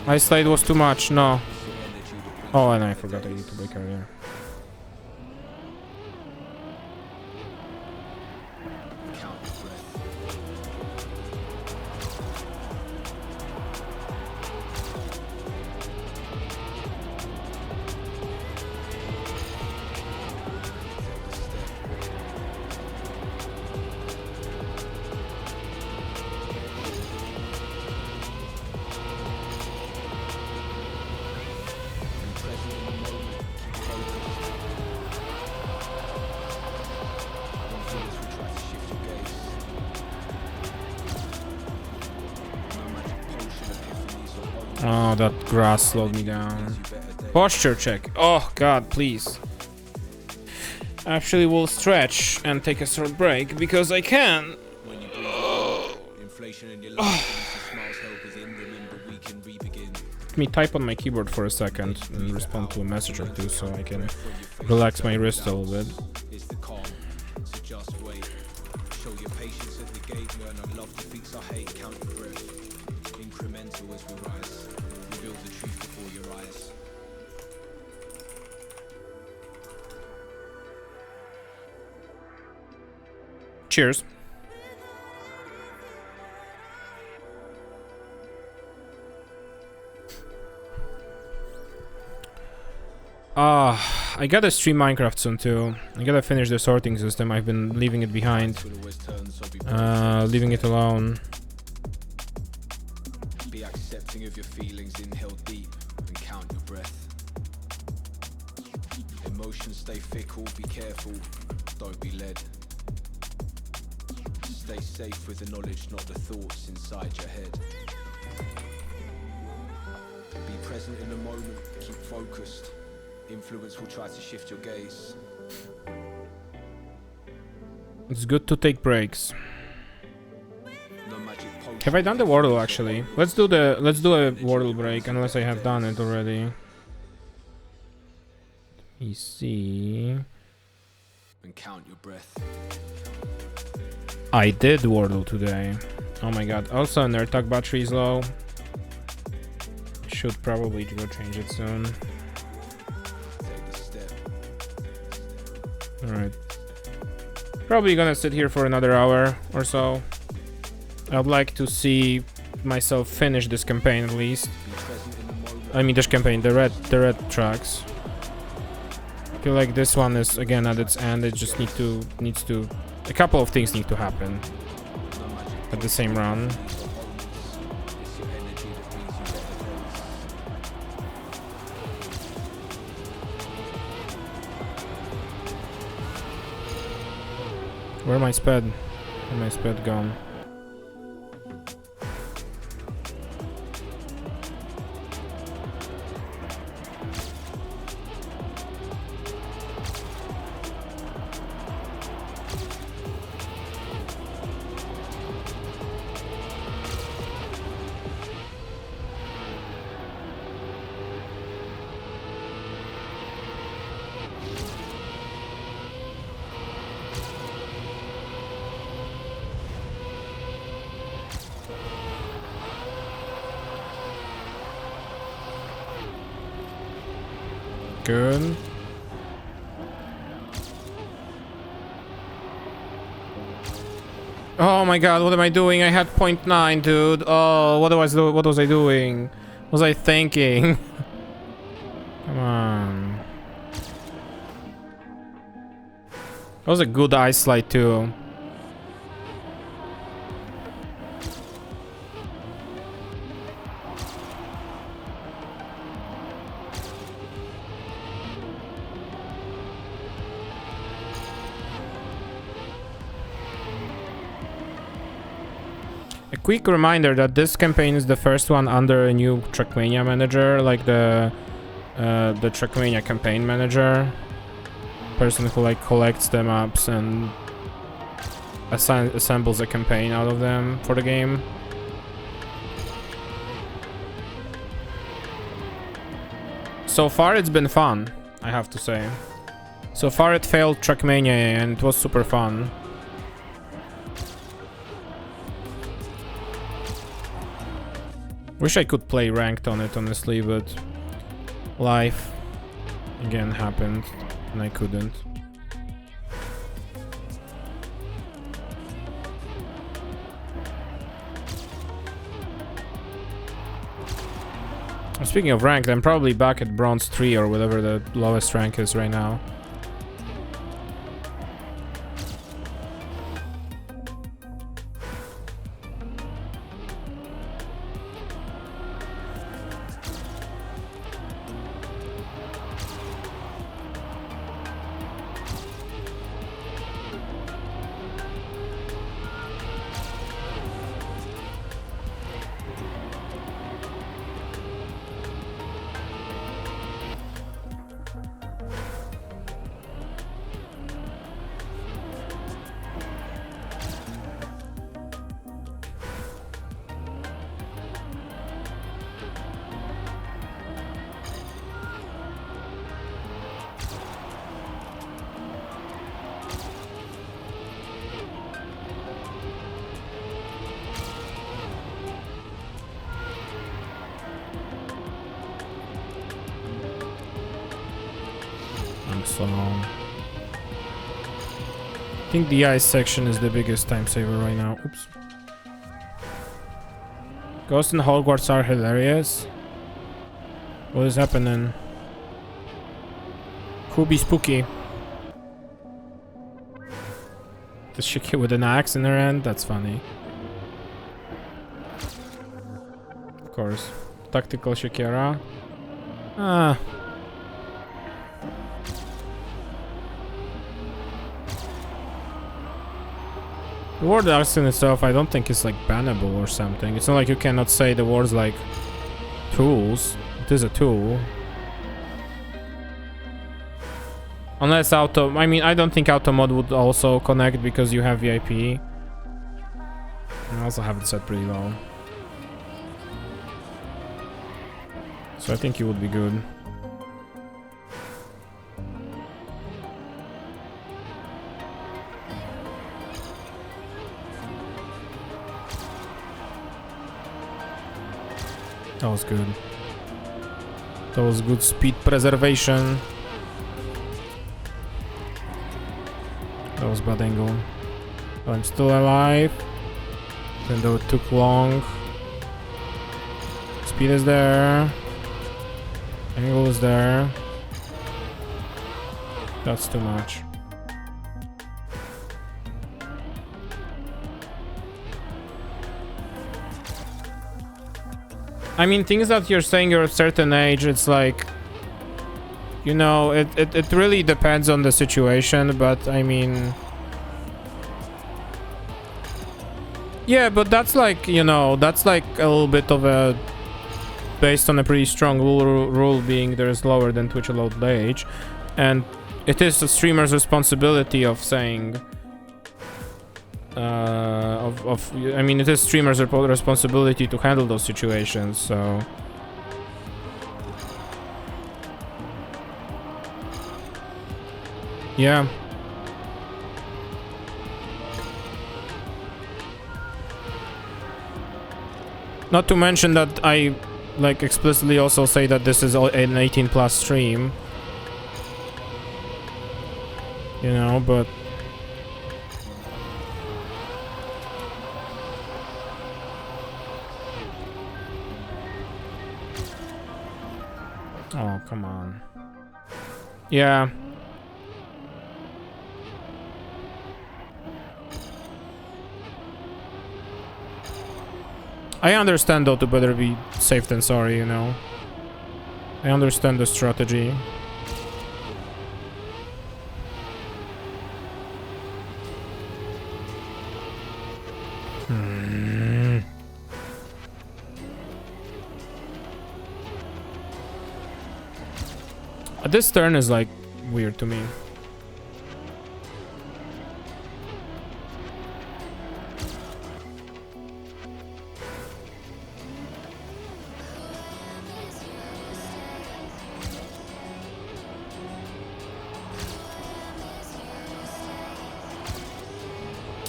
S1: My slide was too much, no. Oh, and I forgot I need to break earlier. Oh, that grass slowed me down. Posture check. Oh god, please. Actually, we'll stretch and take a short break because I can. Let me type on my keyboard for a second and respond to a message or two so I can relax my wrist a little bit. Cheers. I gotta stream Minecraft soon too. I gotta finish the sorting system. I've been leaving it behind. Leaving it alone. Be accepting of your feelings, inhale deep and count your breath. Emotions stay fickle, be careful, don't be led. Stay safe with the knowledge, not the thoughts inside your head. Be present in the moment, keep focused. Influence will try to shift your gaze. It's good to take breaks. Have I done the wordle actually? Let's do a wordle break unless I have done it already. Let me see.
S2: And count your breath.
S1: I did wordle today. Oh my god. Also, nerd talk battery is low. Should probably go change it soon. Alright. Probably gonna sit here for another hour or so. I'd like to see myself finish this campaign at least. I mean this campaign, the red tracks. I feel like this one is again at its end. It just needs to a couple of things need to happen at the same run. Where my sped? Where my sped gone? Good. Oh my god, what am I doing? I had 0.9, dude. Oh, what was I doing? What was I thinking? Come on. That was a good ice slide too. Quick reminder that this campaign is the first one under a new Trackmania manager, like the Trackmania campaign manager, person who like collects the maps and assembles a campaign out of them for the game. So far it's been fun, I have to say. So far it failed Trackmania and it was super fun. Wish I could play ranked on it, honestly, but life again happened and I couldn't. Speaking of ranked, I'm probably back at bronze 3 or whatever the lowest rank is right now. So I think the ice section is the biggest time saver right now. Oops. Ghosts in Hogwarts are hilarious. What is happening? Who be spooky? The Shiki with an axe in her hand? That's funny. Of course. Tactical Shakira. Ah. The word axe in itself, I don't think is like bannable or something. It's not like you cannot say the words like tools. It is a tool. Unless auto, I mean, I don't think auto mod would also connect because you have VIP. I also have it set pretty low. So I think it would be good. That was good. That was good speed preservation. That was bad angle. I'm still alive. Even though it took long. Speed is there. Angle is there. That's too much. I mean, things that you're saying you're a certain age, it's like, you know, it really depends on the situation, but I mean... Yeah, but that's like, you know, that's like a little bit of a... Based on a pretty strong rule being there is lower than Twitch allowed age. And it is the streamer's responsibility of saying... I mean, it is streamers' responsibility to handle those situations, so... Yeah. Not to mention that I, like, explicitly also say that this is an 18+ stream. You know, but... Oh, come on. Yeah. I understand though to better be safe than sorry, you know. I understand the strategy. This turn is like weird to me.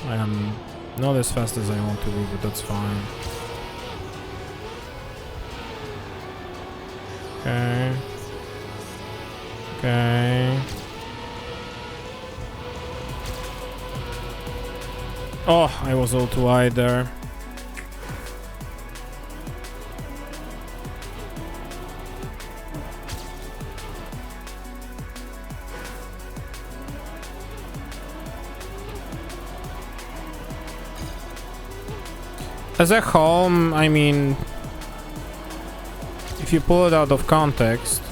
S1: I am not as fast as I want to be, but that's fine. Okay. Okay. Oh, I was all too wide there. As a whole, I mean, if you pull it out of context,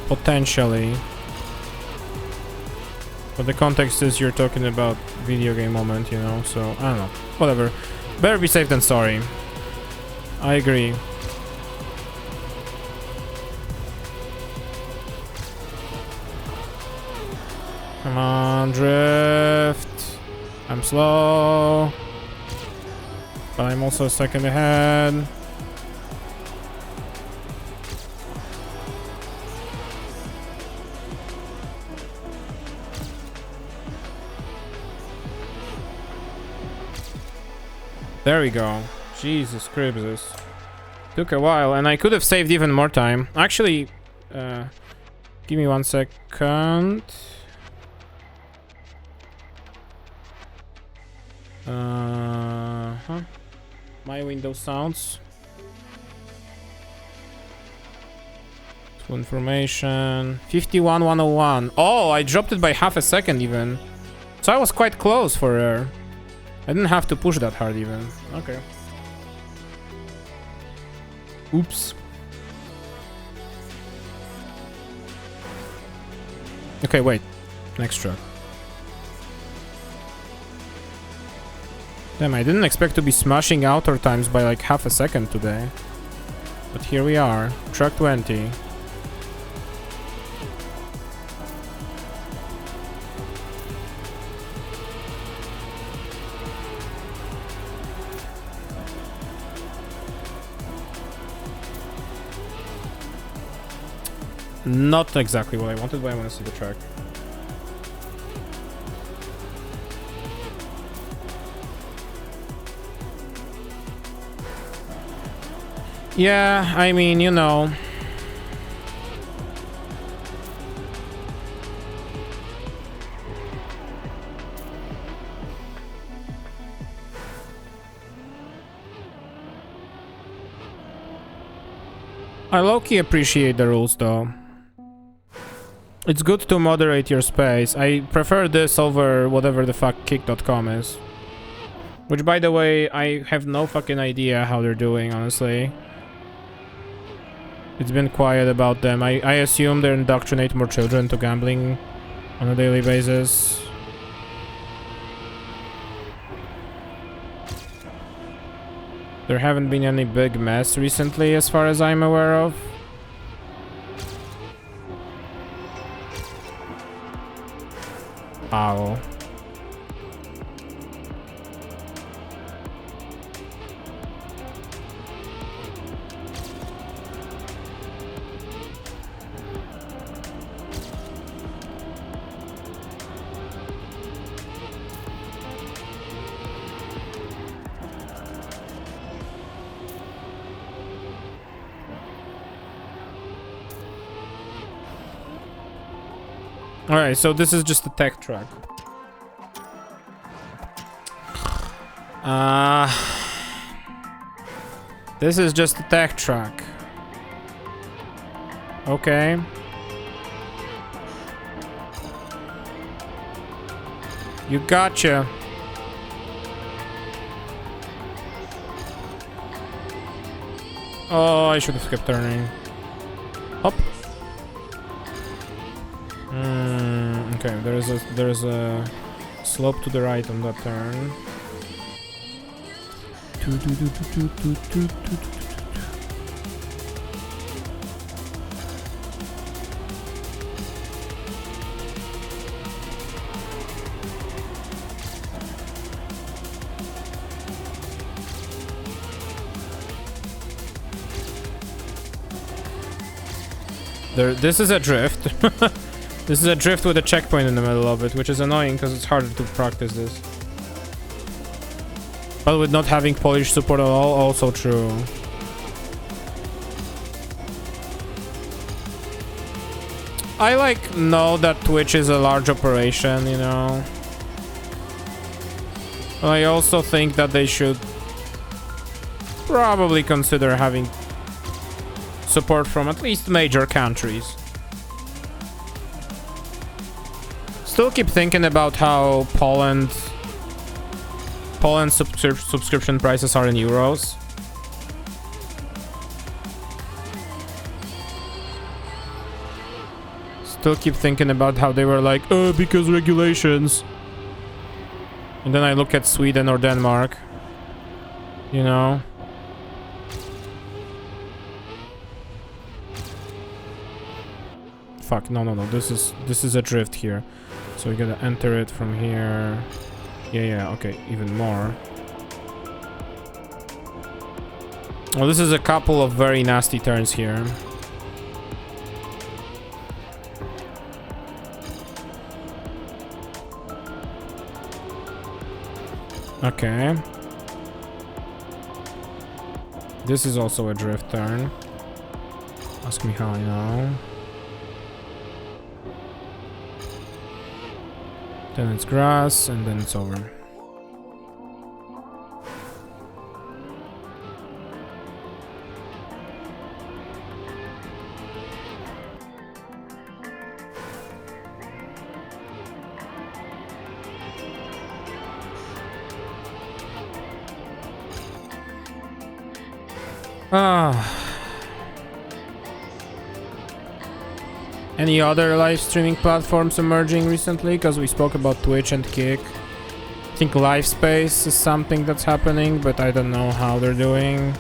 S1: potentially. But the context is you're talking about video game moment, you know, so I don't know. Whatever. Better be safe than sorry. I agree. Come on, drift. I'm slow. But I'm also a second ahead. There we go. Jesus Christ. Took a while, and I could have saved even more time. Actually, give me 1 second. My Windows sounds. Full information. 51,101. Oh, I dropped it by half a second even. So I was quite close for her. I didn't have to push that hard even. Okay. Oops. Okay, wait. Next truck. Damn, I didn't expect to be smashing outer times by like half a second today. But here we are. Truck 20. Not exactly what I wanted, but I want to see the track. Yeah, I mean, you know. I low-key appreciate the rules, though. It's good to moderate your space. I prefer this over whatever the fuck kick.com is. Which, by the way, I have no fucking idea how they're doing, honestly. It's been quiet about them. I assume they indoctrinate more children to gambling on a daily basis. There haven't been any big mess recently, as far as I'm aware of. Ow. Alright, so this is just a tech track. This is just a tech track. Okay. You gotcha. Oh, I should have kept turning. Hop. Okay, there's a slope to the right on that turn. This is a drift. This is a drift with a checkpoint in the middle of it, which is annoying because it's harder to practice this. But with not having Polish support at all, also true. I know that Twitch is a large operation, you know. I also think that they should probably consider having support from at least major countries. Still keep thinking about how Poland's subscription prices are in euros. Still keep thinking about how they were like, because regulations. And then I look at Sweden or Denmark. You know? Fuck, no. This is a drift here. So we gotta enter it from here. Yeah, okay, even more. Well, this is a couple of very nasty turns here. Okay. This is also a drift turn. Ask me how I know. Then it's grass, and then it's over. Any other live streaming platforms emerging recently? Because we spoke about Twitch and Kick. I think LiveSpace is something that's happening, but I don't know how they're doing.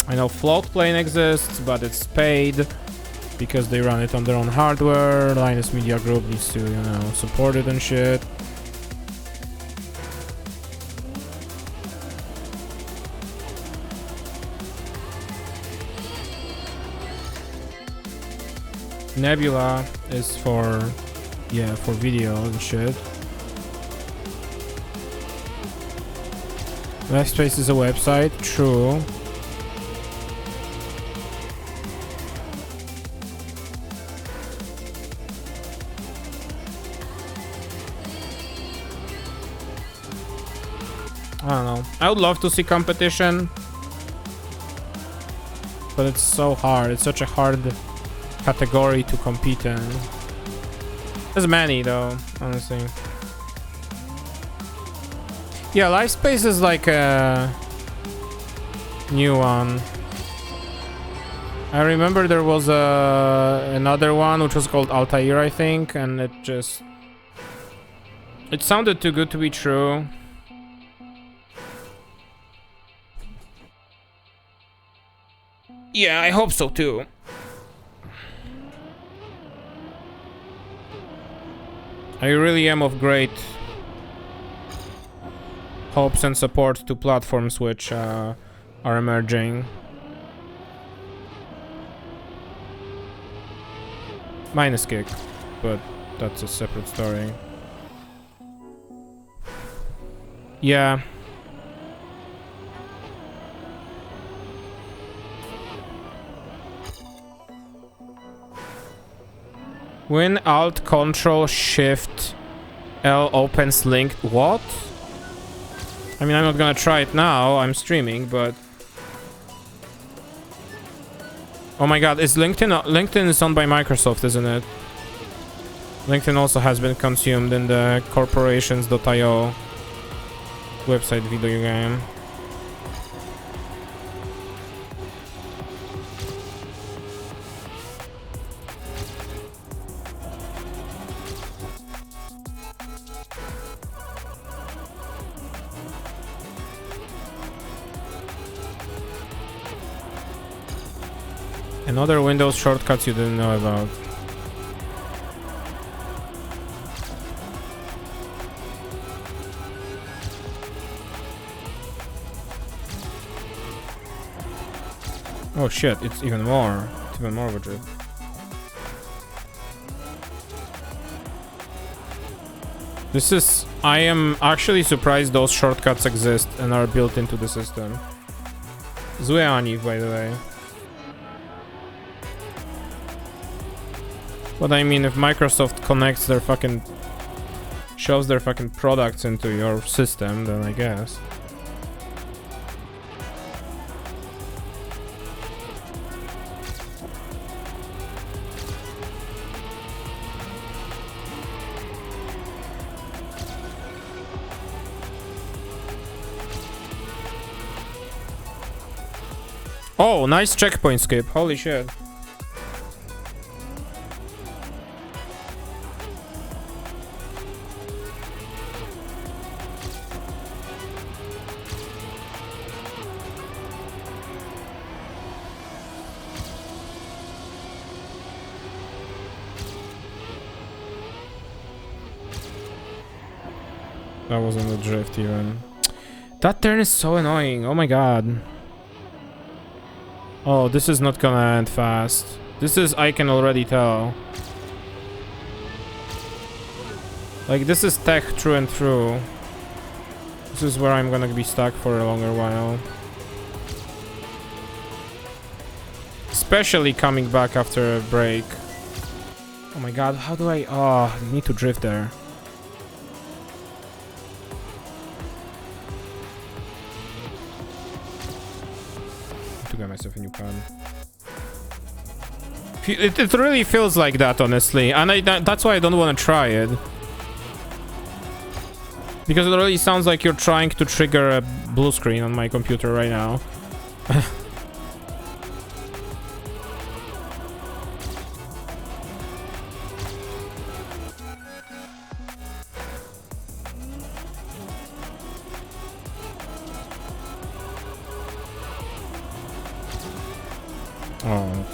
S1: I know Floatplane exists, but it's paid because they run it on their own hardware. Linus Media Group needs to, you know, support it and shit. Nebula is for, yeah, for video and shit. Lifespace is a website, true. I don't know. I would love to see competition, but it's so hard. It's such a hard category to compete in. There's many though, honestly. Yeah, Lifespace is like a new one. I remember there was another one which was called Altair, I think, and it sounded too good to be true. Yeah, I hope so too. I really am of great hopes and support to platforms which are emerging. Minus Kick, but that's a separate story. Yeah. When Alt Control Shift L opens link. What? I mean, I'm not gonna try it now. I'm streaming, but oh my god, is LinkedIn is owned by Microsoft, isn't it? LinkedIn also has been consumed in the corporations.io website video game. Another Windows shortcuts you didn't know about. Oh shit, it's even more. It's even more of a drip. I am actually surprised those shortcuts exist and are built into the system. Zły Aniv, by the way. But I mean, if Microsoft connects their fucking... shows their fucking products into your system, then I guess. Oh, nice checkpoint skip. Holy shit. That wasn't a drift even. That turn is so annoying. Oh my god. Oh, this is not gonna end fast. This is, I can already tell. Like, this is tech through and through. This is where I'm gonna be stuck for a longer while. Especially coming back after a break. Oh my god, how do I... Oh, I need to drift there. To get myself a new pad. It really feels like that, honestly, and that's why I don't want to try it. Because it really sounds like you're trying to trigger a blue screen on my computer right now.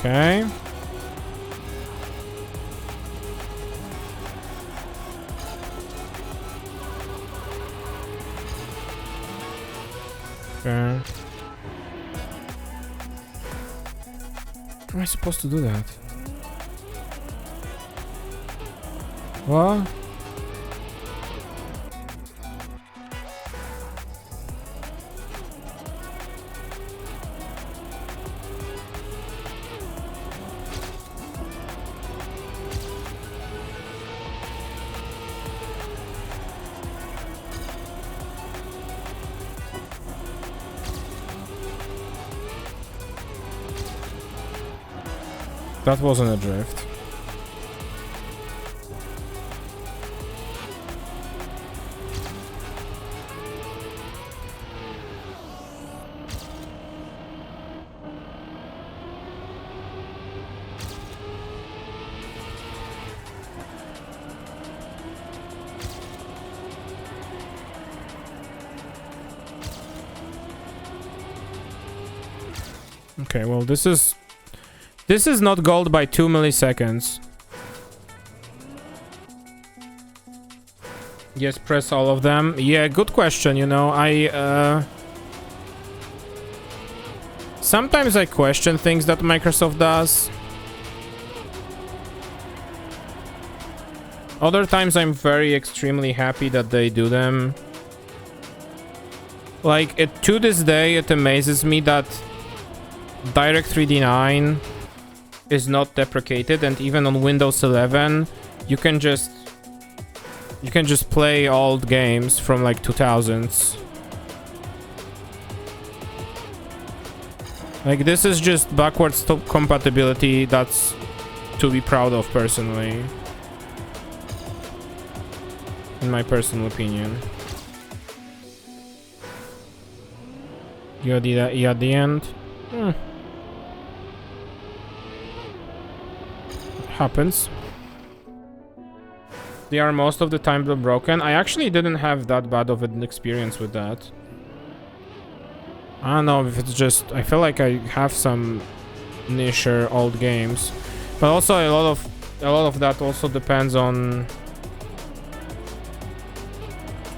S1: Okay. Okay. How am I supposed to do that? What? That wasn't a drift. Okay, well, this is not gold by 2 milliseconds. Yes, press all of them. Yeah, good question, you know. Sometimes I question things that Microsoft does. Other times I'm very extremely happy that they do them. Like, to this day, it amazes me that DirectX 9 is not deprecated, and even on Windows 11 you can just play old games from like 2000s. Like, this is just backwards compatibility that's to be proud of, personally, in my personal opinion. You at the end. Happens. They are most of the time broken. I actually didn't have that bad of an experience with that. I don't know if it's just, I feel like I have some nicher old games, but also a lot of that also depends on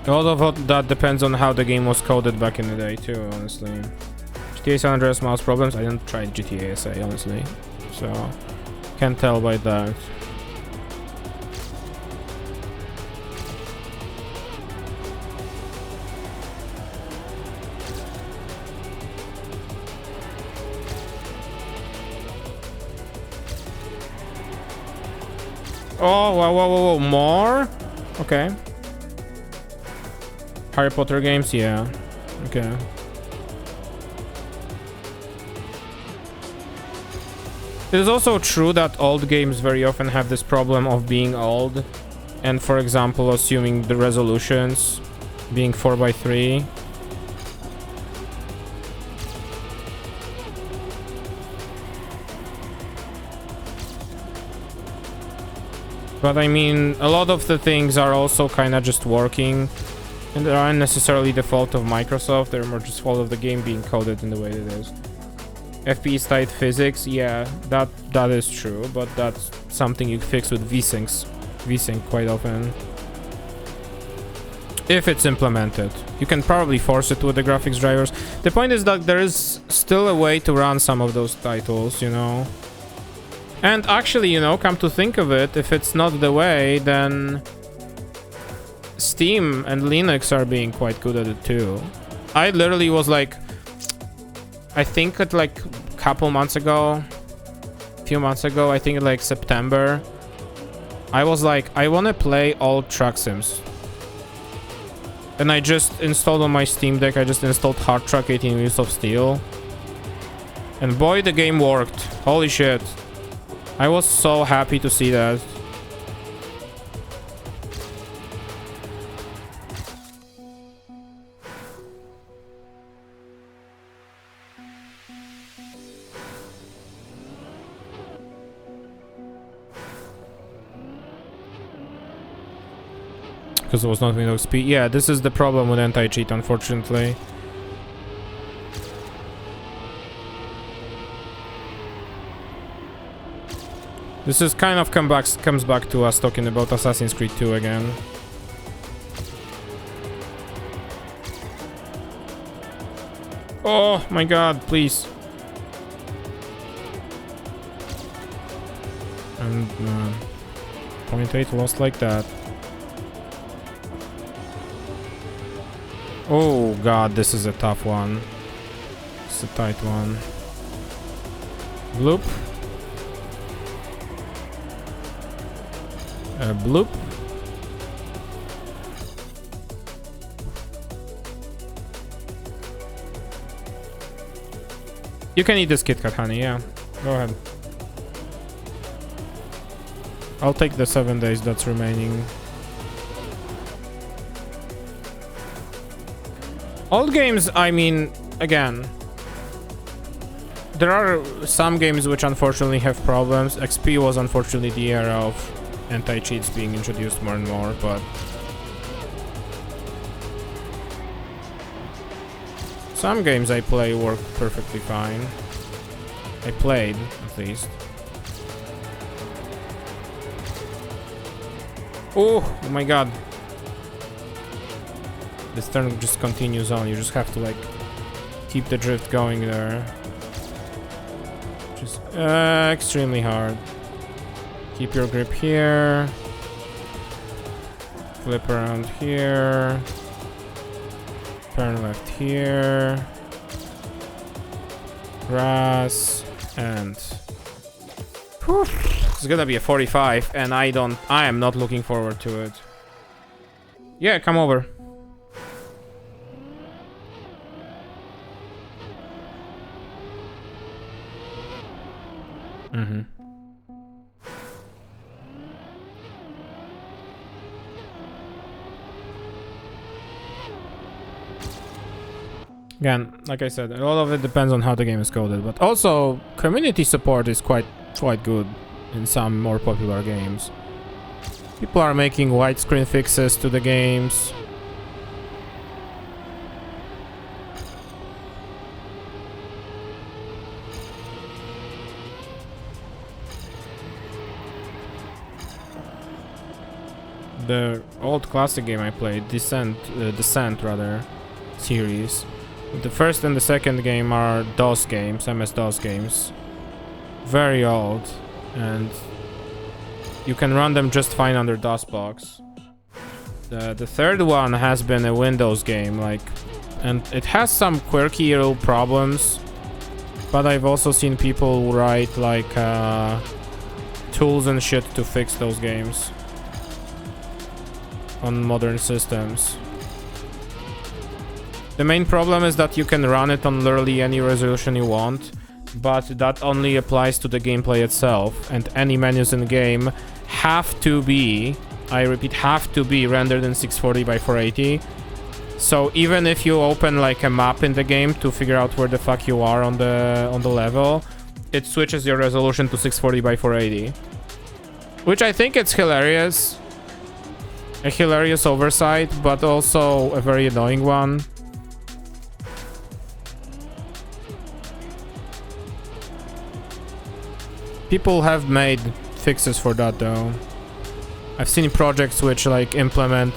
S1: that depends on how the game was coded back in the day too, honestly. GTA San Andreas mouse problems. I didn't try GTA SA, honestly, so can't tell by that. Oh, whoa, more? Okay. Harry Potter games, yeah. Okay. It is also true that old games very often have this problem of being old, and for example, assuming the resolutions being 4:3. But I mean, a lot of the things are also kind of just working, and they aren't necessarily the fault of Microsoft. They're more just fault of the game being coded in the way it is. FPS tight physics, yeah, that is true, but that's something you fix with VSync quite often. If it's implemented. You can probably force it with the graphics drivers. The point is that there is still a way to run some of those titles, you know. And actually, you know, come to think of it, if it's not the way, then Steam and Linux are being quite good at it too. I literally was like, I think at like a couple months ago, a few months ago, I think like September, I was like, I want to play all track sims. And I just installed on my Steam Deck, I just installed Hard Track 18 Wheels of Steel. And boy, the game worked. Holy shit. I was so happy to see that. Because it was not Windows speed. Yeah, this is the problem with anti-cheat, unfortunately. This is kind of comes back to us talking about Assassin's Creed 2 again. Oh my god, please. And 0.8 lost like that. Oh god, this is a tough one. It's a tight one. Bloop. Bloop. You can eat this Kit Kat, honey, yeah. Go ahead. I'll take the 7 days that's remaining. Old games, I mean, again, there are some games which unfortunately have problems. XP was unfortunately the era of anti-cheats being introduced more and more, but some games I play work perfectly fine. I played, at least. Oh my god. This turn just continues on. You just have to, like, keep the drift going there. Just extremely hard. Keep your grip here. Flip around here. Turn left here. Grass. And... Whew, it's gonna be a 45, and I am not looking forward to it. Yeah, come over. Mm-hmm. Again, like I said, a lot of it depends on how the game is coded, but also community support is quite good in some more popular games. People are making widescreen fixes to the games. The old classic game I played, Descent rather, series. The first and the second game are DOS games, MS-DOS games. Very old, and you can run them just fine under DOSBox. The third one has been a Windows game, like, and it has some quirky little problems, but I've also seen people write like tools and shit to fix those games on modern systems. The main problem is that you can run it on literally any resolution you want, but that only applies to the gameplay itself, and any menus in the game have to be, I repeat, have to be rendered in 640 by 480. So even if you open like a map in the game to figure out where the fuck you are on the level, it switches your resolution to 640 by 480. Which I think it's hilarious. A hilarious oversight, but also a very annoying one. People have made fixes for that though. I've seen projects which like implement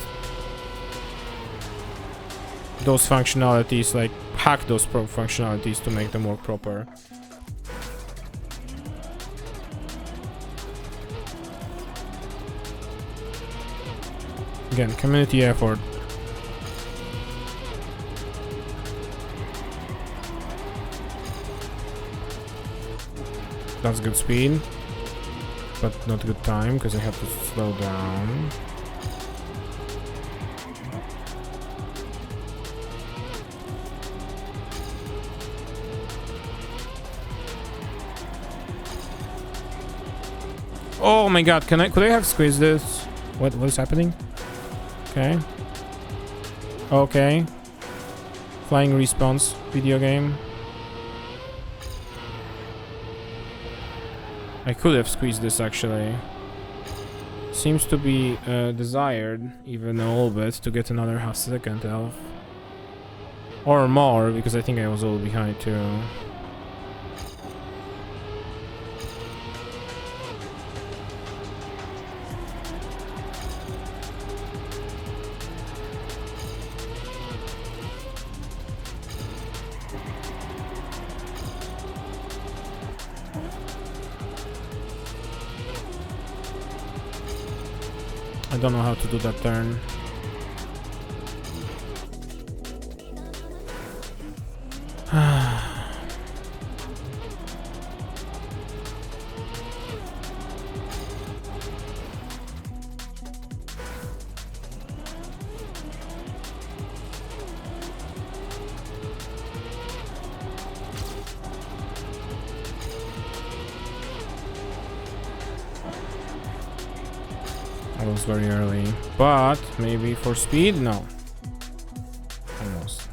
S1: those functionalities, like hack those functionalities to make them work proper. Again, community effort. That's good speed, but not good time because I have to slow down. Oh my god, could I have squeezed this? What is happening? Okay. Okay. Flying respawns video game. I could have squeezed this actually. Seems to be desired, even a little bit, to get another half second health. Or more, because I think I was a little behind too. I don't know how to do that turn. That was very early, but maybe for speed? No. Almost.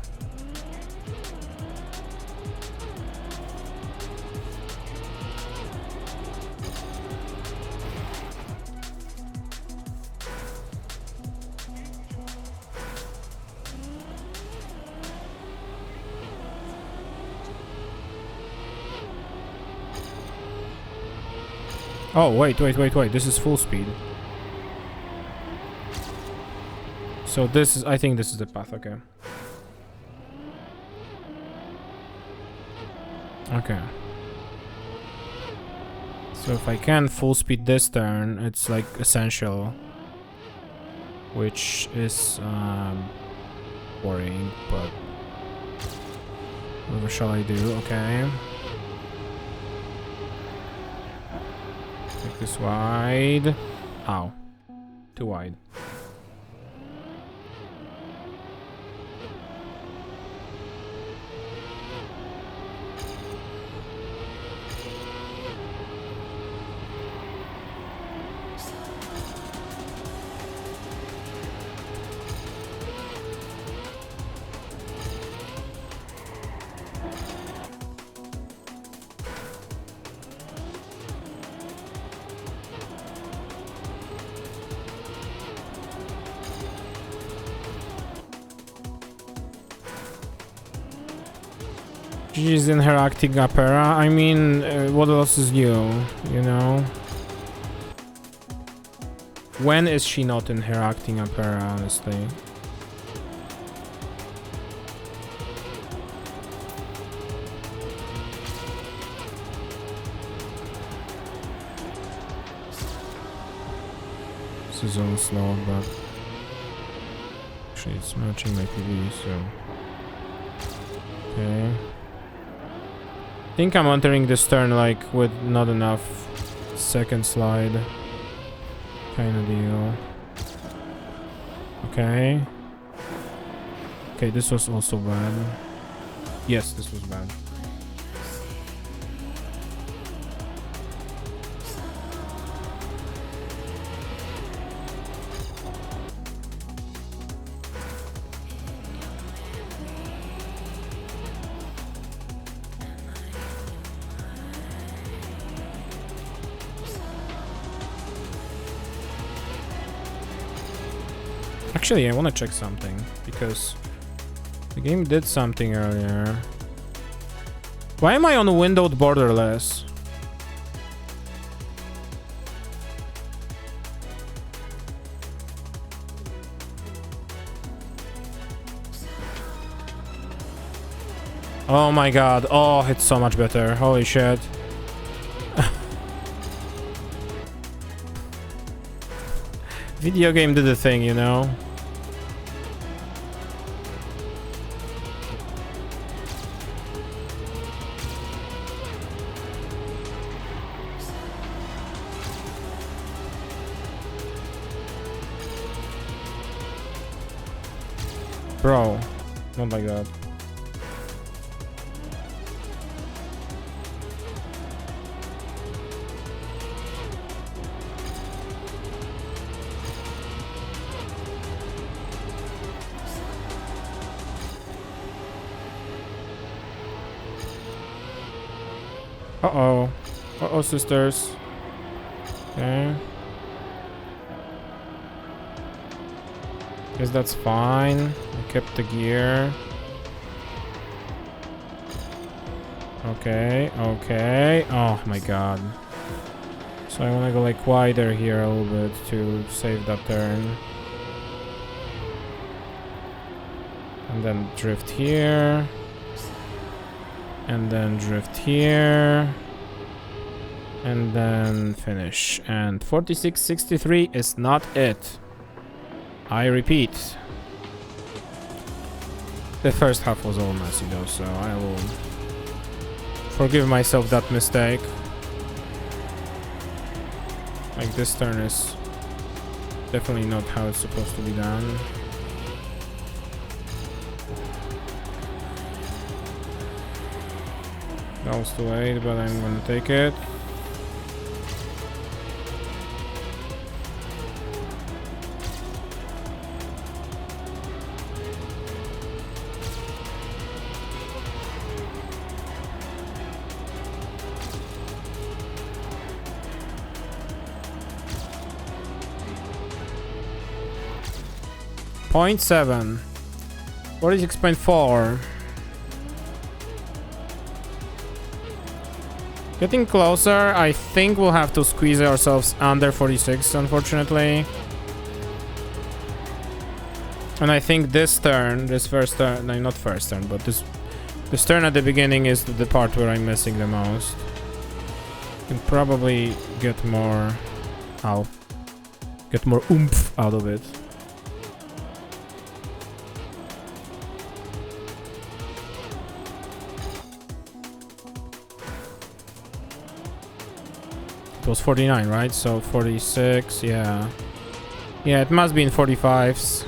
S1: Oh, wait. This is full speed. So this is, I think this is the path, okay. Okay. So if I can full speed this turn, it's like essential. Which is worrying, but whatever shall I do? Okay. Make this wide. Ow. Too wide. She's in her acting opera. I mean, what else is new, you know? When is she not in her acting opera, honestly? This is all slow, but actually it's matching my PV, so okay. I think I'm entering this turn like with not enough second slide kind of deal. Okay. Okay, this was also bad. Yes, this was bad. Actually, I want to check something, because the game did something earlier. Why am I on windowed borderless? Oh my god. Oh, it's so much better. Holy shit. Video game did the thing, you know? Bro, not like that. Uh-oh. Uh-oh, sisters. Okay. Guess that's fine. I kept the gear. Okay, okay. Oh my god. So I wanna go like wider here a little bit to save that turn. And then drift here. And then drift here. And then finish. And 46.63 is not it. I repeat. The first half was all messy though, so I will forgive myself that mistake. Like, this turn is definitely not how it's supposed to be done. That was too late, but I'm gonna take it. .7. 46.4. Getting closer. I think we'll have to squeeze ourselves under 46, unfortunately. And I think this turn, this first turn, no, not first turn, but this turn at the beginning is the part where I'm missing the most. Can probably get more, get more oomph out of it. It was 49, right? So 46, yeah. Yeah, it must be in 45s.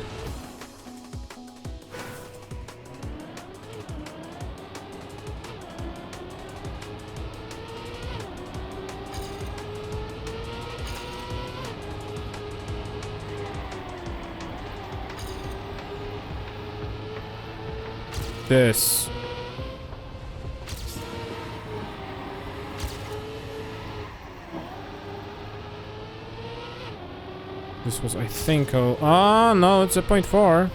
S1: This. This was, I think, oh no, it's a 0.4.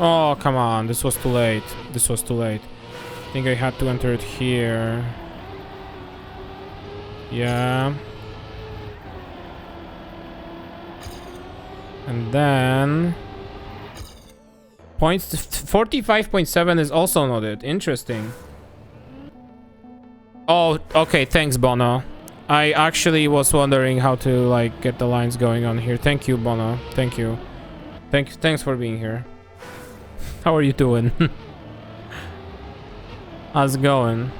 S1: Oh, come on, this was too late. This was too late. I think I had to enter it here. Yeah. And then 45.7 is also not it. Interesting. Oh, okay. Thanks, Bono. I actually was wondering how to like get the lines going on here. Thank you, Bono. Thank you. Thanks for being here. How are you doing? How's it going?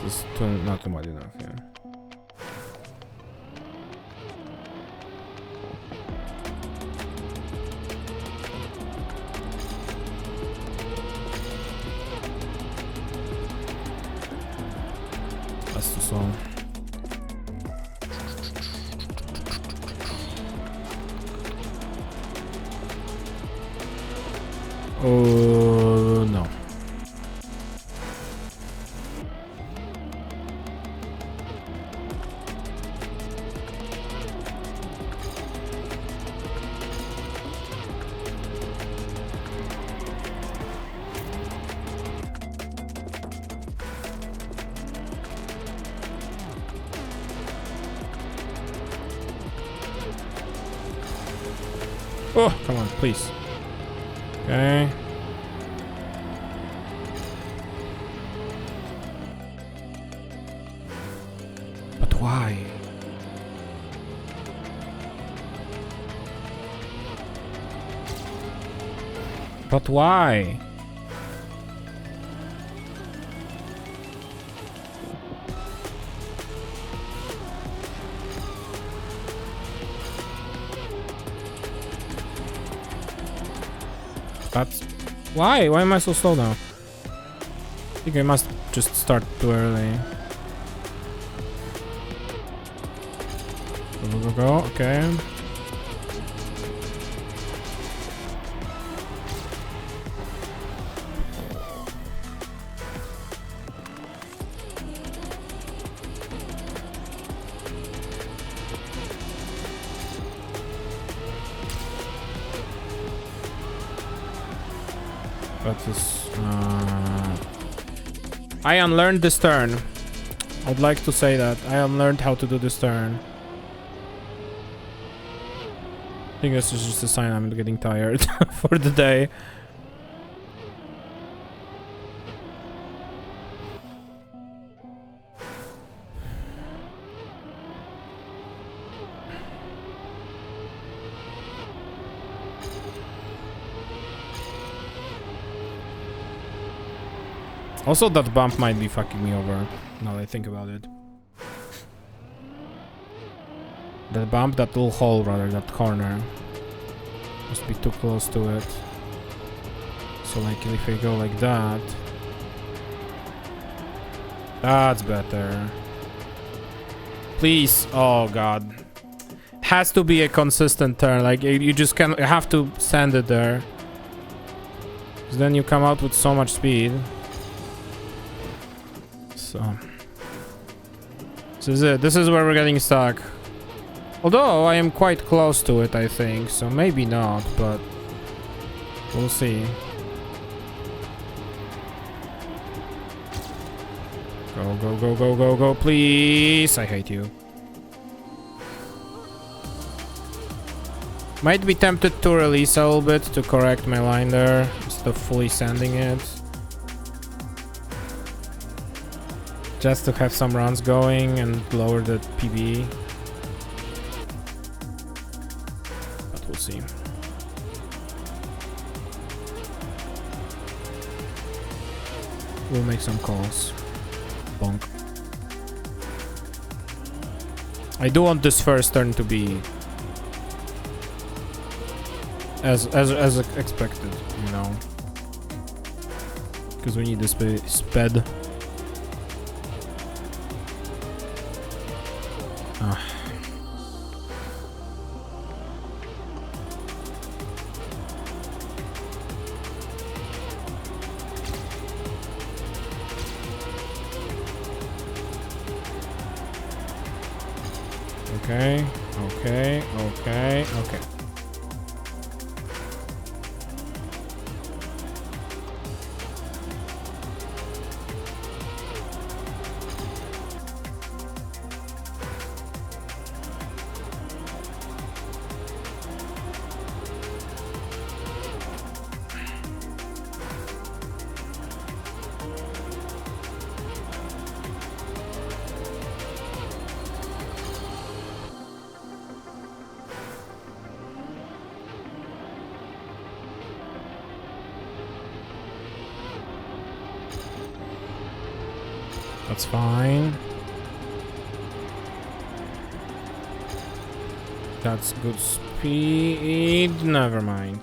S1: This is not too much enough, yeah. That's too slow. Oh, no. Oh, come on, please. Okay. But why? But why? That's why? Why am I so slow now? I think I must just start too early. Go. Okay. But this... I unlearned this turn. I'd like to say that. I unlearned how to do this turn. I think this is just a sign I'm getting tired for the day. Also, that bump might be fucking me over, now that I think about it. That bump, that little hole rather, that corner. Must be too close to it. So like, if I go like that... That's better. Please, oh god. It has to be a consistent turn, like you just can't, you have to send it there. Because then you come out with so much speed. So this is it. This is where we're getting stuck. Although I am quite close to it, I think. So maybe not, but we'll see. Go, go, go, go, go, go, please. I hate you. Might be tempted to release a little bit to correct my line there instead of fully sanding it. Just to have some runs going and lower the PB. But we'll see. We'll make some calls. Bonk. I do want this first turn to be as expected, you know. Because we need this sped. Okay, okay, okay, okay. That's fine. That's good speed. Never mind.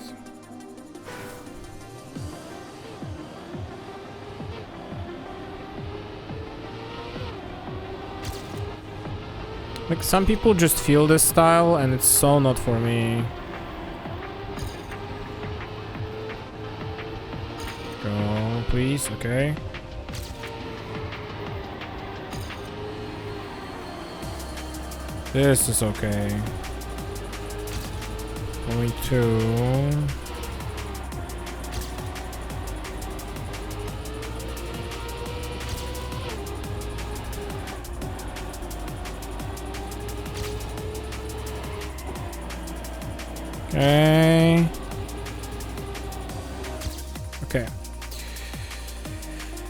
S1: Like, some people just feel this style and it's so not for me. Go, please, okay. This is okay. Going to... Okay. Okay.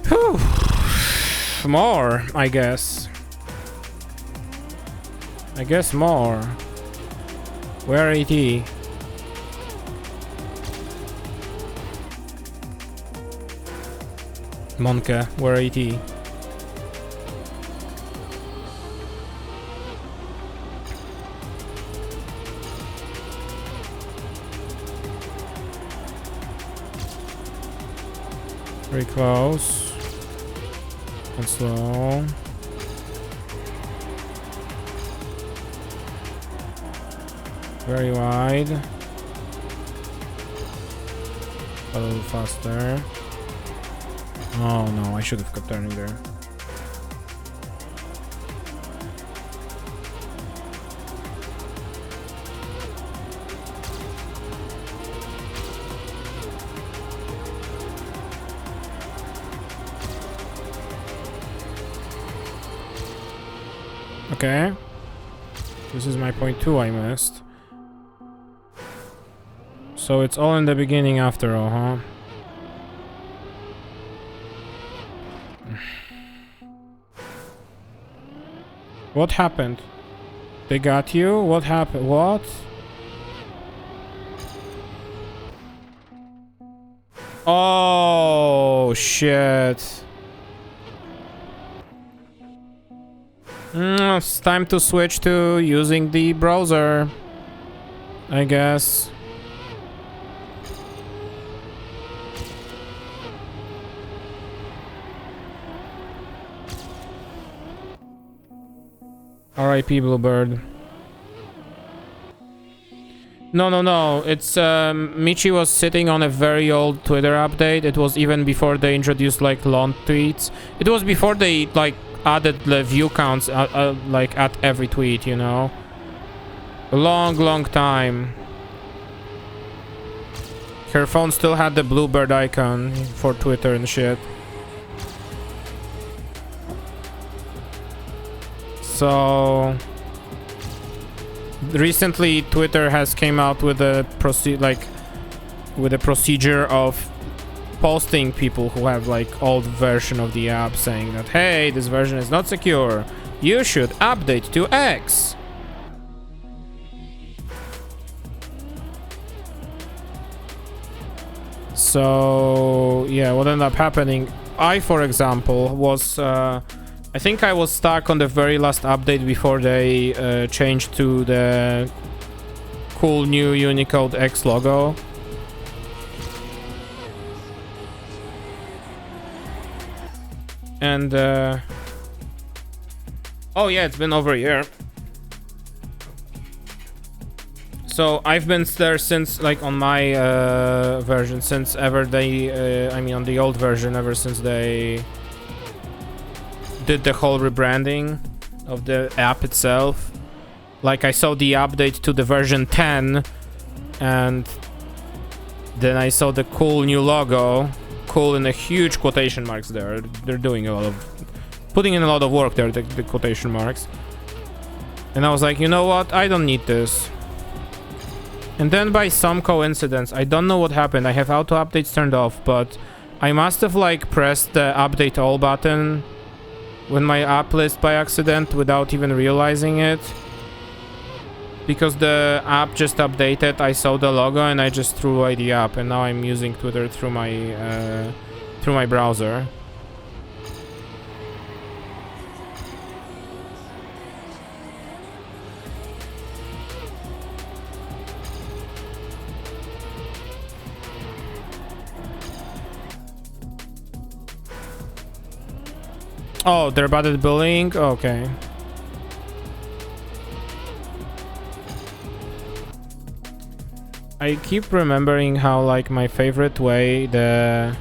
S1: Whew. More, I guess. I guess more. Where AT? Monke, where AT? Very close. And slow. Very wide. A little faster. Oh no, I should have kept turning there. Okay. This is my point 2 I missed. So it's all in the beginning after all, huh? What happened? They got you? What happened? What? Oh, shit. It's time to switch to using the browser, I guess. R.I.P. Bluebird. No. It's Michi was sitting on a very old Twitter update. It was even before they introduced like long tweets. It was before they like added the view counts like at every tweet, you know. A long time. Her phone still had the Bluebird icon for Twitter and shit. So recently Twitter has came out with a procedure of posting people who have like old version of the app saying that, hey, this version is not secure, you should update to X. So yeah, what ended up happening, I for example was I think I was stuck on the very last update before they changed to the cool new Unicode X logo. And oh yeah, it's been over a year. So I've been there since, like, on my version, since ever they I mean on the old version, ever since they did the whole rebranding of the app itself. Like, I saw the update to the version 10 and then I saw the cool new logo, cool in a huge quotation marks there. They're doing a lot of, putting in a lot of work there, the quotation marks. And I was like, you know what, I don't need this. And then by some coincidence, I don't know what happened, I have auto updates turned off, but I must have like pressed the update all button when my app list by accident without even realizing it. Because the app just updated, I saw the logo and I just threw away the app, and now I'm using Twitter through my browser. Oh, they're bad at bullying? Okay. I keep remembering how, like, my favorite way the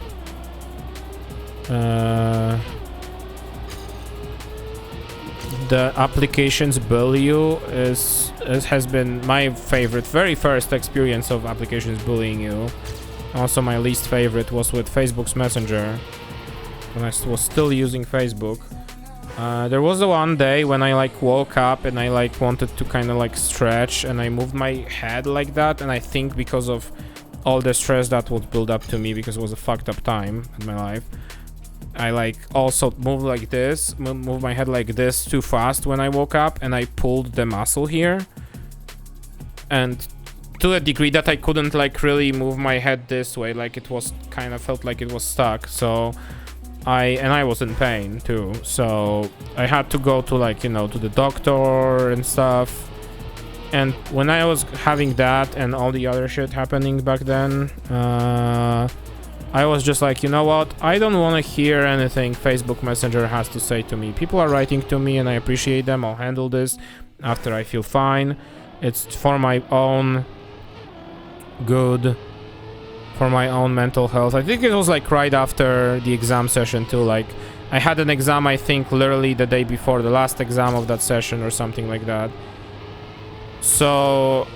S1: applications bully you has been my favorite, very first experience of applications bullying you. Also, my least favorite was with Facebook's Messenger, when I was still using Facebook. There was the one day when I like woke up and I like wanted to kind of like stretch, and I moved my head like that, and I think because of all the stress that was built up to me because it was a fucked up time in my life, I like also moved like this, moved my head like this too fast when I woke up, and I pulled the muscle here, and to a degree that I couldn't like really move my head this way, like it was kind of felt like it was stuck. So I was in pain too, so I had to go to, like, you know, to the doctor and stuff. And when I was having that and all the other shit happening back then, I was just like, you know what, I don't want to hear anything Facebook Messenger has to say to me. People are writing to me and I appreciate them. I'll handle this after I feel fine. It's for my own good, for my own mental health. I think it was like right after the exam session too. Like, I had an exam, I think literally the day before the last exam of that session or something like that. So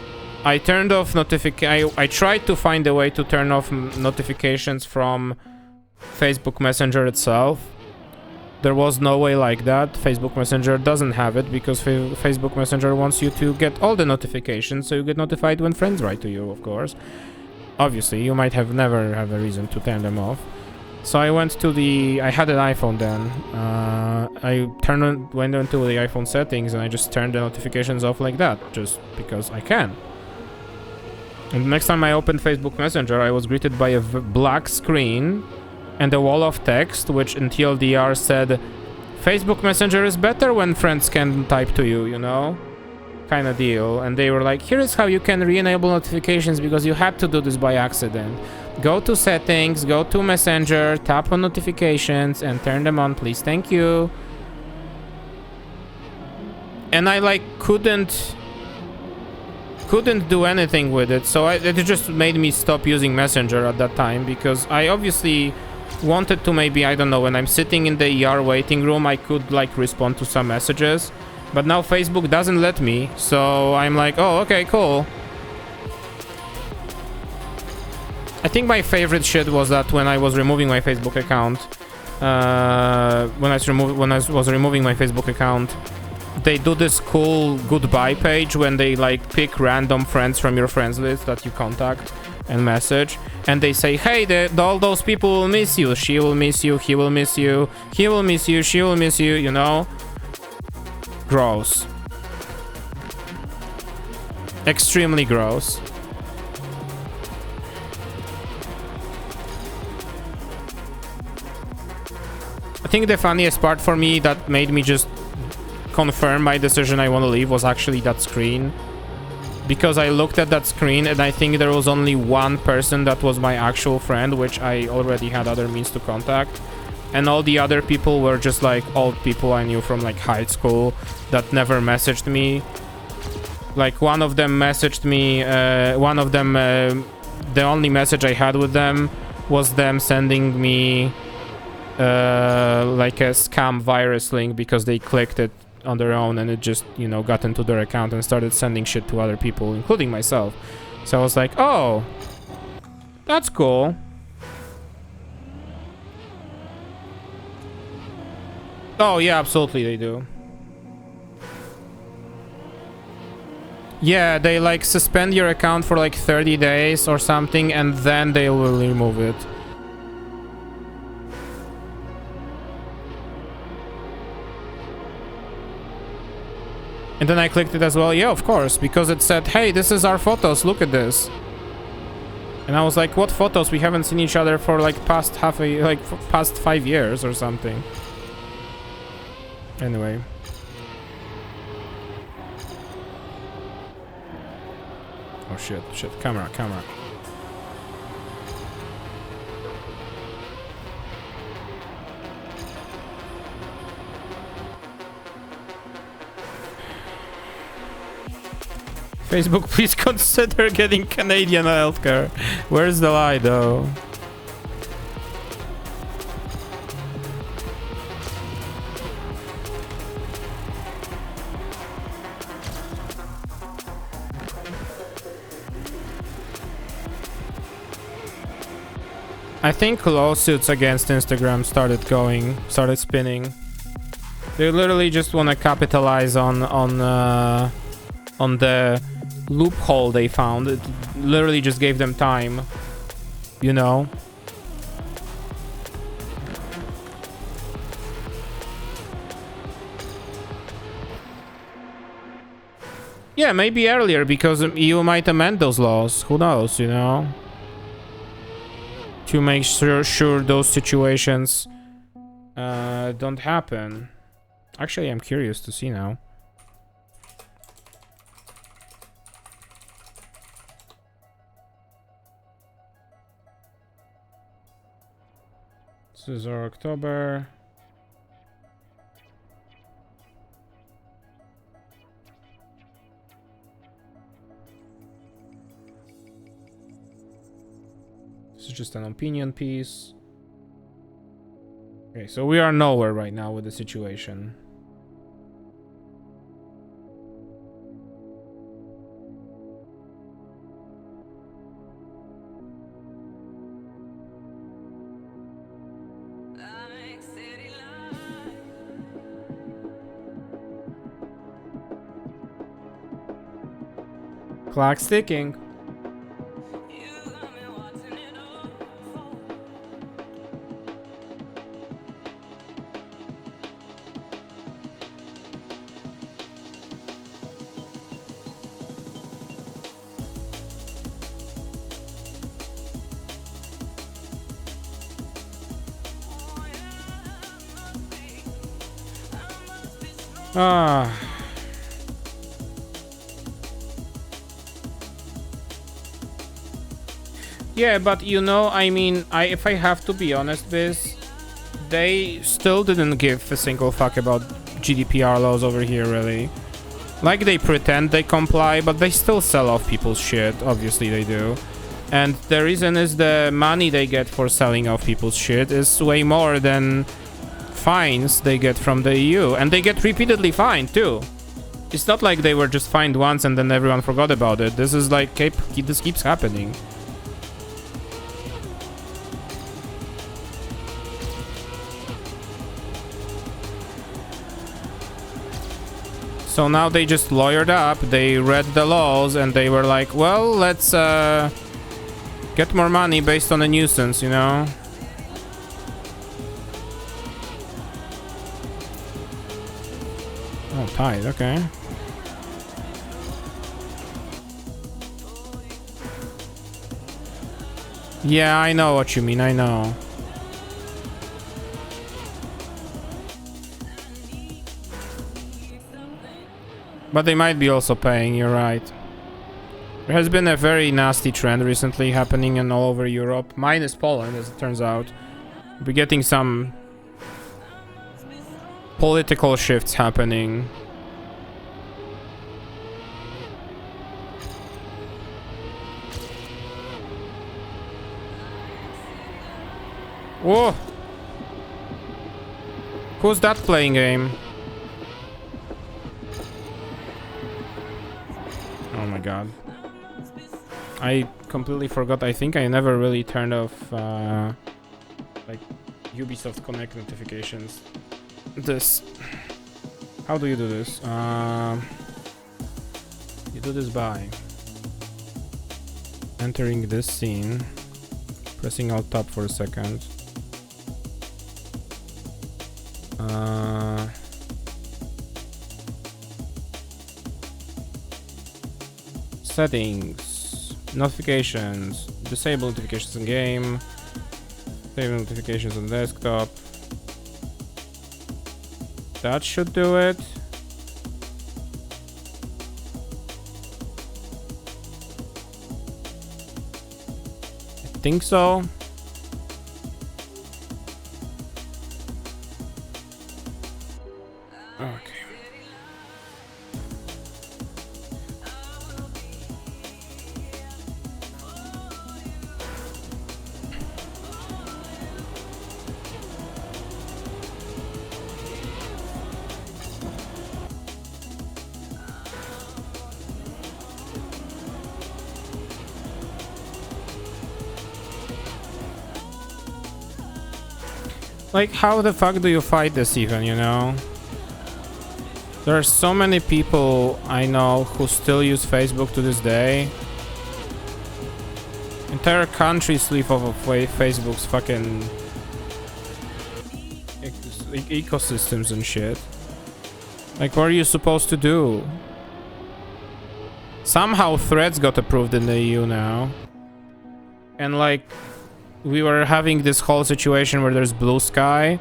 S1: I turned off I tried to find a way to turn off notifications from Facebook Messenger itself. There was no way like that. Facebook Messenger doesn't have it because Facebook Messenger wants you to get all the notifications, so you get notified when friends write to you, of course. Obviously, you might have never have a reason to turn them off. So I went to I had an iPhone then. I went into the iPhone settings and I just turned the notifications off like that, just because I can. And the next time I opened Facebook Messenger, I was greeted by a black screen and a wall of text, which in TLDR said, Facebook Messenger is better when friends can type to you, you know? Kind of deal. And they were like, here is how you can re-enable notifications because you had to do this by accident. Go to settings, go to Messenger, tap on notifications and turn them on, please. Thank you. And I like couldn't do anything with it, so it just made me stop using Messenger at that time because I obviously wanted to maybe, I don't know, when I'm sitting in the ER waiting room, I could like respond to some messages, but now Facebook doesn't let me, so I'm like, oh, okay, cool. I think my favorite shit was that when I was removing my Facebook account, when I was removing my Facebook account, they do this cool goodbye page when they like pick random friends from your friends list that you contact and message, and they say, hey, all those people will miss you. She will miss you, he will miss you, he will miss you, she will miss you, you know? Gross. Extremely gross. I think the funniest part for me that made me just confirm my decision I want to leave was actually that screen. Because I looked at that screen and I think there was only one person that was my actual friend, which I already had other means to contact. And all the other people were just like old people I knew from like high school that never messaged me. Like one of them messaged me, the only message I had with them was them sending me like a scam virus link because they clicked it on their own and it just, you know, got into their account and started sending shit to other people, including myself. So I was like, oh, that's cool. Oh yeah, absolutely they do. Yeah, they like suspend your account for like 30 days or something and then they will remove it. And then I clicked it as well. Yeah, of course, because it said, hey, this is our photos, look at this. And I was like, what photos? We haven't seen each other for like past past 5 years or something. Anyway. Oh shit, camera. Facebook, please consider getting Canadian healthcare. Where's the lie, though? I think lawsuits against Instagram started spinning. They literally just want to capitalize on the loophole they found. It literally just gave them time, you know. Yeah, maybe earlier because you might amend those laws. Who knows, you know, to make sure those situations don't happen. Actually, I'm curious to see now. This is our October. This is just an opinion piece. Okay, so we are nowhere right now with the situation. Clock's ticking. Ah. Yeah, but you know, I mean, if I have to be honest with, they still didn't give a single fuck about GDPR laws over here, really. Like, they pretend they comply, but they still sell off people's shit. Obviously they do. And the reason is the money they get for selling off people's shit is way more than fines they get from the EU. And they get repeatedly fined, too. It's not like they were just fined once and then everyone forgot about it. This is like, this keeps happening. So now they just lawyered up, they read the laws, and they were like, well, let's get more money based on a nuisance, you know? Oh, tight, okay. Yeah, I know what you mean, I know. But they might be also paying, you're right. There has been a very nasty trend recently happening in all over Europe, minus Poland, as it turns out. We're getting some political shifts happening. Whoa! Who's that playing game? Oh my god. I completely forgot. I think I never really turned off like Ubisoft Connect notifications. This. How do you do this? You do this by entering this scene, pressing Alt Tab for a second. Settings, notifications, disable notifications in game, disable notifications on desktop. That should do it. I think so. Okay. Like, how the fuck do you fight this even, you know? There are so many people I know who still use Facebook to this day. Entire countries live off of Facebook's fucking ecosystems and shit. Like, what are you supposed to do? Somehow Threads got approved in the EU now. And like, we were having this whole situation where there's Blue Sky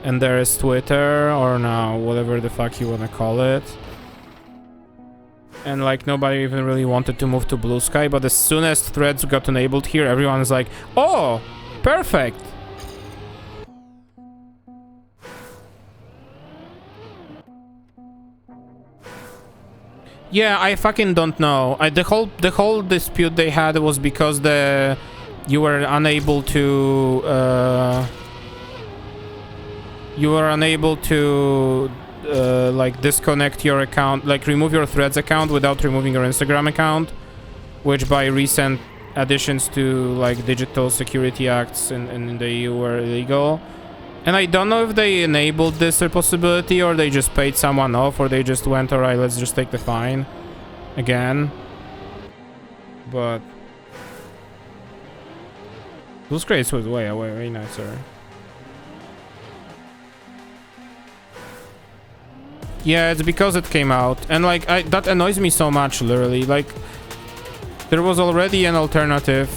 S1: and there is Twitter, or now whatever the fuck you wanna call it. And like, nobody even really wanted to move to Blue Sky, but as soon as Threads got enabled here, everyone's like, oh, perfect. Yeah, I fucking don't know. The whole dispute they had was because you were unable to like disconnect your account, like remove your Threads account without removing your Instagram account, which by recent additions to like digital security acts in the EU were illegal. And I don't know if they enabled this possibility or they just paid someone off or they just went, alright, let's just take the fine again. but those crates was way nicer. Yeah, it's because it came out, and like that annoys me so much. Literally, like there was already an alternative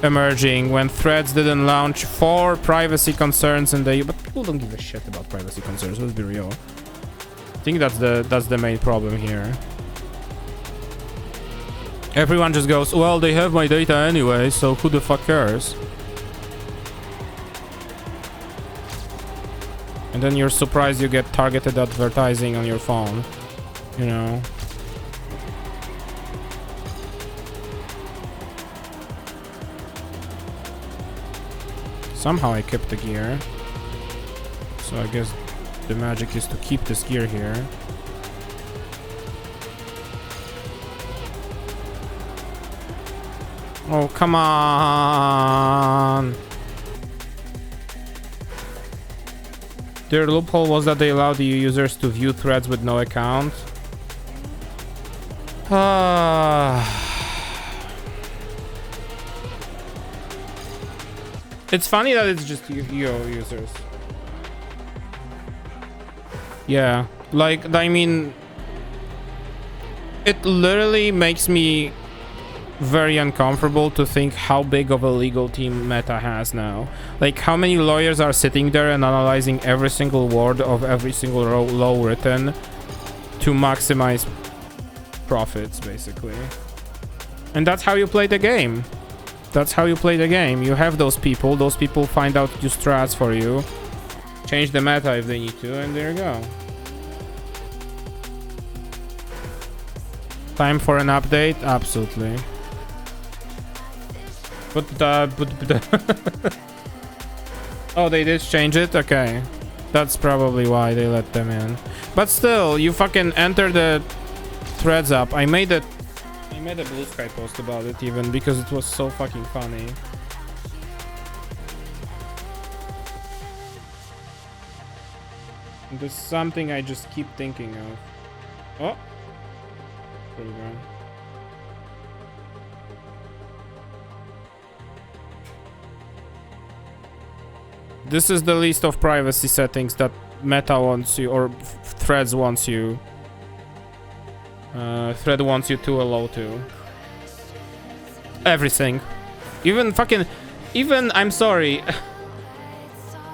S1: emerging when Threads didn't launch for privacy concerns, and but people don't give a shit about privacy concerns. Let's be real. I think that's the main problem here. Everyone just goes, well, they have my data anyway, so who the fuck cares? And then you're surprised you get targeted advertising on your phone, you know. Somehow I kept the gear. So I guess the magic is to keep this gear here. Oh, come on! Their loophole was that they allowed the users to view threads with no account. It's funny that it's just users. Yeah, like, I mean, it literally makes me very uncomfortable to think how big of a legal team Meta has now. Like, how many lawyers are sitting there and analyzing every single word of every single law written to maximize profits, basically. And that's how you play the game. That's how you play the game. You have those people find out your strats for you, change the meta if they need to, and there you go. Time for an update? Absolutely. But oh, they did change it? Okay. That's probably why they let them in. But still, you fucking enter the threads up. I made a Blue Sky post about it even because it was so fucking funny. And there's something I just keep thinking of. Oh! There we go. This is the list of privacy settings that Meta wants you, or Threads wants you. Thread wants you to allow to. Everything. Even, I'm sorry.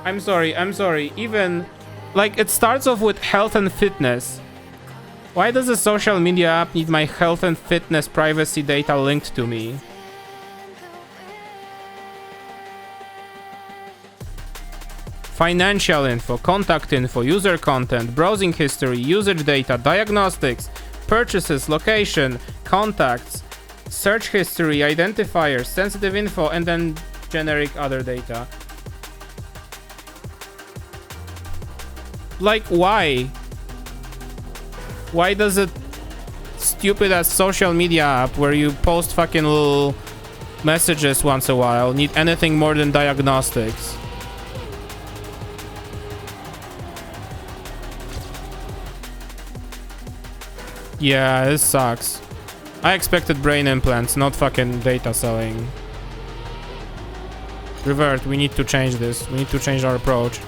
S1: I'm sorry. Even, like, it starts off with health and fitness. Why does a social media app need my health and fitness privacy data linked to me? Financial info, contact info, user content, browsing history, usage data, diagnostics, purchases, location, contacts, search history, identifiers, sensitive info, and then generic other data. Like, why? Why does a stupid ass social media app where you post fucking little messages once a while need anything more than diagnostics? Yeah, this sucks. I expected brain implants, not fucking data selling. Revert, we need to change this. We need to change our approach.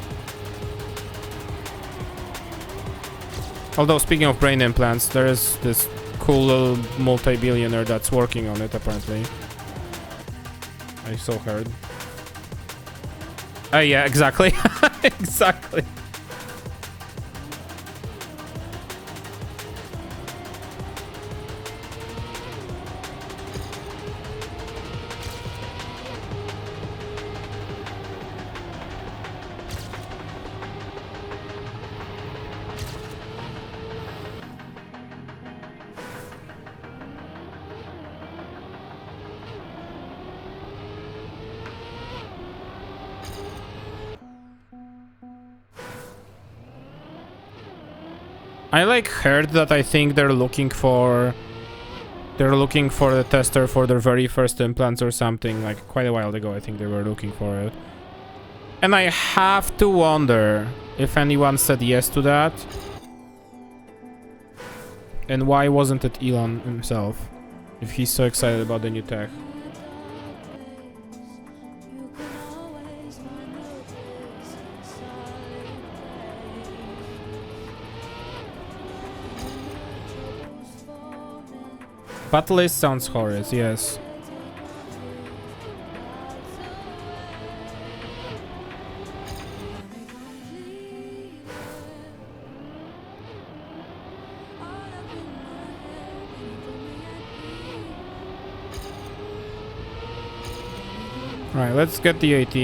S1: Although, speaking of brain implants, there is this cool little multi-billionaire that's working on it, apparently. I so heard. Yeah, exactly. Exactly. I like heard that I think they're looking for the tester for their very first implants or something, like quite a while ago. I think they were looking for it. And I have to wonder if anyone said yes to that. And why wasn't it Elon himself? If he's so excited about the new tech. Battle list sounds horrid, yes. Alright, let's get the AT.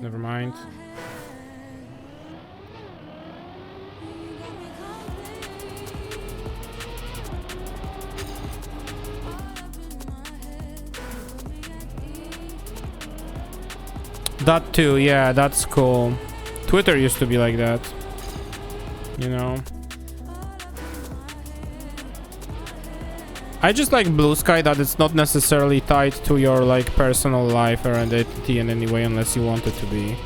S1: Never mind. That too, yeah, that's cool. Twitter used to be like that. You know? I just like Blue Sky that it's not necessarily tied to your like personal life or identity in any way unless you want it to be.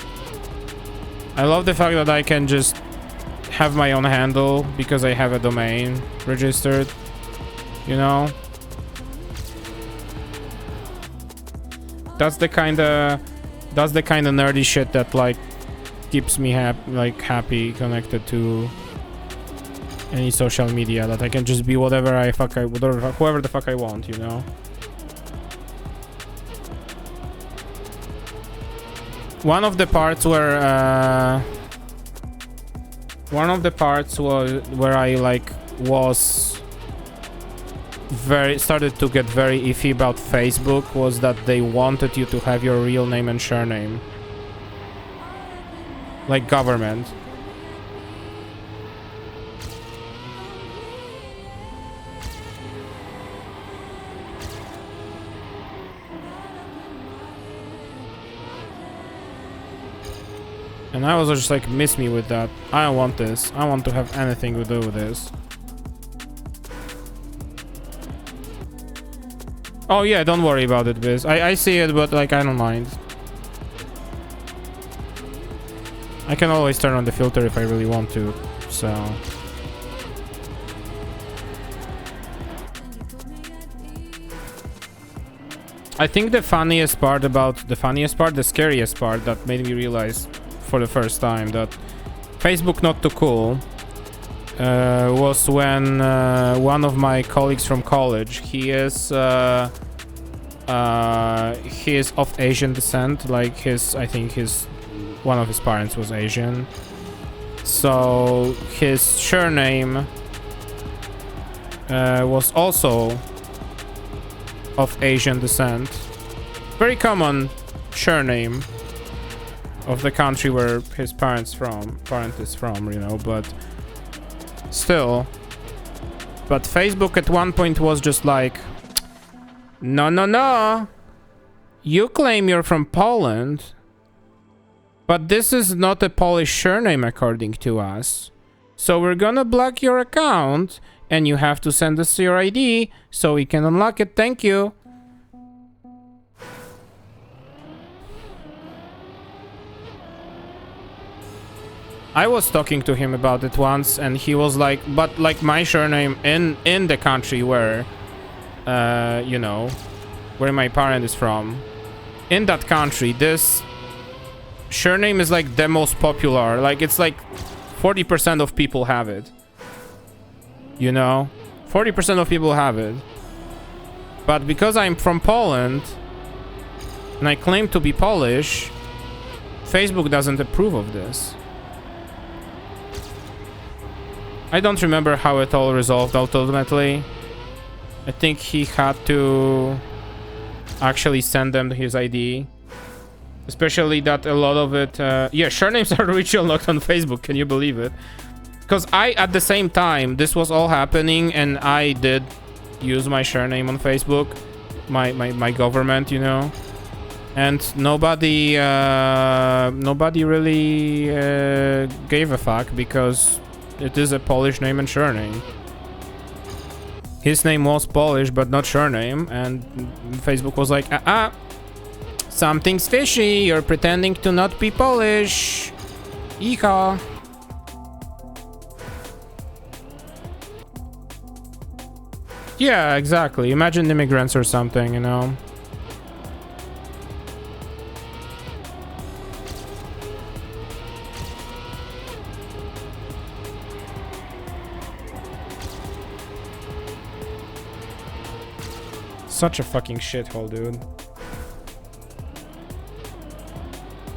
S1: I love the fact that I can just have my own handle because I have a domain registered, you know? That's the kind of nerdy shit that like keeps me happy connected to any social media, that I can just be whoever the fuck I want, you know. One of the parts where I like started to get very iffy about Facebook was that they wanted you to have your real name and surname, like government. And I was just like, miss me with that. I don't want this. I want to have anything to do with this. Oh yeah, don't worry about it, Biz. I see it, but like, I don't mind. I can always turn on the filter if I really want to, so... I think the scariest part that made me realize for the first time that Facebook not too cool was when one of my colleagues from college, he is of Asian descent, like one of his parents was Asian, so his surname was also of Asian descent. Very common surname of the country where his parent is from, you know, but still. But Facebook at one point was just like, no, you claim you're from Poland, but this is not a Polish surname according to us, so we're gonna block your account and you have to send us your ID so we can unlock it. Thank you. I was talking to him about it once, and he was like, but like my surname in the country where, you know, where my parent is from, in that country, this surname is like the most popular. Like, it's like 40% of people have it. You know? 40% of people have it. But because I'm from Poland, and I claim to be Polish, Facebook doesn't approve of this. I don't remember how it all resolved ultimately. I think he had to actually send them his ID. Especially that a lot of it... yeah, surnames are ritual not on Facebook, can you believe it? Because at the same time, this was all happening and I did use my surname on Facebook. My government, you know. And nobody really gave a fuck because it is a Polish name and surname. His name was Polish, but not surname, and Facebook was like, something's fishy, you're pretending to not be Polish. Yeehaw. Yeah, exactly. Imagine immigrants or something, you know? Such a fucking shithole, dude.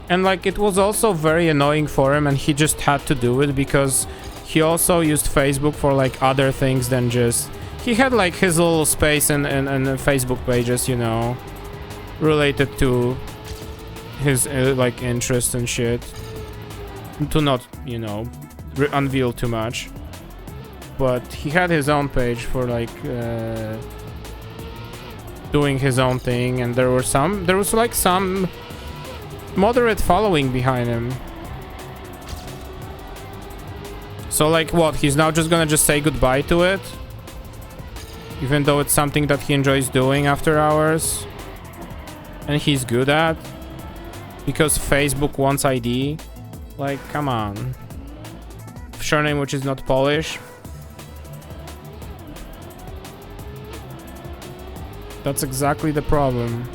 S1: And like, it was also very annoying for him, and he just had to do it because he also used Facebook for like other things than just... He had like his little space and Facebook pages, you know, related to his like interests and shit. To not, you know, unveil too much. But he had his own page for like doing his own thing, and there was like some moderate following behind him. So like what, he's now just gonna say goodbye to it? Even though it's something that he enjoys doing after hours? And he's good at? Because Facebook wants ID? Like, come on. Surname which is not Polish? That's exactly the problem.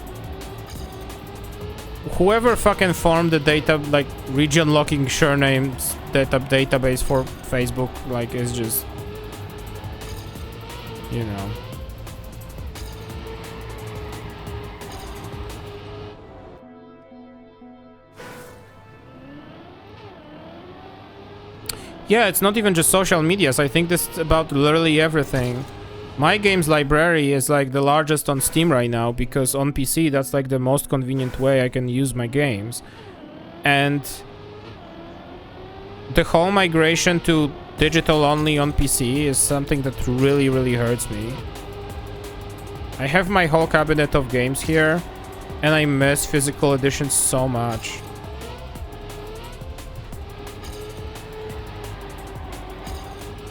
S1: Whoever fucking formed the data, like, region locking surnames database for Facebook, like, is just... You know. Yeah, it's not even just social medias. I think this is about literally everything. My games library is like the largest on Steam right now because on PC that's like the most convenient way I can use my games. And the whole migration to digital only on PC is something that really, really hurts me. I have my whole cabinet of games here and I miss physical editions so much.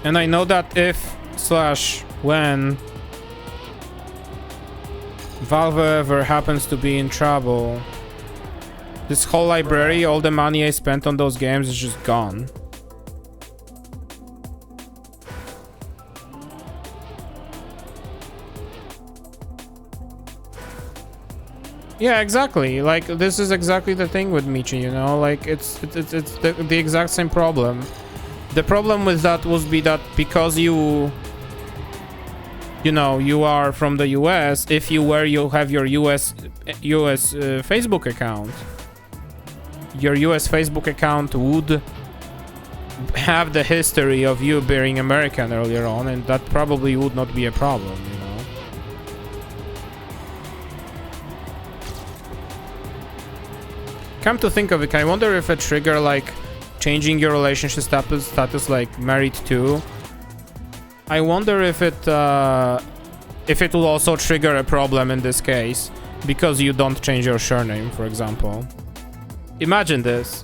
S1: And I know that if/when Valve ever happens to be in trouble, this whole library, all the money I spent on those games is just gone. Yeah, exactly. Like, this is exactly the thing with Michi, you know? Like, it's the exact same problem. The problem with that would be that because you know, you are from the US, if you have your US Facebook account, your US Facebook account would have the history of you being American earlier on, and that probably would not be a problem, you know. Come to think of it, I wonder if a trigger like changing your relationship status like married to, I wonder if it will also trigger a problem in this case because you don't change your surname, for example. Imagine this.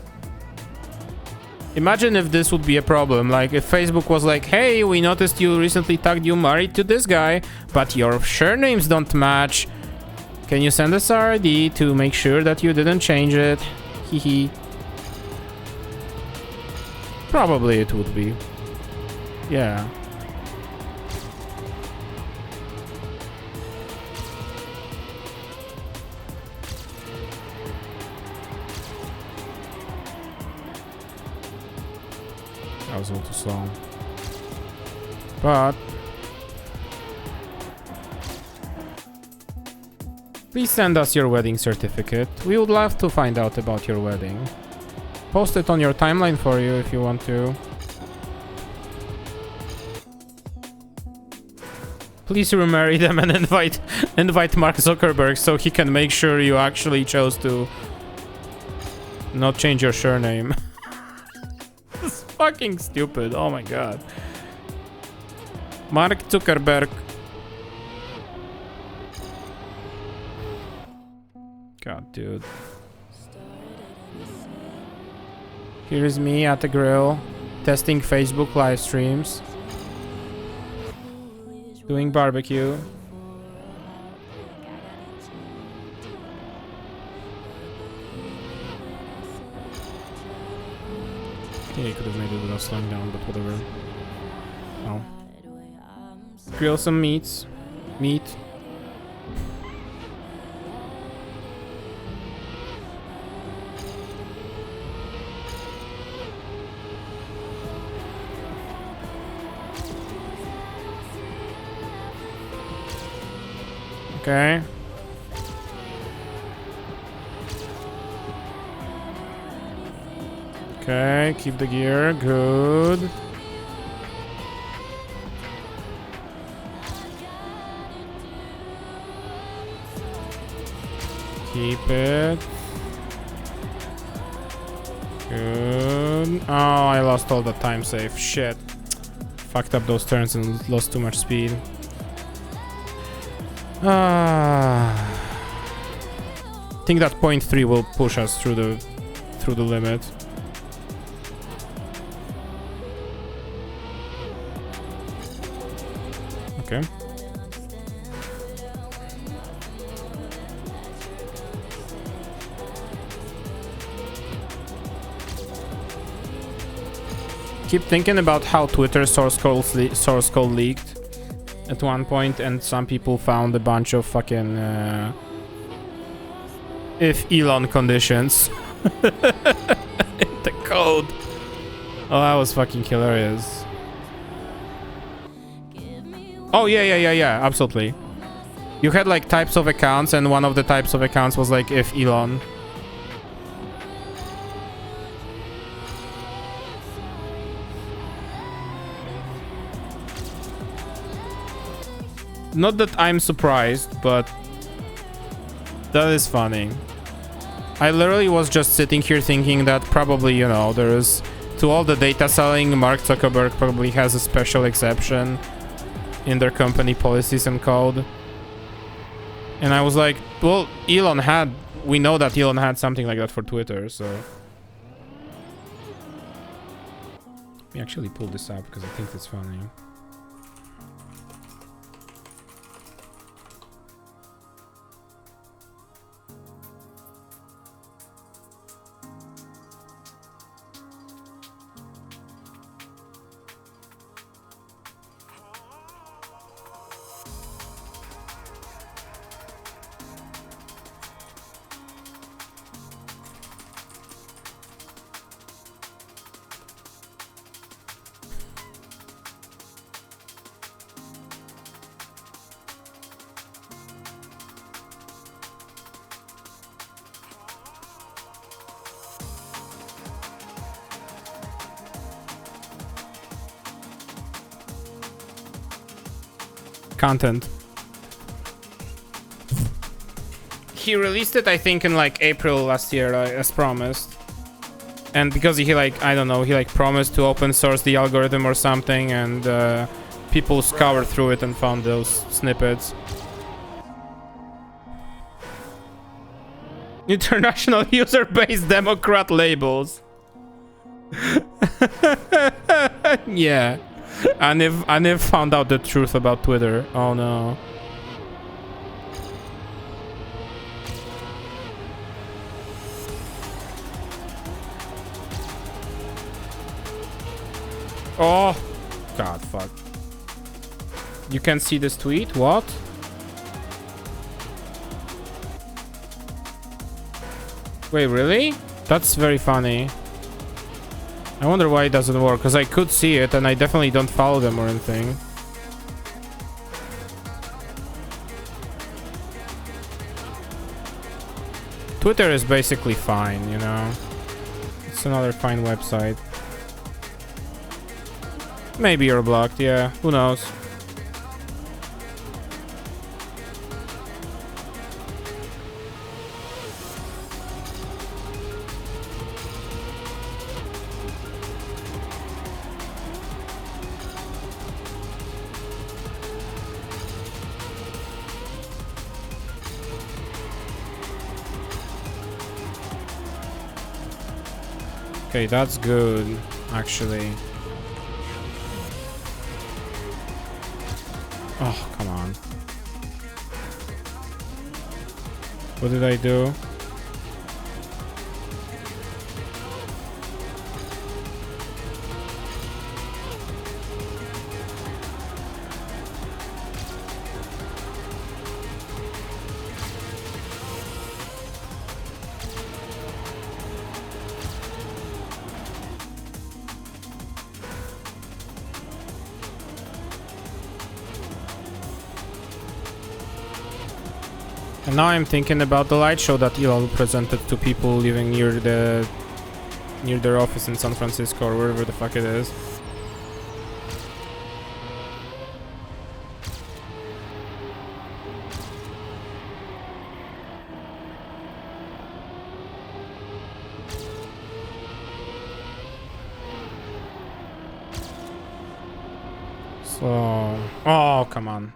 S1: Imagine if this would be a problem, like if Facebook was like, hey, we noticed you recently tagged you married to this guy, but your surnames don't match. Can you send us our ID to make sure that you didn't change it? Hehe. Probably it would be. Yeah. That was all too slow. But please send us your wedding certificate. We would love to find out about your wedding. Post it on your timeline for you if you want to. Please remarry them and invite Mark Zuckerberg so he can make sure you actually chose to not change your surname. It's fucking stupid. Oh my god. Mark Zuckerberg. God, dude. Here's me at the grill, testing Facebook live streams, doing barbecue. Okay, could have made it without slowing down, but whatever. Oh. Grill some meats. Meat. Okay. Okay, keep the gear. Good. Keep it. Good. Oh, I lost all the time save. Shit. Fucked up those turns and lost too much speed. I think that 0.3 will push us through the limit. Okay. Keep thinking about how Twitter source code leaked at one point, and some people found a bunch of fucking if Elon conditions in the code. Oh, that was fucking hilarious. Oh yeah, absolutely. You had like types of accounts, and one of the types of accounts was like if Elon. Not that I'm surprised, but that is funny. I literally was just sitting here thinking that probably, you know, there is, to all the data selling, Mark Zuckerberg probably has a special exception in their company policies and code. And I was like, well, we know that Elon had something like that for Twitter, so. Let me actually pull this up because I think it's funny. Content. He released it, I think, in like April last year, as promised. And because he like, I don't know, he like promised to open source the algorithm or something, and people scoured through it and found those snippets. International user base Democrat labels. Yeah. Aniv found out the truth about Twitter. Oh no. Oh. God, fuck. You can see this tweet? What? Wait, really? That's very funny. I wonder why it doesn't work, because I could see it and I definitely don't follow them or anything. Twitter is basically fine, you know. It's another fine website. Maybe you're blocked, yeah. Who knows? Okay, that's good, actually. Oh, come on. What did I do? And now I'm thinking about the light show that Elon presented to people living near their office in San Francisco or wherever the fuck it is. So, oh, come on.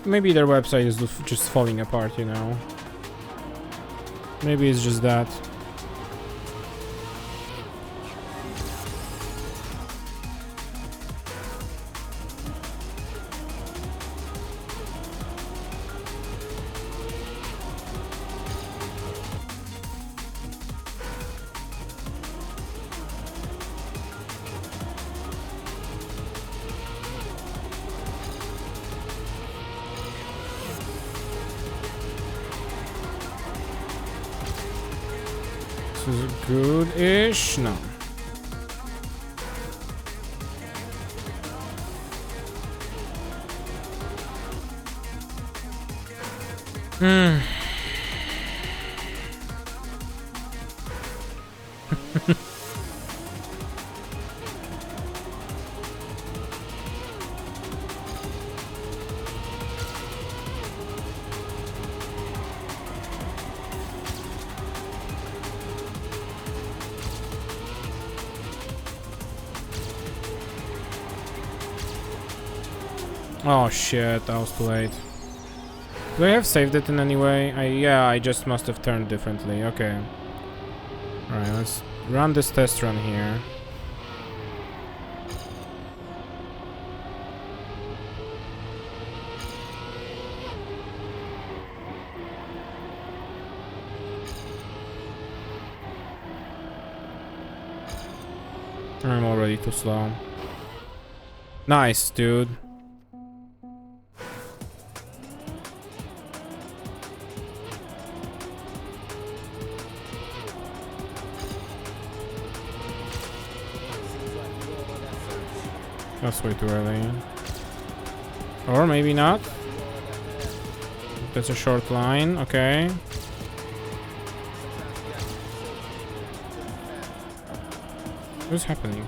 S1: Maybe their website is just falling apart, you know. Maybe it's just that. This is good-ish. No. Oh shit, I was too late. Do I have saved it in any way? Yeah, I just must have turned differently. Okay. Alright, let's run this test run here. I'm already too slow. Nice, dude. That's way too early. Or maybe not. That's a short line, okay. What's happening?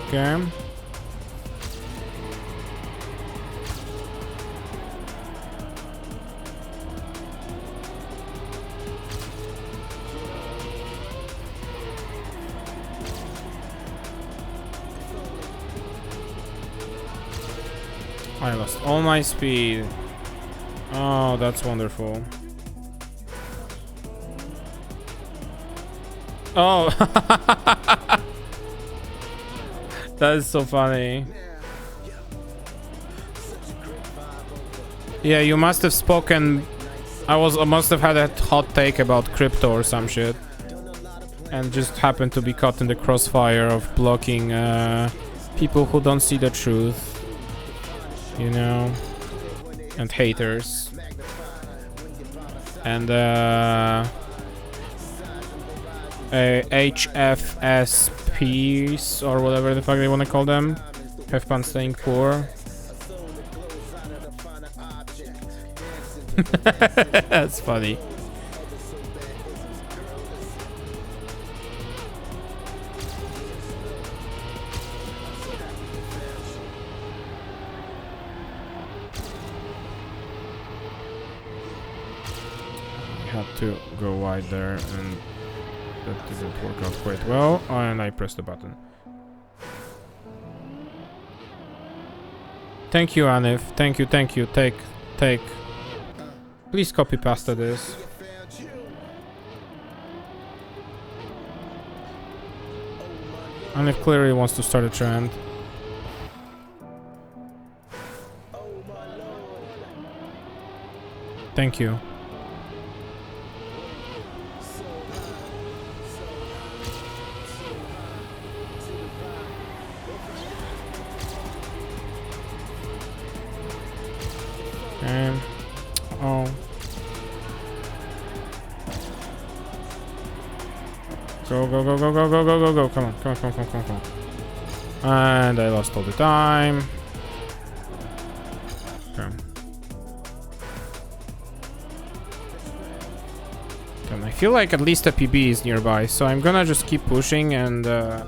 S1: Okay. I lost all my speed. Oh, that's wonderful. Oh. That is so funny. Yeah, you must have spoken. I must have had a hot take about crypto or some shit, and just happened to be caught in the crossfire of blocking people who don't see the truth, you know, and haters, and HFSPs or whatever the fuck they want to call them. Have fun staying poor. That's funny. I had to go wide there, and that didn't work out quite well, and I pressed the button. Thank you, Anif. Thank you. Take. Please copy pasta this. And if clearly wants to start a trend. Thank you. And oh. Go, go, go, go, go, go, go, go, go. Come on, come on, come on, come on, come on. And I lost all the time. Okay. And I feel like at least a PB is nearby, so I'm gonna just keep pushing and then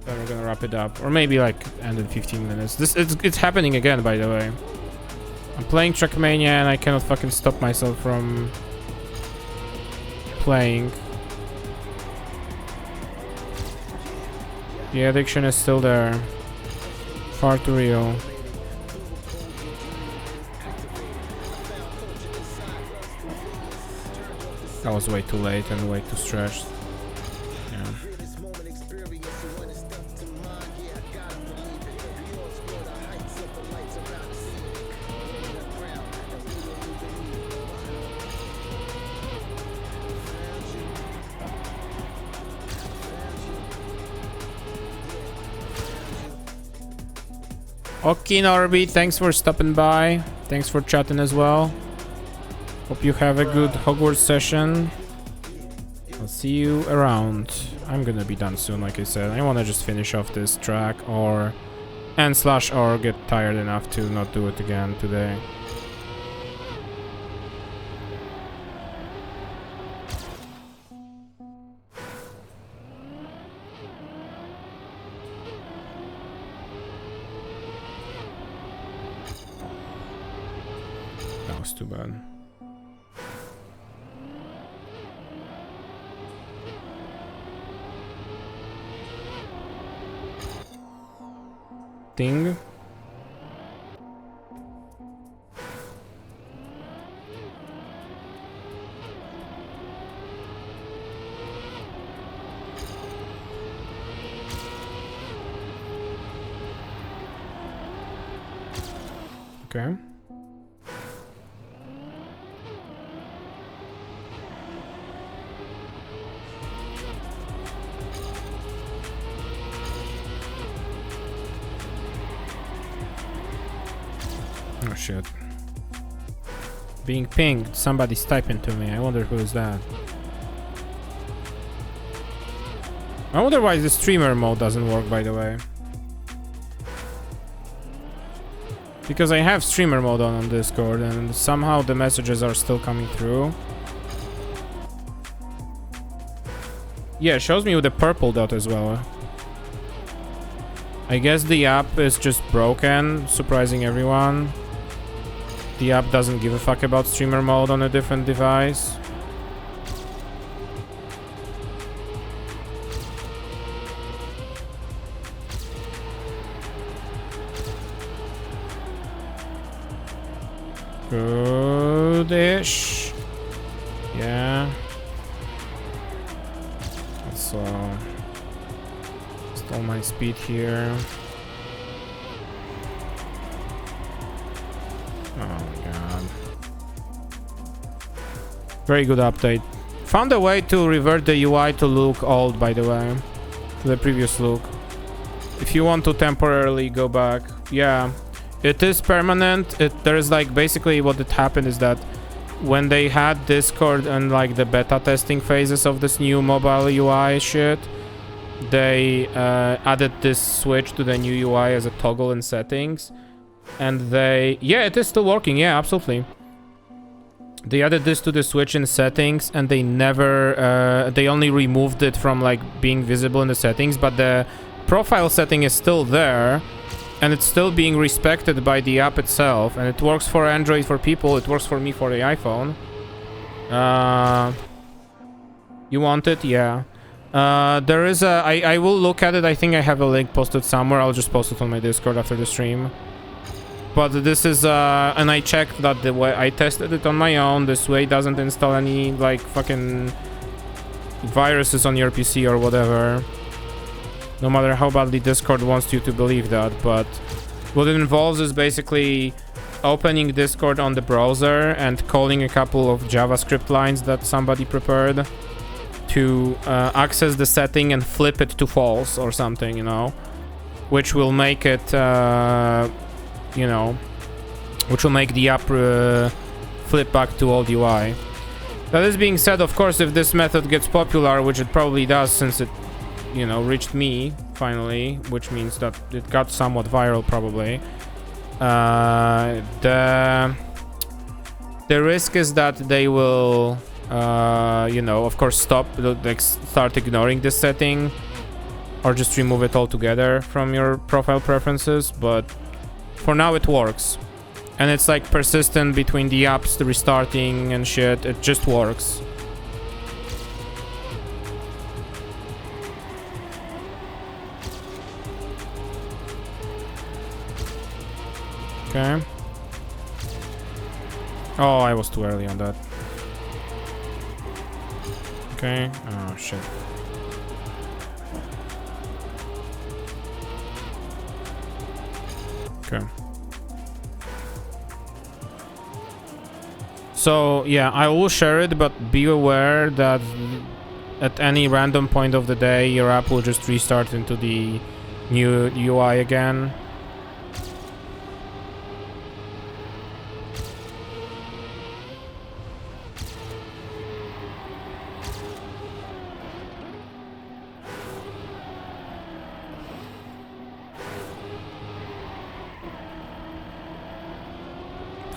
S1: we're gonna wrap it up. Or maybe like end in 15 minutes. It's happening again, by the way. I'm playing Trackmania and I cannot fucking stop myself from playing. The addiction is still there. Far too real. That was way too late and way too stretched. Yeah. Okay, Norby, thanks for stopping by. Thanks for chatting as well. Hope you have a good Hogwarts session. I'll see you around. I'm gonna be done soon, like I said. I wanna just finish off this track or get tired enough to not do it again today. That was too bad. Thing. Okay. Oh shit. Being pinged. Somebody's typing to me. I wonder who is that. I wonder why the streamer mode doesn't work, by the way. Because I have streamer mode on Discord and somehow the messages are still coming through. Yeah, it shows me with a purple dot as well. I guess the app is just broken, surprising everyone. The app doesn't give a fuck about streamer mode on a different device. Good-ish. Yeah. Let's stall my speed here. Oh my god. Very good update. Found a way to revert the UI to look old, by the way. To the previous look. If you want to temporarily go back. Yeah. It is permanent. There's like basically what had happened is that when they had Discord and like the beta testing phases of this new mobile UI shit, they added this switch to the new UI as a toggle in settings. And yeah, it is still working. Yeah, absolutely. They added this to the switch in settings and they never, they only removed it from like being visible in the settings, but the profile setting is still there. And it's still being respected by the app itself. And it works for Android for people. It works for me for the iPhone. You want it? Yeah. There is a... I will look at it. I think I have a link posted somewhere. I'll just post it on my Discord after the stream. But this is and I checked that the way I tested it on my own, this way doesn't install any like fucking viruses on your PC or whatever. No matter how badly Discord wants you to believe that, but what it involves is basically opening Discord on the browser and calling a couple of JavaScript lines that somebody prepared to access the setting and flip it to false or something, you know, which will make it, you know, which will make the app flip back to old UI. That is being said, of course, if this method gets popular, which it probably does since it, you know, reached me finally, which means that it got somewhat viral probably. The risk is that they will, you know, of course, like start ignoring this setting, or just remove it altogether from your profile preferences. But for now, it works, and it's like persistent between the apps restarting and shit. It just works. Okay. Oh, I was too early on that. Okay. Oh, shit. Okay. So, yeah, I will share it, but be aware that at any random point of the day, your app will just restart into the new UI again.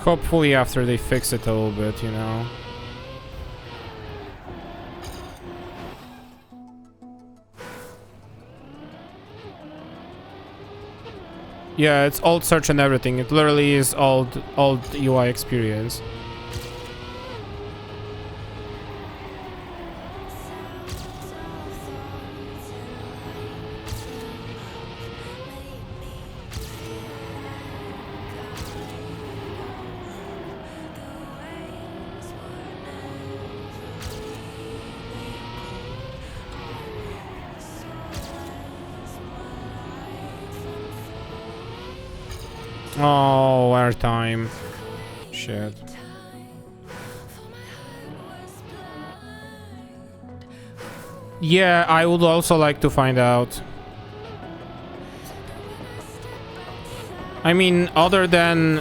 S1: Hopefully after they fix it a little bit, you know. Yeah, it's old search and everything. It literally is old UI experience. Oh, airtime. Shit. Yeah, I would also like to find out. I mean, other than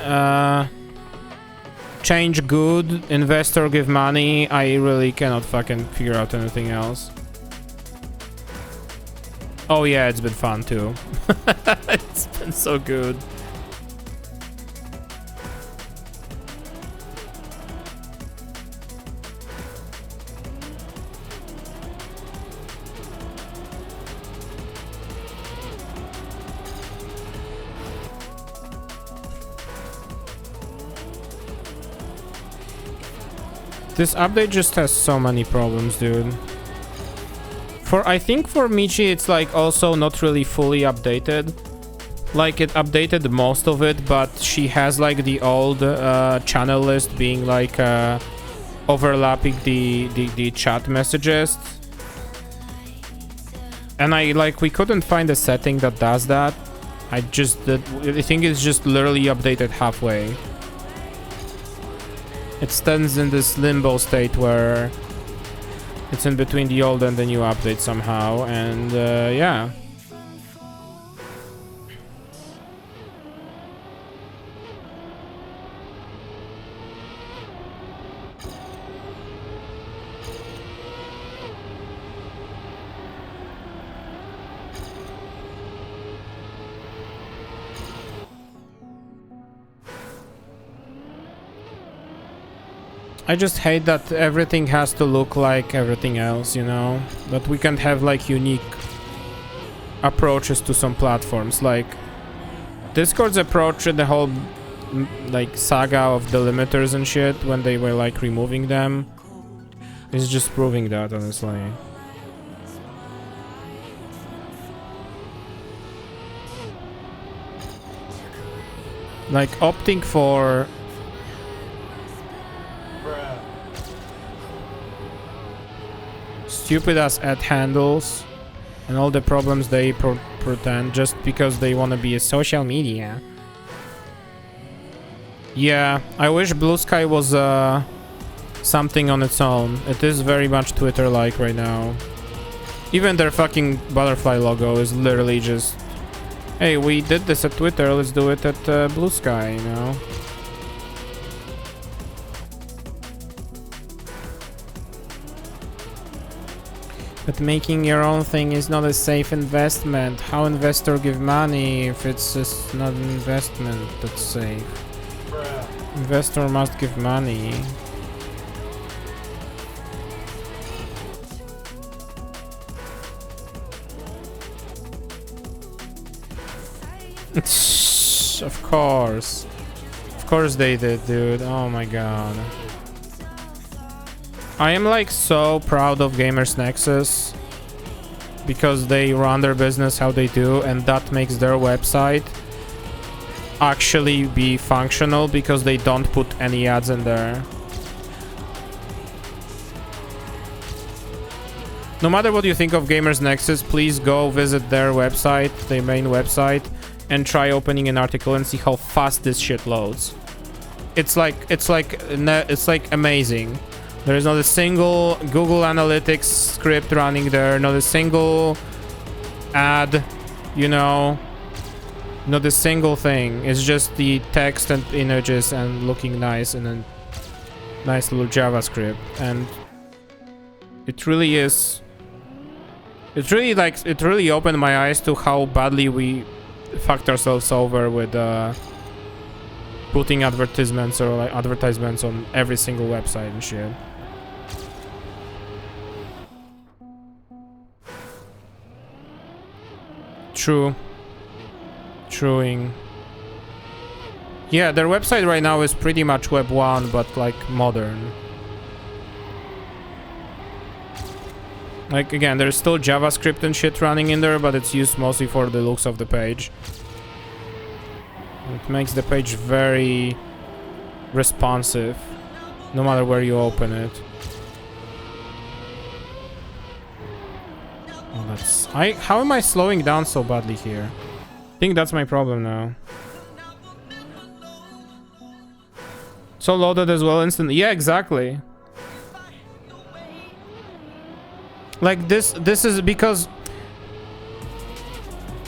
S1: change good, invest or give money, I really cannot fucking figure out anything else. Oh yeah, it's been fun too. It's been so good. This update just has so many problems, dude. I think for Michi, it's like also not really fully updated. Like it updated most of it, but she has like the old channel list being like overlapping the chat messages. And we couldn't find a setting that does that. I think it's just literally updated halfway. It stands in this limbo state where it's in between the old and the new update somehow, and yeah. I just hate that everything has to look like everything else, you know? That we can't have like unique approaches to some platforms. Like Discord's approach to the whole like saga of delimiters and shit when they were like removing them is just proving that, honestly. Like opting for stupid ass ad handles and all the problems they pretend just because they want to be a social media. Yeah, I wish Blue Sky was something on its own. It is very much Twitter-like right now. Even their fucking butterfly logo is literally just, hey, we did this at Twitter, let's do it at Blue Sky, you know? But making your own thing is not a safe investment. How investor give money if it's just not an investment that's safe? Investor must give money. Of course. Of course they did, dude. Oh my god. I am like so proud of Gamers Nexus because they run their business how they do, and that makes their website actually be functional because they don't put any ads in there. No matter what you think of Gamers Nexus, please go visit their website, their main website, and try opening an article and see how fast this shit loads. It's like amazing. There is not a single Google Analytics script running there, not a single ad, you know, not a single thing. It's just the text and images and looking nice and a nice little JavaScript. And it really is, it really opened my eyes to how badly we fucked ourselves over with putting advertisements or like advertisements on every single website and shit. Truing. Yeah, their website right now is pretty much Web 1, but like modern. Like again, there's still JavaScript and shit running in there, but it's used mostly for the looks of the page. It makes the page very responsive, no matter where you open it. Oh, that's... How am I slowing down so badly here? I think that's my problem now. So loaded as well instantly. Yeah, exactly. Like this is because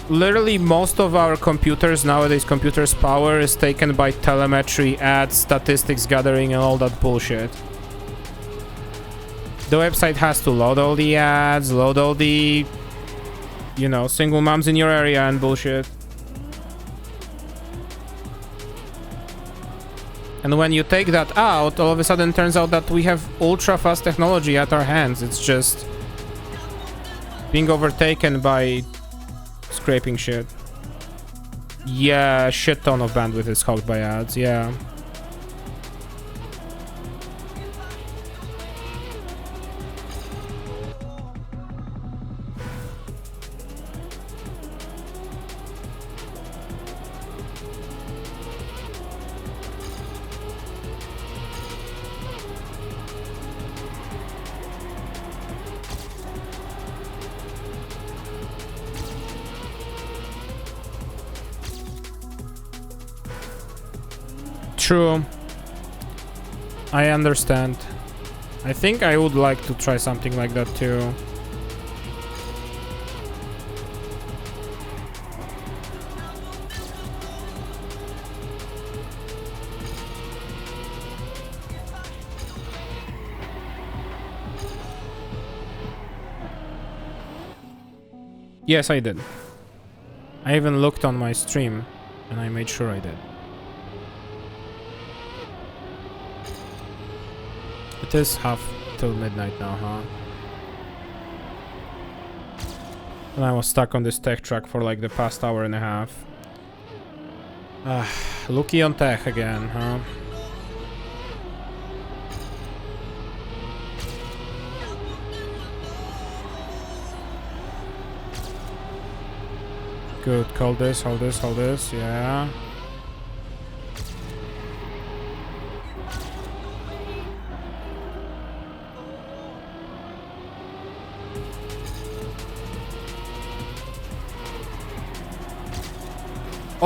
S1: literally most of our computers nowadays, computers' power is taken by telemetry, ads, statistics gathering, and all that bullshit. The website has to load all the ads, load all the, you know, single moms in your area and bullshit. And when you take that out, all of a sudden turns out that we have ultra fast technology at our hands. It's just being overtaken by scraping shit. Yeah, shit ton of bandwidth is hogged by ads, yeah. True. I understand. I think I would like to try something like that too. Yes, I did. I even looked on my stream and I made sure I did. It is half till midnight now, huh? And I was stuck on this tech track for like the past hour and a half. Lucky on tech again, huh? Good, hold this, yeah.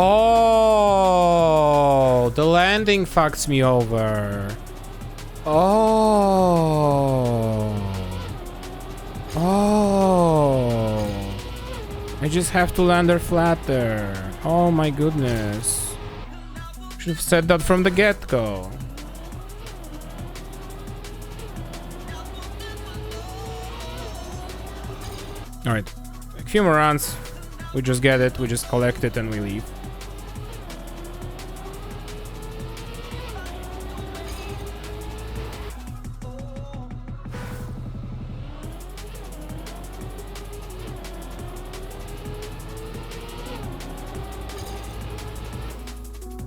S1: Oh, the landing fucks me over. Oh. Oh. I just have to land her flat there. Oh my goodness. Should have said that from the get-go. Alright. A few more runs. We just get it, we just collect it, and we leave.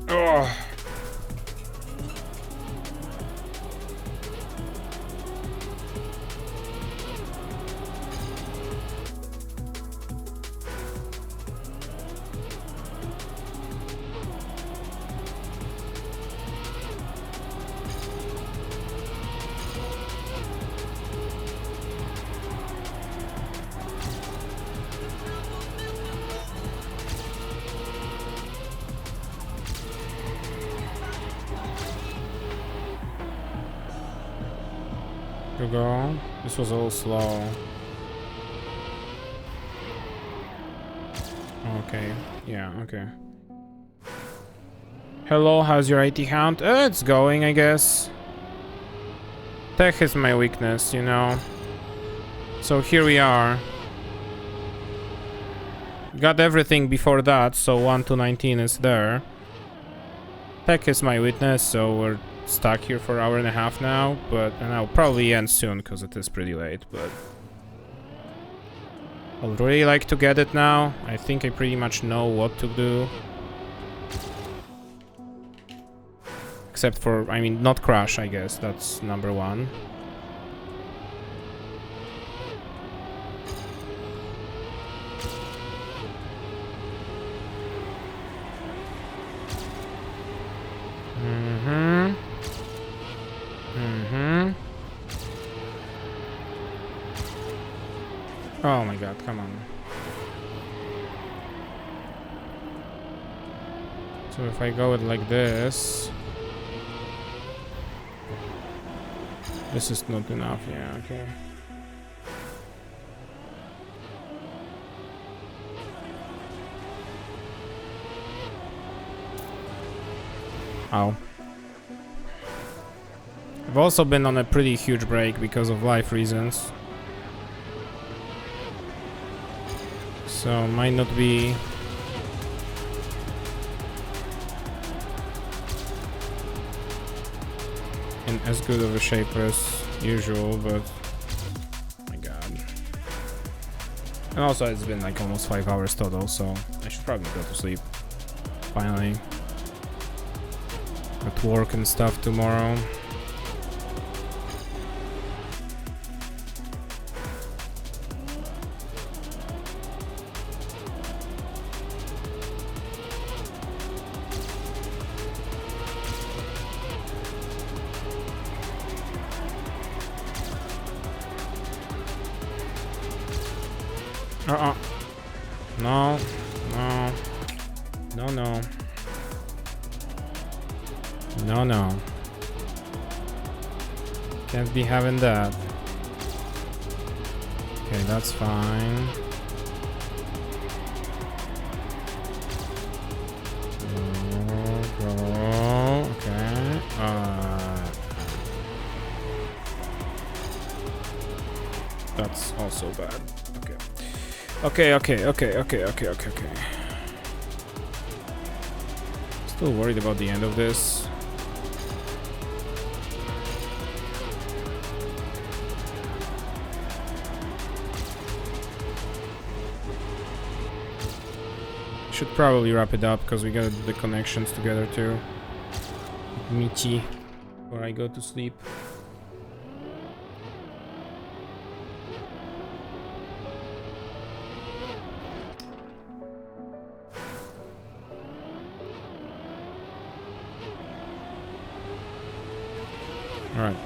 S1: Oh. Go. This was a little slow. Okay. Yeah, okay. Hello, how's your IT count? It's going, I guess. Tech is my weakness, you know. So here we are. Got everything before that, so 1 to 19 is there. Tech is my weakness, so we're stuck here for an hour and a half now, and I'll probably end soon because it is pretty late, but I'd really like to get it now. I think I pretty much know what to do. Except for, I mean, not crash, I guess. That's number one. Oh my god, come on. So if I go it like this... This is not enough, yeah, okay. Ow. I've also been on a pretty huge break because of life reasons. So might not be in as good of a shape as usual, but my god. And also it's been like almost 5 hours total, so I should probably go to sleep. Finally. At work and stuff tomorrow. No. No. No, no. No, no. Can't be having that. Okay, that's fine. Go. Okay. That's also bad. Okay. Still worried about the end of this. Should probably wrap it up because we gotta do the connections together too. Michi, before I go to sleep. Alright.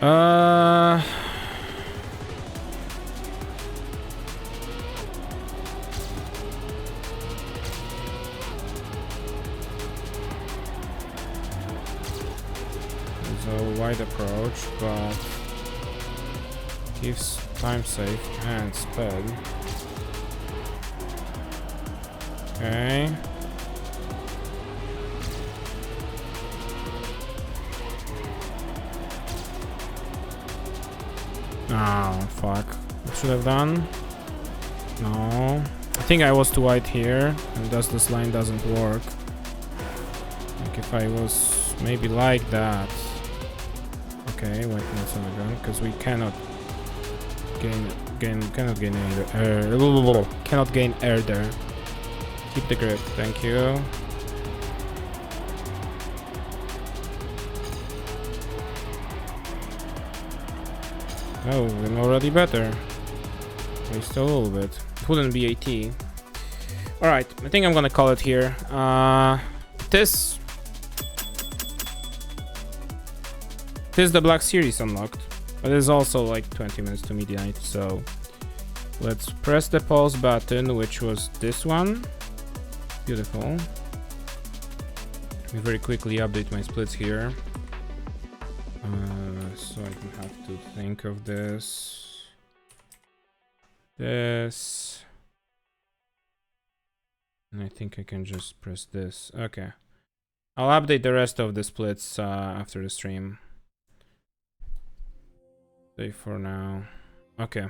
S1: Uh... There's a wide approach, but gives time save and sped. Okay. Oh, fuck. What should I have done? No. I think I was too wide here, and thus this line doesn't work. Like if I was maybe like that. Okay, wait, not on the ground, because we cannot cannot gain air, cannot gain air there. Keep the grip, thank you. Oh, I'm already better. Just a little bit. It wouldn't be AT. Alright, I think I'm gonna call it here. This the Black Series unlocked, but it's also like 20 minutes to midnight, so let's press the pause button, which was this one. Beautiful. Let me very quickly update my splits here. So I can have to think of this. And I think I can just press this. Okay. I'll update the rest of the splits after the stream. Save for now. Okay.